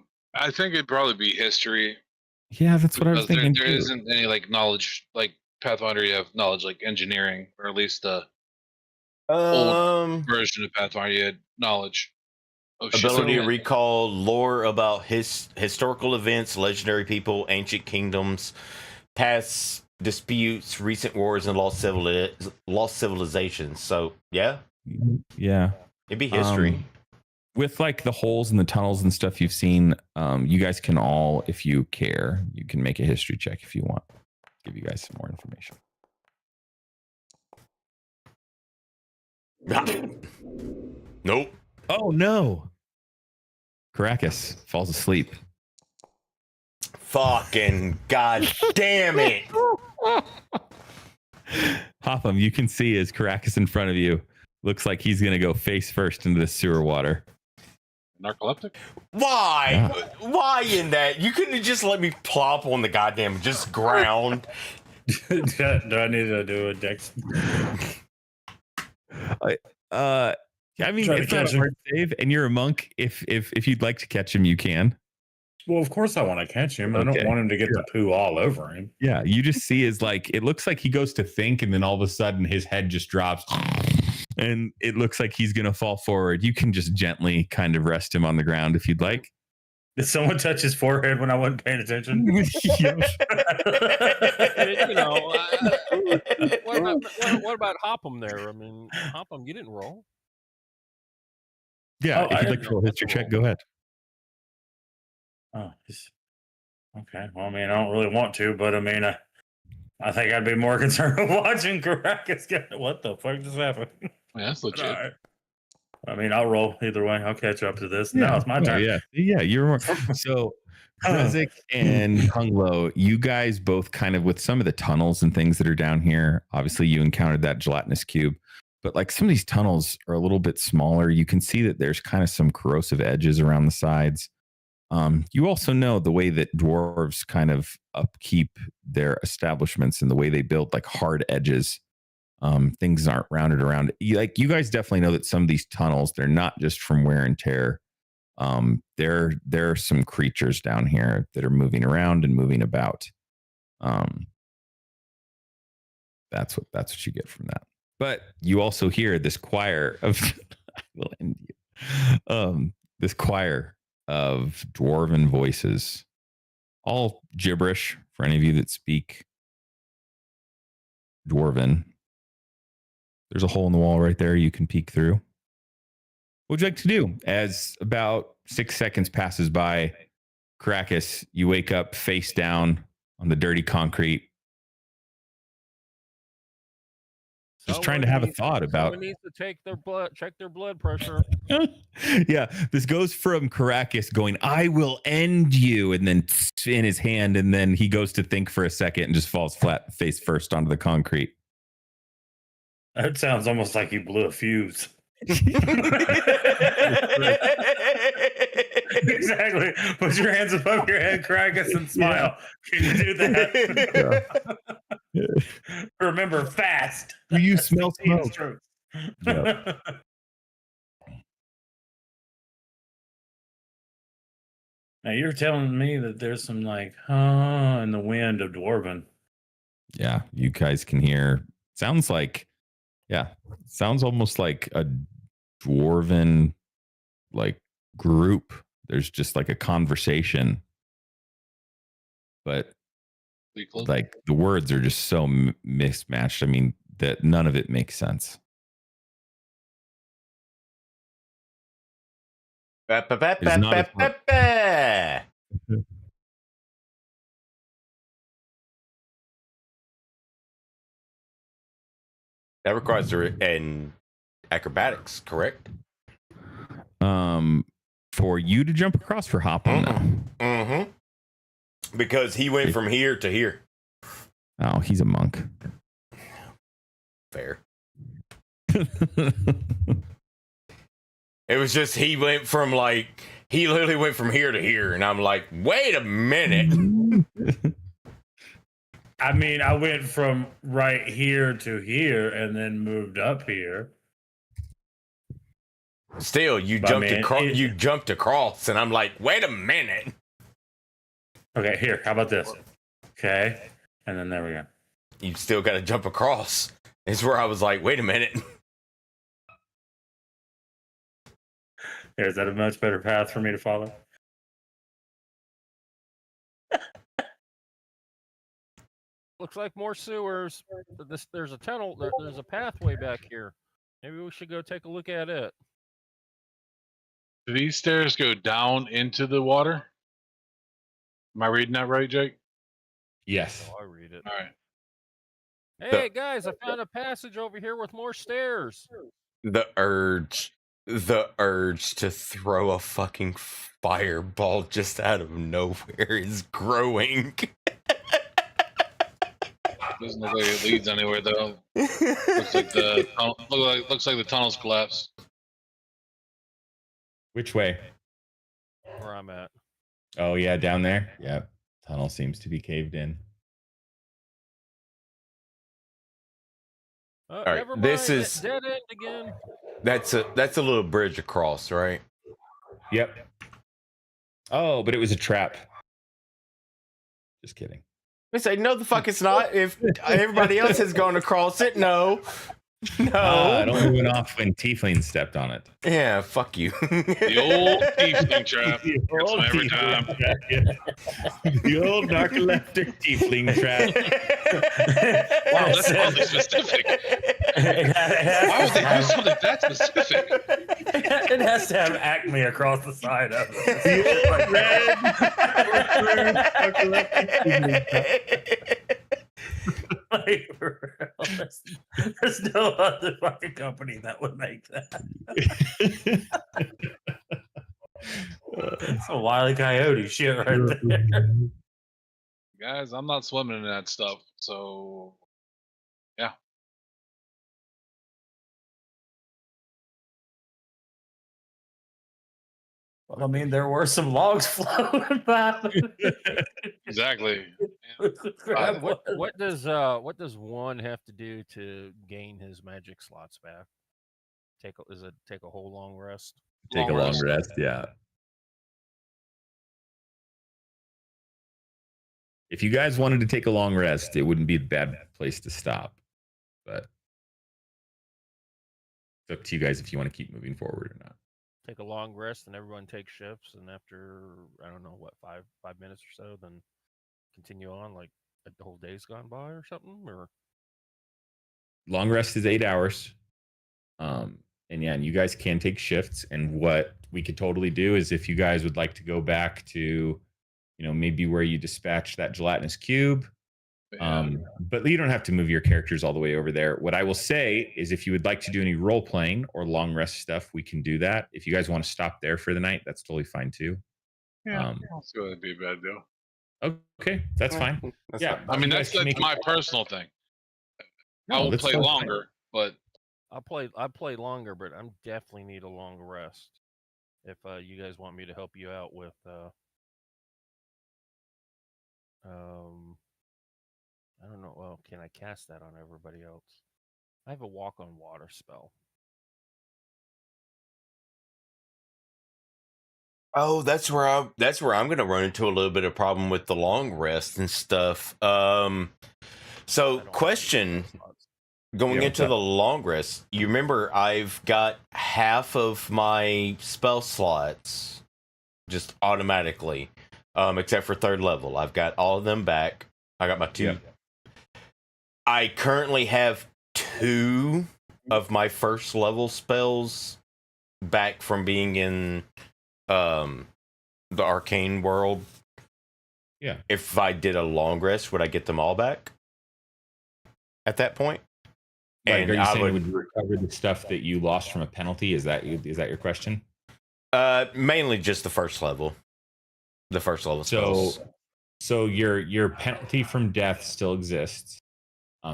think it'd probably be history. Yeah, that's what I was thinking. There isn't any knowledge, like Pathfinder. You have knowledge like engineering, or at least the old version of Pathfinder. You had knowledge. Ability to recall lore about historical events, legendary people, ancient kingdoms, past disputes, recent wars, and lost civilizations. So yeah, it'd be history. With the holes and the tunnels and stuff you've seen, you guys can all, if you care, you can make a history check if you want. Give you guys some more information. Nope. Oh no. Caracas falls asleep. Fucking god damn it. Hopham, you can see as Caracas in front of you looks like he's going to go face first into the sewer water. Narcoleptic? Why? Yeah. Why in that? You couldn't have just let me plop on the goddamn just ground. Do I need to do a dex? I mean, it's not a hard save, and you're a monk. If you'd like to catch him, you can. Well, of course I want to catch him. I don't want him to get the poo all over him. Yeah, you just see is it looks like he goes to think, and then all of a sudden his head just drops, and it looks like he's gonna fall forward. You can just gently kind of rest him on the ground if you'd like. Did someone touch his forehead when I wasn't paying attention? What about Hopham there? I mean, Hopham, you didn't roll. Yeah, if you'd like to roll history check, go ahead. Oh, okay. Well, I mean, I don't really want to, but I mean, I think I'd be more concerned with watching Caracas get. What the fuck just happened? Yeah, that's legit. Right. I mean, I'll roll either way. I'll catch up to this. Now it's my turn. Yeah, you're more. So, Rezik and Hunglo, you guys both kind of with some of the tunnels and things that are down here. Obviously, you encountered that gelatinous cube. But some of these tunnels are a little bit smaller. You can see that there's kind of some corrosive edges around the sides. You also know the way that dwarves kind of upkeep their establishments and the way they build hard edges. Things aren't rounded around. You guys definitely know that some of these tunnels, they're not just from wear and tear. There are some creatures down here that are moving around and moving about. That's what you get from that. But you also hear this choir of I will end you. This choir of dwarven voices, all gibberish for any of you that speak Dwarven. There's a hole in the wall right there you can peek through. What would you like to do? As about 6 seconds passes by, Caracas, you wake up face down on the dirty concrete. Just trying to have a thought about. Someone needs to check their blood pressure. Yeah, this goes from Caracas going, "I will end you," and then in his hand, and then he goes to think for a second and just falls flat face first onto the concrete. That sounds almost like you blew a fuse. Exactly. Put your hands above your head, Caracas, and smile. Can you do that? Remember, fast. Do you smell smoke? Yep. Now you're telling me that there's some in the wind of Dwarven. Yeah, you guys can hear. Sounds almost like a Dwarven group There's just like a conversation, but like the words are just so mismatched. I mean, that none of it makes sense. That requires an acrobatics, correct? For you to jump across, for hop on now. Mm-hmm. Because he went from here to here. Oh, he's a monk. Fair. It was just he literally went from here to here, and I'm like, wait a minute. I mean, I went from right here to here and then moved up here. Still, you jumped across, and I'm like, wait a minute. Okay, here, how about this? Okay, and then there we go. You still got to jump across. It's where I was like, wait a minute. Is that a much better path for me to follow? Looks like more sewers. There's a tunnel. There's a pathway back here. Maybe we should go take a look at it. Do these stairs go down into the water? Am I reading that right, Jake? Yes. Oh, I read it. All right. Hey guys, I found a passage over here with more stairs. The urge to throw a fucking fireball just out of nowhere is growing. Doesn't look like it leads anywhere though. Looks like the tunnel's collapsed. Which way? Where I'm at. Oh yeah, down there. Yeah, tunnel seems to be caved in. All right, Never mind. this is dead end again. That's a little bridge across, right? Yep. Oh, but it was a trap. Just kidding. I say, no, the fuck it's not. If everybody else has gone across it, no. It only went off when Tiefling stepped on it. Yeah, fuck you. The old Tiefling trap. Gets me every time. The old narcoleptic Tiefling trap. Wow, that's oddly specific. Why would they do something that specific? It has to have Acme across the side of it. Like, there's no other fucking company that would make that. It's a Wile E. Coyote shit right there. Guys, I'm not swimming in that stuff, so yeah. Well, I mean, there were some logs floating by. Exactly. What does one have to do to gain his magic slots back? Take a whole long rest? Take a long rest, yeah. If you guys wanted to take a long rest, it wouldn't be a bad place to stop. But it's up to you guys if you want to keep moving forward or not. Take a long rest and everyone takes shifts, and after I don't know what 5 minutes or so, then continue on like the whole day's gone by or something. Or long rest is 8 hours. And yeah, and you guys can take shifts. And what we could totally do is if you guys would like to go back to, maybe where you dispatch that gelatinous cube. But you don't have to move your characters all the way over there. What I will say is if you would like to do any role playing or long rest stuff, we can do that. If you guys want to stop there for the night, that's totally fine too. Yeah, that's going to be a bad deal. Okay, that's fine. Yeah, I mean that's my personal thing. I will play longer, but I play longer, but I definitely need a long rest. If you guys want me to help you out with I don't know. Well, can I cast that on everybody else? I have a walk on water spell. Oh, that's where I'm going to run into a little bit of problem with the long rest and stuff. So question going into the long rest, you remember I've got half of my spell slots just automatically, except for third level. I've got all of them back. I got my 2. Yep. I currently have 2 of my first level spells back from being in the arcane world. Yeah. If I did a long rest, would I get them all back at that point? Like, And are you I saying it would would recover the stuff that you lost from a penalty? Is that your question? mainly just the first level. The first level spells. So your penalty from death still exists.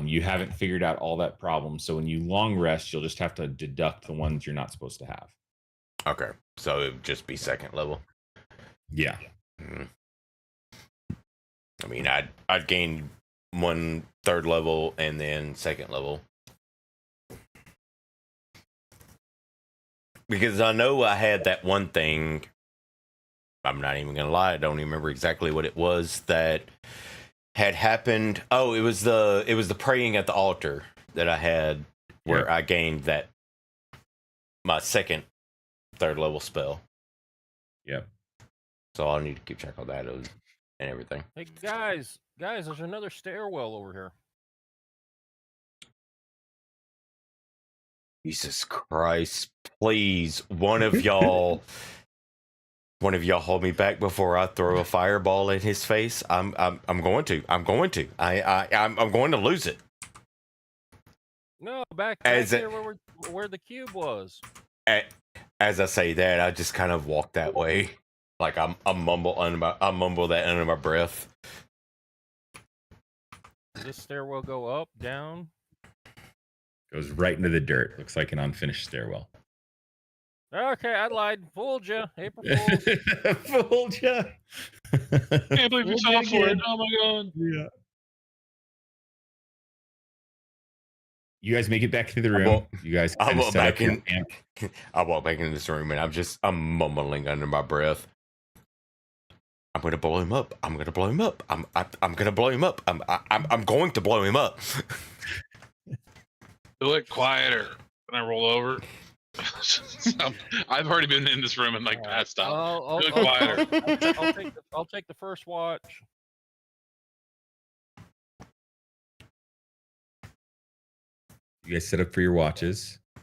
You haven't figured out all that problem. So when you long rest, you'll just have to deduct the ones you're not supposed to have. Okay, so it would just be second level. Yeah. I mean, I'd gain 1 third level and then second level. Because I know I had that one thing, I'm not even gonna lie, I don't even remember exactly what it was that had happened. Oh, it was the praying at the altar that I had where I gained that my second third level spell. Yep. So I'll need to keep track of that and everything. Hey guys, there's another stairwell over here. Jesus Christ, please, one of y'all hold me back before I throw a fireball in his face. I'm going to. I'm going to lose it. No, back As here where the cube was. As I say that, I just kind of walk that way, like I mumble that under my breath. Does this stairwell go up, down? Goes right into the dirt. Looks like an unfinished stairwell. Okay, I lied. Fooled you. April Fools. Fooled you. Can't believe you fell for it. Oh my god. Yeah. You guys make it back to the room. You guys kind of set up your camp. I walk back into this room and I'm mumbling under my breath. I'm gonna blow him up. I'm gonna blow him up. I'm gonna blow him up. I'm going to blow him up. Do it quieter. And I roll over. I've already been in this room and like passed out. Do it quieter. I'll take the first watch. You guys set up for your watches. You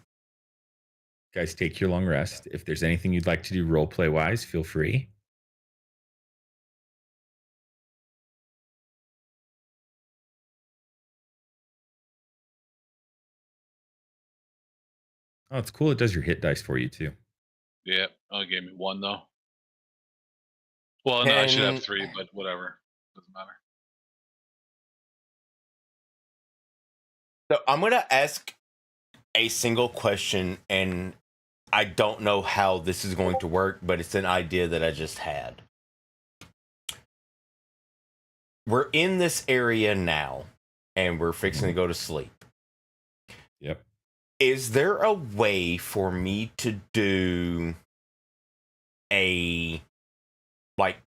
guys take your long rest. If there's anything you'd like to do role play wise, feel free. Oh, it's cool. It does your hit dice for you too. Yeah, only gave me 1 though. Well, no, I should have 3, but whatever. Doesn't matter. So I'm gonna ask a single question, and I don't know how this is going to work, but it's an idea that I just had. We're in this area now, and we're fixing to go to sleep. Yep. Is there a way for me to do a, like,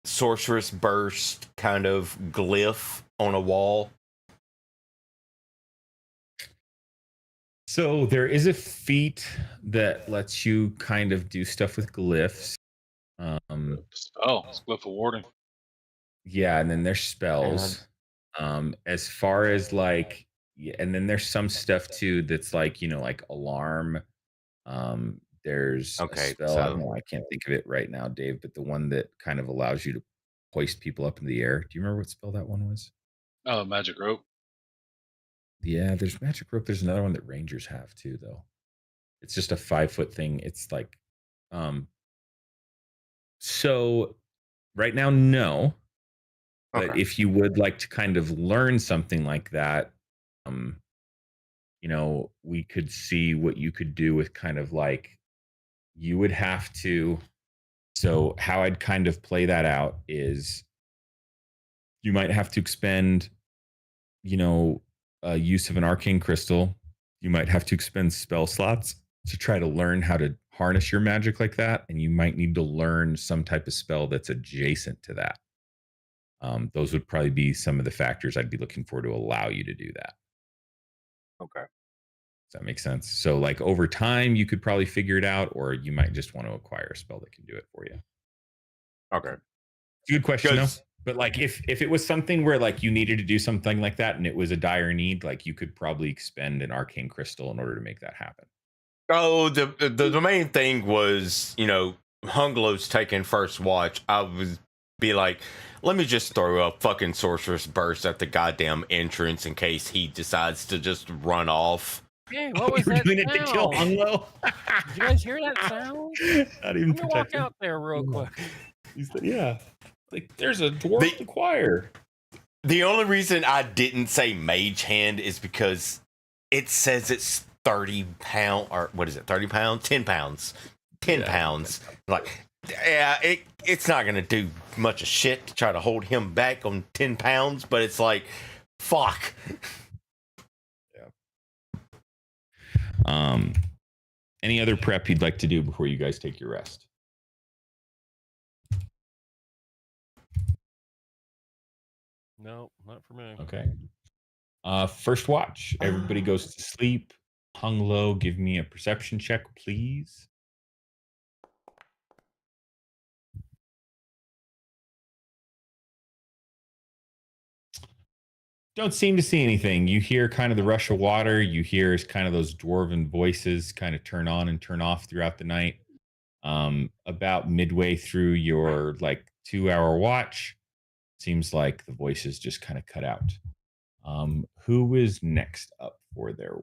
sorceress burst kind of glyph on a wall? So there is a feat that lets you kind of do stuff with glyphs. It's glyph of warding. Yeah, and then there's spells. As far as like, and then there's some stuff too that's like, you know, like alarm. There's a spell. I don't know, I can't think of it right now, Dave, but the one that kind of allows you to hoist people up in the air. Do you remember what spell that one was? Oh, magic rope. Yeah, there's magic rope. There's another one that rangers have too, though. It's just a 5-foot thing. It's like, so right now, no. But if you would like to kind of learn something like that, you know, we could see what you could do with kind of like, you would have to. So how I'd kind of play that out is you might have to expend, you know, use of an arcane crystal. You might have to expend spell slots to try to learn how to harness your magic like that. And you might need to learn some type of spell that's adjacent to that. Those would probably be some of the factors I'd be looking for to allow you to do that. Okay. That makes sense. So like over time, you could probably figure it out, or you might just want to acquire a spell that can do it for you. Okay. It's a good question, though. 'Cause- But like if it was something where like you needed to do something like that and it was a dire need, like you could probably expend an arcane crystal in order to make that happen. Oh, the main thing was, Hunglow's taking first watch. I would be like, let me just throw a fucking sorcerer's burst at the goddamn entrance in case he decides to just run off. Hey, what was You're that doing it to kill sound? Hunglo? Did you guys hear that sound? Not even Let me walk protected. out there real quick. Yeah. Like there's a dwarf in the choir. The only reason I didn't say mage hand is because it says it's 30 pounds, or what is it, 30 pounds? 10 pounds. 10 pounds. Like, yeah, it's not going to do much of shit to try to hold him back on 10 pounds, but it's like, fuck. Any other prep you'd like to do before you guys take your rest? No, not for me. Okay. First watch. Everybody goes to sleep. Hung low. Give me a perception check, please. Don't seem to see anything. You hear kind of the rush of water. You hear kind of those dwarven voices kind of turn on and turn off throughout the night. About midway through your like 2-hour watch, seems like the voices just kind of cut out. Who is next up for their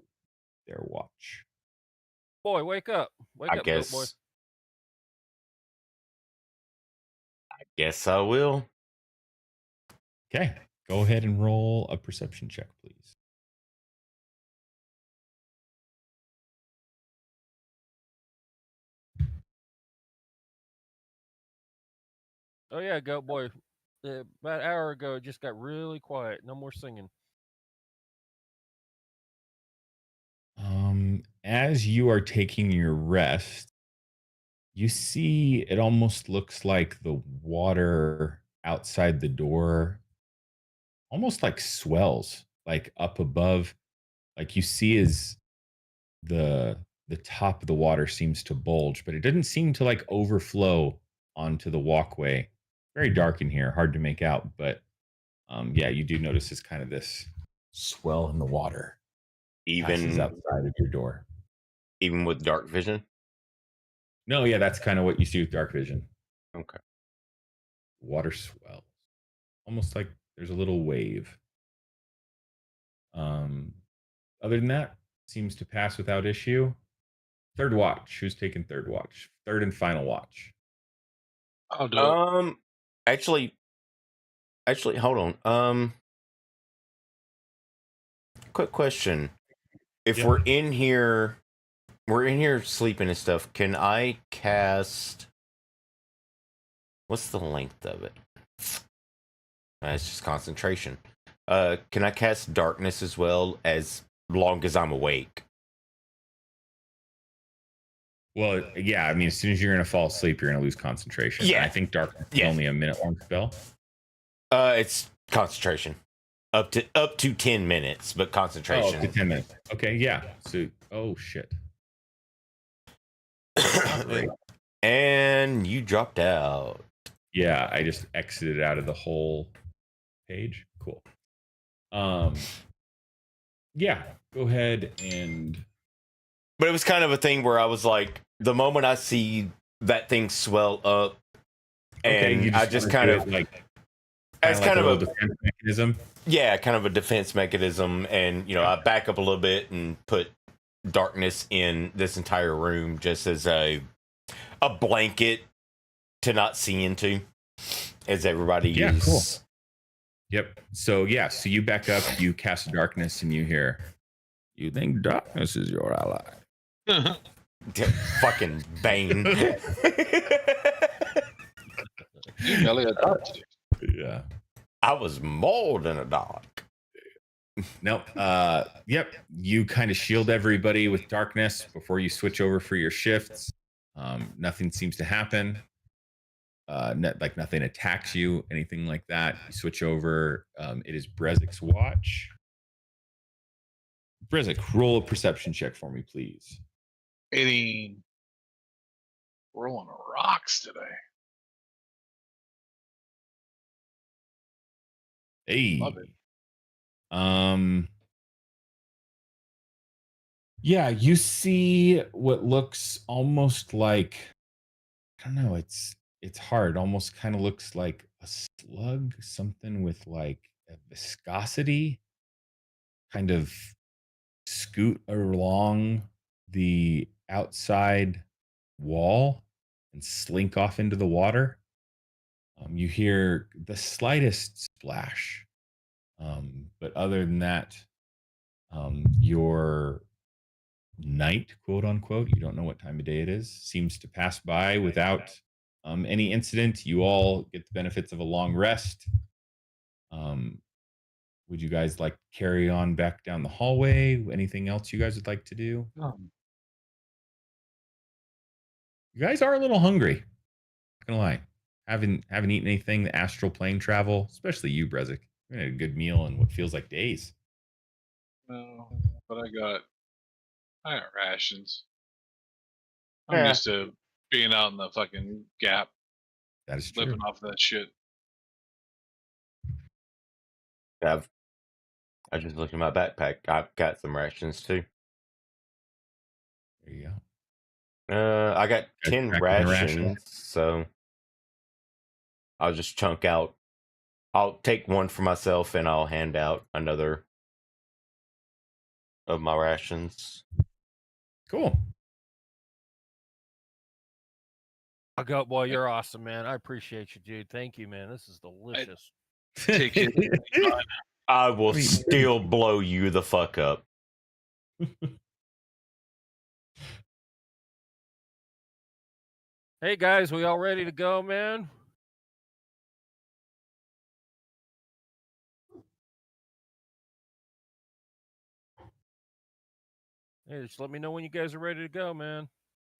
watch? Boy, wake up. Wake I up, goat boy. guess I will. Okay. Go ahead and roll a perception check, please. Oh yeah, goat boy. About an hour ago, it just got really quiet. No more singing. As you are taking your rest, you see it almost looks like the water outside the door almost like swells, like up above. Like you see as the top of the water seems to bulge, but it doesn't seem to like overflow onto the walkway. Very dark in here, hard to make out, but yeah, you do notice it's kind of this swell in the water passes Even outside of your door. even with dark vision. No, yeah, that's kind of what you see with dark vision. Okay. Water swells, almost like there's a little wave. Other than that, seems to pass without issue. Third watch. Who's taking third watch? Third and final watch. I'll do it. Actually, hold on. Quick question. If Yeah. we're in here sleeping and stuff, can I cast, what's the length of it? It's just concentration. Can I cast darkness as well, as long as I'm awake? Well, yeah, I mean, as soon as you're going to fall asleep, you're going to lose concentration. Yeah. And I think darkness is Yeah. only a minute-long spell. It's concentration. Up to 10 minutes, but Oh, concentration. up to 10 minutes. Okay, yeah. So, oh, shit. Great. And you dropped out. Yeah, I just exited out of the whole page. Cool. Yeah, go ahead and But it was kind of a thing where I was like, the moment I see that thing swell up, and you I just wanna kind do of, it like as kind of little a defense mechanism. yeah, kind of a defense mechanism, and I back up a little bit and put darkness in this entire room just as a blanket to not see into, as everybody Yeah, is. cool. Yep. So yeah, so you back up, you cast darkness, and you hear, "You think darkness is your ally?" Fucking Bane. You really adopted it. Yeah. I was more than a dog. Nope. Yep. You kind of shield everybody with darkness before you switch over for your shifts. Nothing seems to happen. Like nothing attacks you, anything like that. You switch over. It is Brezzik's watch. Brizik, roll a perception check for me, please. 18. Rolling rocks today. Hey. Love it. Yeah, you see what looks almost like, I don't know, it's hard. Almost kind of looks like a slug, something with like a viscosity, kind of scoot along the outside wall and slink off into the water. You hear the slightest splash, but other than that, your night, quote unquote, you don't know what time of day it is, seems to pass by without any incident. You all get the benefits of a long rest. Would you guys like to carry on back down the hallway? Anything else you guys would like to do? You guys are a little hungry. Not gonna lie. Haven't eaten anything. The astral plane travel, especially you, Brezik. You had a good meal in what feels like days. No, but I got rations. I'm Yeah. used to being out in the fucking gap, That is true. living off that shit. I just looked in my backpack. I've got some rations too. There you go. I got Got 10 crack in the rations, ration. so I'll just chunk out. I'll take one for myself and I'll hand out another of my rations. Cool. I go, boy, you're awesome, man. I appreciate you, dude. Thank you, man. This is delicious. Take it. I will still blow you the fuck up. Hey guys, we all ready to go, man? Hey, just let me know when you guys are ready to go, man.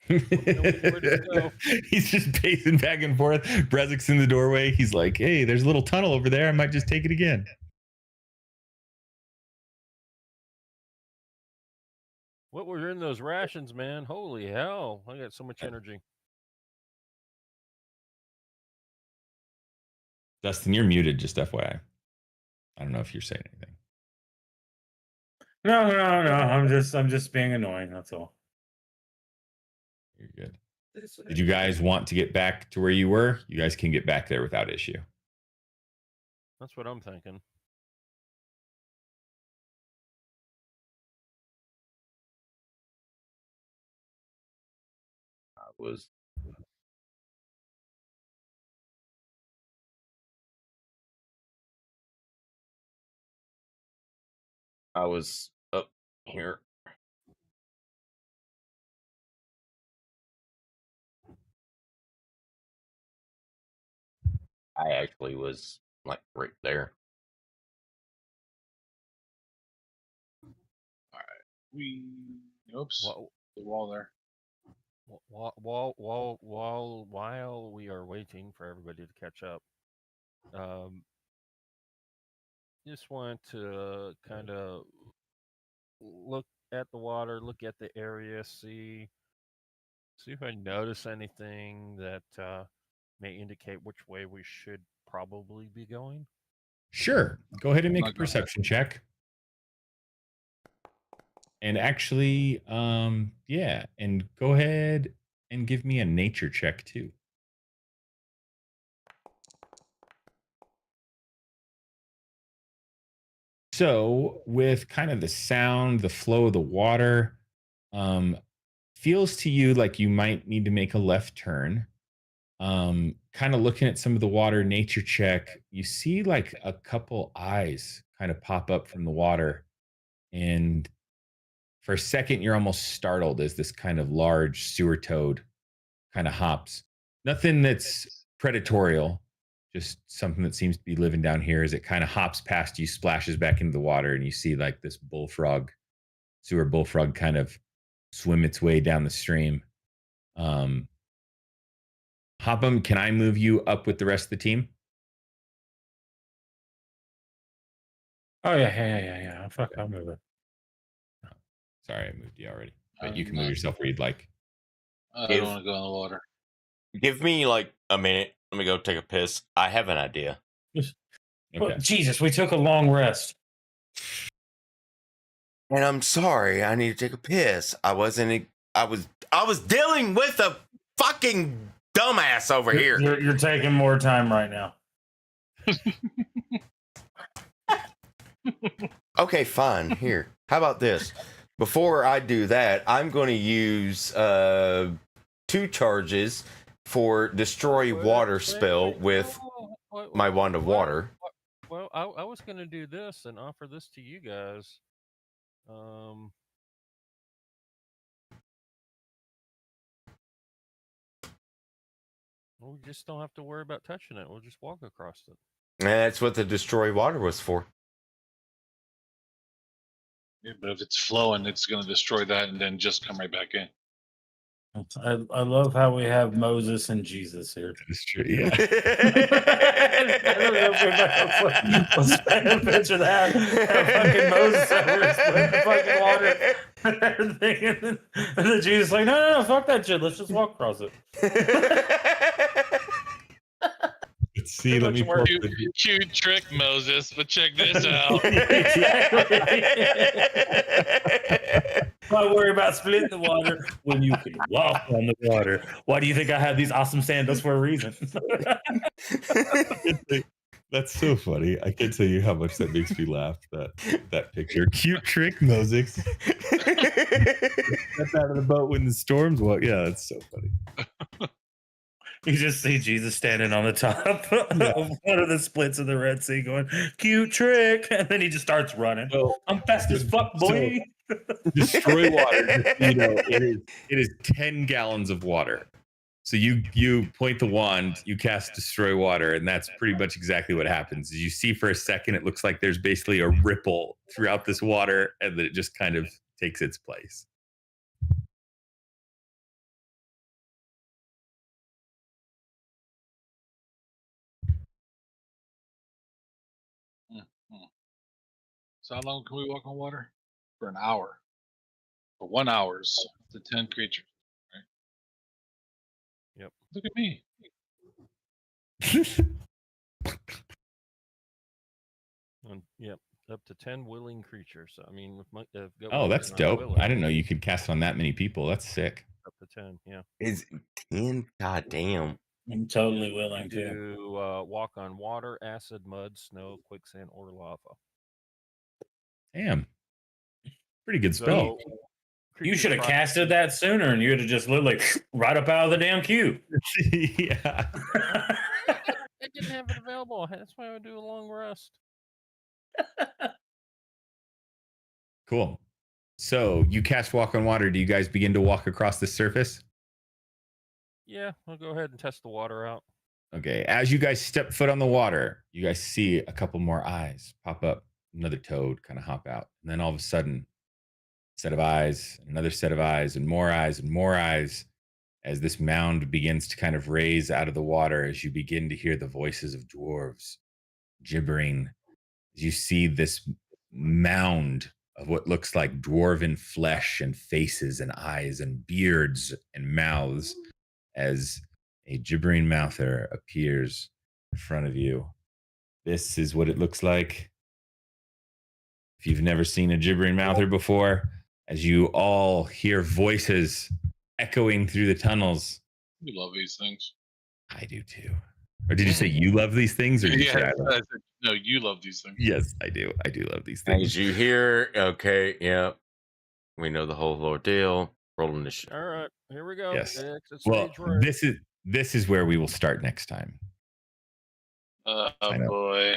Let me know when you're ready to go. He's just pacing back and forth. Brezik's in the doorway. He's like, hey, there's a little tunnel over there. I might just take it again. What were in those rations, man? Holy hell. I got so much energy. Dustin, you're muted, just FYI. I don't know if you're saying anything. No. I'm just being annoying. That's all. You're good. Did you guys want to get back to where you were? You guys can get back there without issue. That's what I'm thinking. I was up here. I actually was like right there. Oops. Well, The wall there. While we are waiting for everybody to catch up, just want to kind of look at the water, look at the area, see if I notice anything that may indicate which way we should probably be going. Sure. Go ahead and make a perception check. And actually, yeah, and go ahead and give me a nature check too. So, with kind of the sound, the flow of the water, feels to you like you might need to make a left turn. Kind of looking at some of the water, nature check, you see like a couple eyes kind of pop up from the water. And for a second, you're almost startled as this kind of large sewer toad kind of hops. Nothing that's predatorial, just something that seems to be living down here as it kind of hops past you, splashes back into the water, and you see like this sewer bullfrog kind of swim its way down the stream. Hopham, can I move you up with the rest of the team? Oh yeah. Fuck, I'll move it. Sorry, I moved you already. But you can move yourself where you'd like. I Give- don't want to go in the water. Give me like a minute. Let me go take a piss. I have an idea. Well, Jesus, we took a long rest. And I'm sorry, I need to take a piss. I was dealing with a fucking dumbass over here. You're taking more time right now. Okay, fine. Here. How about this? Before I do that, I'm going to use 2 charges for destroy water spell with my wand of water. Well, I was going to do this and offer this to you guys. We just don't have to worry about touching it. We'll just walk across it. And that's what the destroy water was for. Yeah, but if it's flowing, it's going to destroy that and then just come right back in. I love how we have Moses and Jesus here. That's true. Yeah. I don't know if let's paint a picture of that. Fucking Moses over splitting the fucking water and everything. And then Jesus like, no, fuck that shit. Let's just walk across it. Let's see. Let me pull Cute trick, Moses, but check this out. Don't worry about splitting the water when you can walk on the water. Why do you think I have these awesome sandals for a reason? That's so funny. I can't tell you how much that makes me laugh. That picture. Cute trick, Moses. Step out of the boat when the storms walk. Yeah, that's so funny. You just see Jesus standing on the top of one of the splits of the Red Sea going, cute trick. And then he just starts running. Well, I'm fast as fuck, boy. Destroy water. You know, it is 10 gallons of water. So you point the wand, you cast destroy water, and that's pretty much exactly what happens. As you see for a second, it looks like there's basically a ripple throughout this water, and then it just kind of takes its place. So how long can we walk on water? For an hour. For 1 hour to 10 creatures. Right? Yep. Look at me. Yep. Up to 10 willing creatures. I mean, Oh, that's dope. I didn't know you could cast on that many people. That's sick. Up to 10, yeah. Is 10? God damn. I'm totally willing to. Do walk on water, acid, mud, snow, quicksand, or lava. Damn. Pretty good spell. You should have casted that sooner and you'd have just literally right up out of the damn cube. Yeah. I didn't have it available. That's why I would do a long rest. Cool. So you cast walk on water. Do you guys begin to walk across the surface? Yeah, I'll go ahead and test the water out. Okay. As you guys step foot on the water, you guys see a couple more eyes pop up. Another toad kind of hop out. And then all of a sudden, a set of eyes, another set of eyes, and more eyes, and more eyes, as this mound begins to kind of raise out of the water, as you begin to hear the voices of dwarves gibbering. As you see this mound of what looks like dwarven flesh and faces and eyes and beards and mouths, as a gibbering mouther appears in front of you. This is what it looks like. If you've never seen a gibbering mouther before, as you all hear voices echoing through the tunnels. We love these things. I do too. Or did you say you love these things? Or did you say I love? I said, no, you love these things. Yes, I do. I do love these things. As you hear, okay, yeah. We know the whole ordeal. Rolling the All right, here we go. Yes. Exit Well, stage right. this is where we will start next time. Oh know. boy.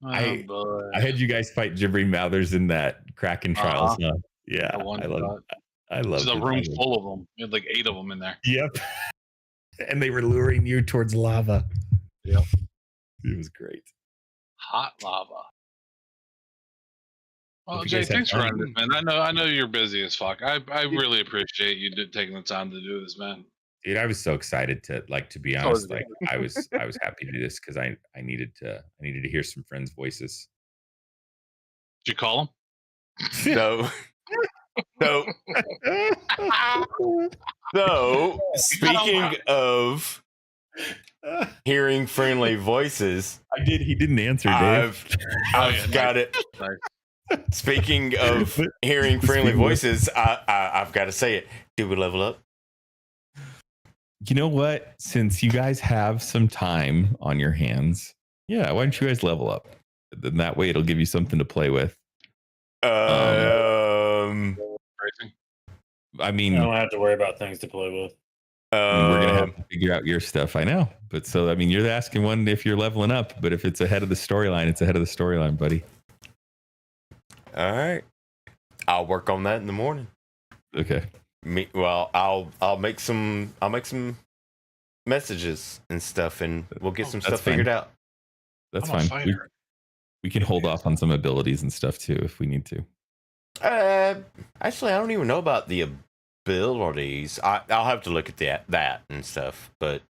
Oh I boy. had you guys fight gibbering mouthers in that Kraken Trials. Huh? Yeah, The one I love. shot. I love. There's a this room game. full of them. We had like 8 of them in there. Yep. And they were luring you towards lava. Yep. It was great. Hot lava. Well, Hope you Jay, guys had thanks for fun. running this, man. I know you're busy as fuck. I really appreciate you taking the time to do this, man. Dude, I was so excited to be So honest. was I. I was happy to do this because I needed to hear some friends' voices. Did you call him? So, speaking of hearing friendly voices, He didn't answer, Dave. I've got it. Nice. Speaking of hearing friendly voices, I've got to say it. Do we level up? You know what? Since you guys have some time on your hands, yeah, why don't you guys level up? Then that way it'll give you something to play with. Racing. I I mean, don't have to worry about things to play with. we're gonna have to figure out your stuff. I know, but so I mean, you're asking one if you're leveling up, but if it's ahead of the storyline, it's ahead of the storyline, buddy. All right. I'll work on that in the morning. Okay. I'll make some messages and stuff, and we'll get some That's stuff figured fine. out. That's I'm a fine. fighter. We can hold off on some abilities and stuff too if we need to. Actually, I don't even know about the abilities. I'll have to look at that and stuff. But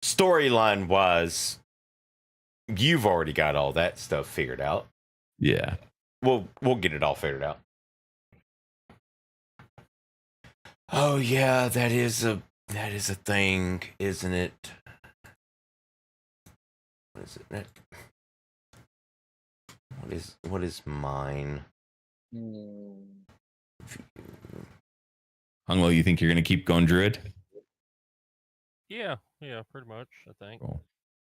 storyline wise, you've already got all that stuff figured out. Yeah. We'll get it all figured out. Oh yeah, that is a thing, isn't it? What is it? What is mine? Hunglo, you think you're gonna keep going druid? Yeah, pretty much. I think. Cool.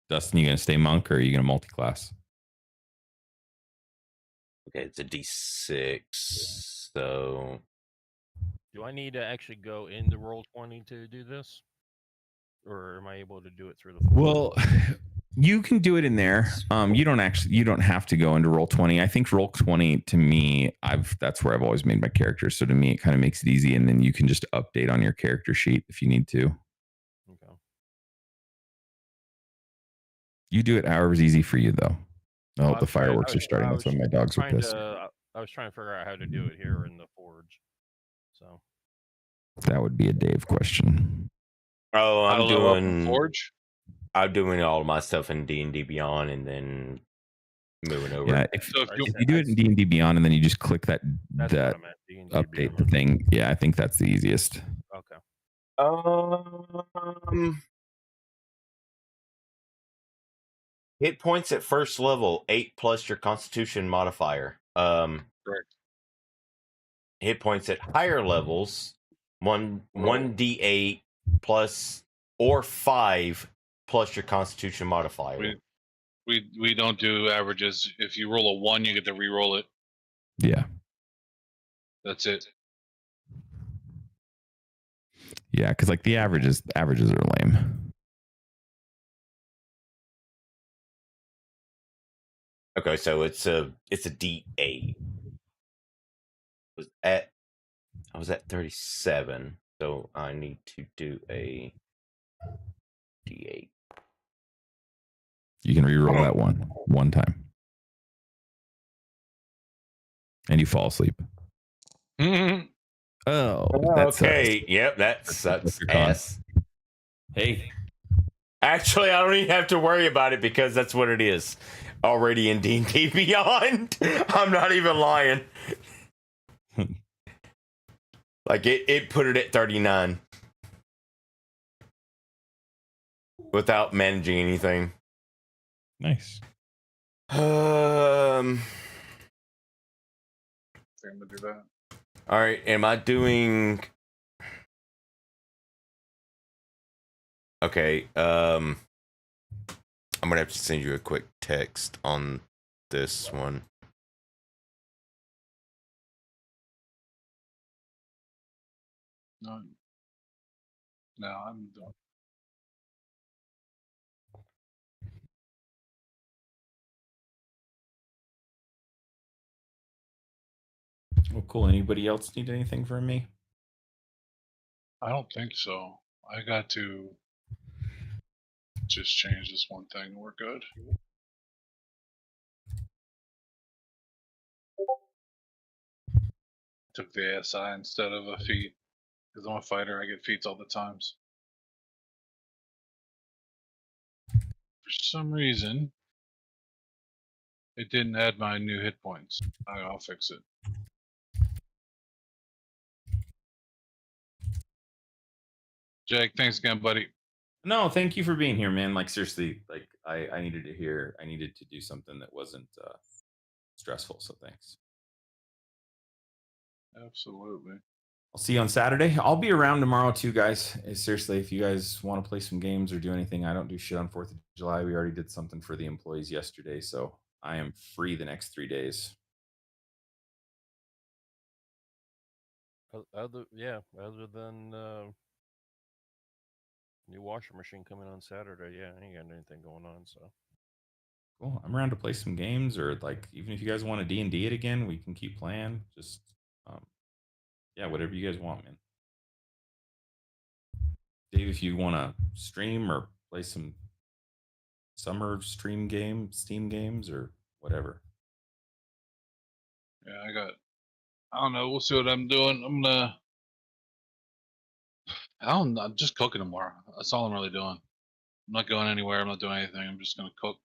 Dustin, you gonna stay monk or are you gonna multi-class? Okay, it's a D6. So Do I need to actually go into Roll20 to do this, or am I able to do it through the? Well, you can do it in there. You don't have to go into Roll20. I think Roll20 to me, that's where I've always made my characters. So to me, it kind of makes it easy, and then you can just update on your character sheet if you need to. Okay. You do it however's easy for you, though. Oh, Well, the fireworks are starting. That's why my dogs are pissed. I was trying to figure out how to do it here in the forge. So That would be a Dave question. oh, How to level up in Forge. I'm doing all of my stuff in D&D Beyond, and then moving over. Yeah, if So if you you do it in D&D Beyond, and then you just click that that's what I meant. D&D update the Beyond. thing. Yeah, I think that's the easiest. Okay. Hit points at first level 8 plus your Constitution modifier. Correct. Hit points at higher levels 1d8 plus or 5 plus your Constitution modifier. We don't do averages. If you roll a 1, you get to re-roll it. Yeah. That's it. Yeah, because like the averages are lame. Okay, so it's a D8. I was at 37, so I need to do a D8. You can re-roll that one time, and you fall asleep. Oh, that's okay. Yep, that sucks ass. Hey, actually, I don't even have to worry about it because that's what it is. Already in D&D Beyond. I'm not even lying. Like it put it at 39 without managing anything. Nice. I'm gonna do that. All right, am I doing? Okay, I'm gonna have to send you a quick text on this one. No, I'm done. Well, cool. Anybody else need anything from me? I don't think so. I got to just change this one thing. We're good. To VSI instead of a feat. Because I'm a fighter, I get feats all the times. For some reason, It didn't add my new hit points. I'll fix it. Jake, thanks again, buddy. No, thank you for being here, man. Like seriously, like I needed to hear. I needed to do something that wasn't stressful. So thanks. Absolutely. I'll see you on Saturday. I'll be around tomorrow too, guys. Seriously, if you guys want to play some games or do anything, I don't do shit on 4th of July. We already did something for the employees yesterday, so I am free the next 3 days. Other than new washer machine coming on Saturday, yeah, I ain't got anything going on. So cool. I'm around to play some games, or like even if you guys want to D&D it again, we can keep playing. Just yeah, whatever you guys want, man. Dave, if you want to stream or play some summer Steam games or whatever. Yeah, I don't know. We'll see what I'm doing. I'm just cooking tomorrow. That's all I'm really doing. I'm not going anywhere. I'm not doing anything. I'm just gonna cook.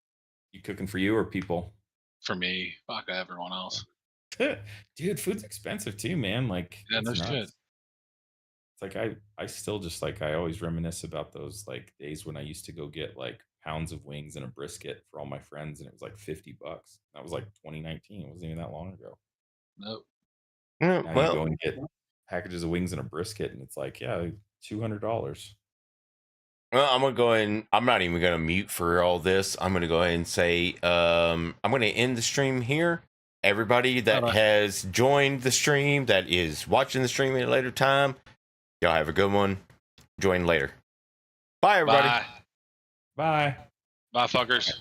You cooking for you or people? For me. Fuck everyone else. Dude, food's expensive too, man. Like, yeah, no nuts. shit. It's like I still just like I always reminisce about those like days when I used to go get like pounds of wings and a brisket for all my friends, and it was like $50. That was like 2019. It wasn't even that long ago. Nope. Now you go and get packages of wings and a brisket, and it's like, yeah, $200. Well, I'm gonna go ahead and I'm not even gonna mute for all this. I'm gonna go ahead and say I'm gonna end the stream here. Everybody that has joined the stream, that is watching the stream at a later time, y'all have a good one. Join later. Bye, everybody. Bye. Bye. Bye, fuckers.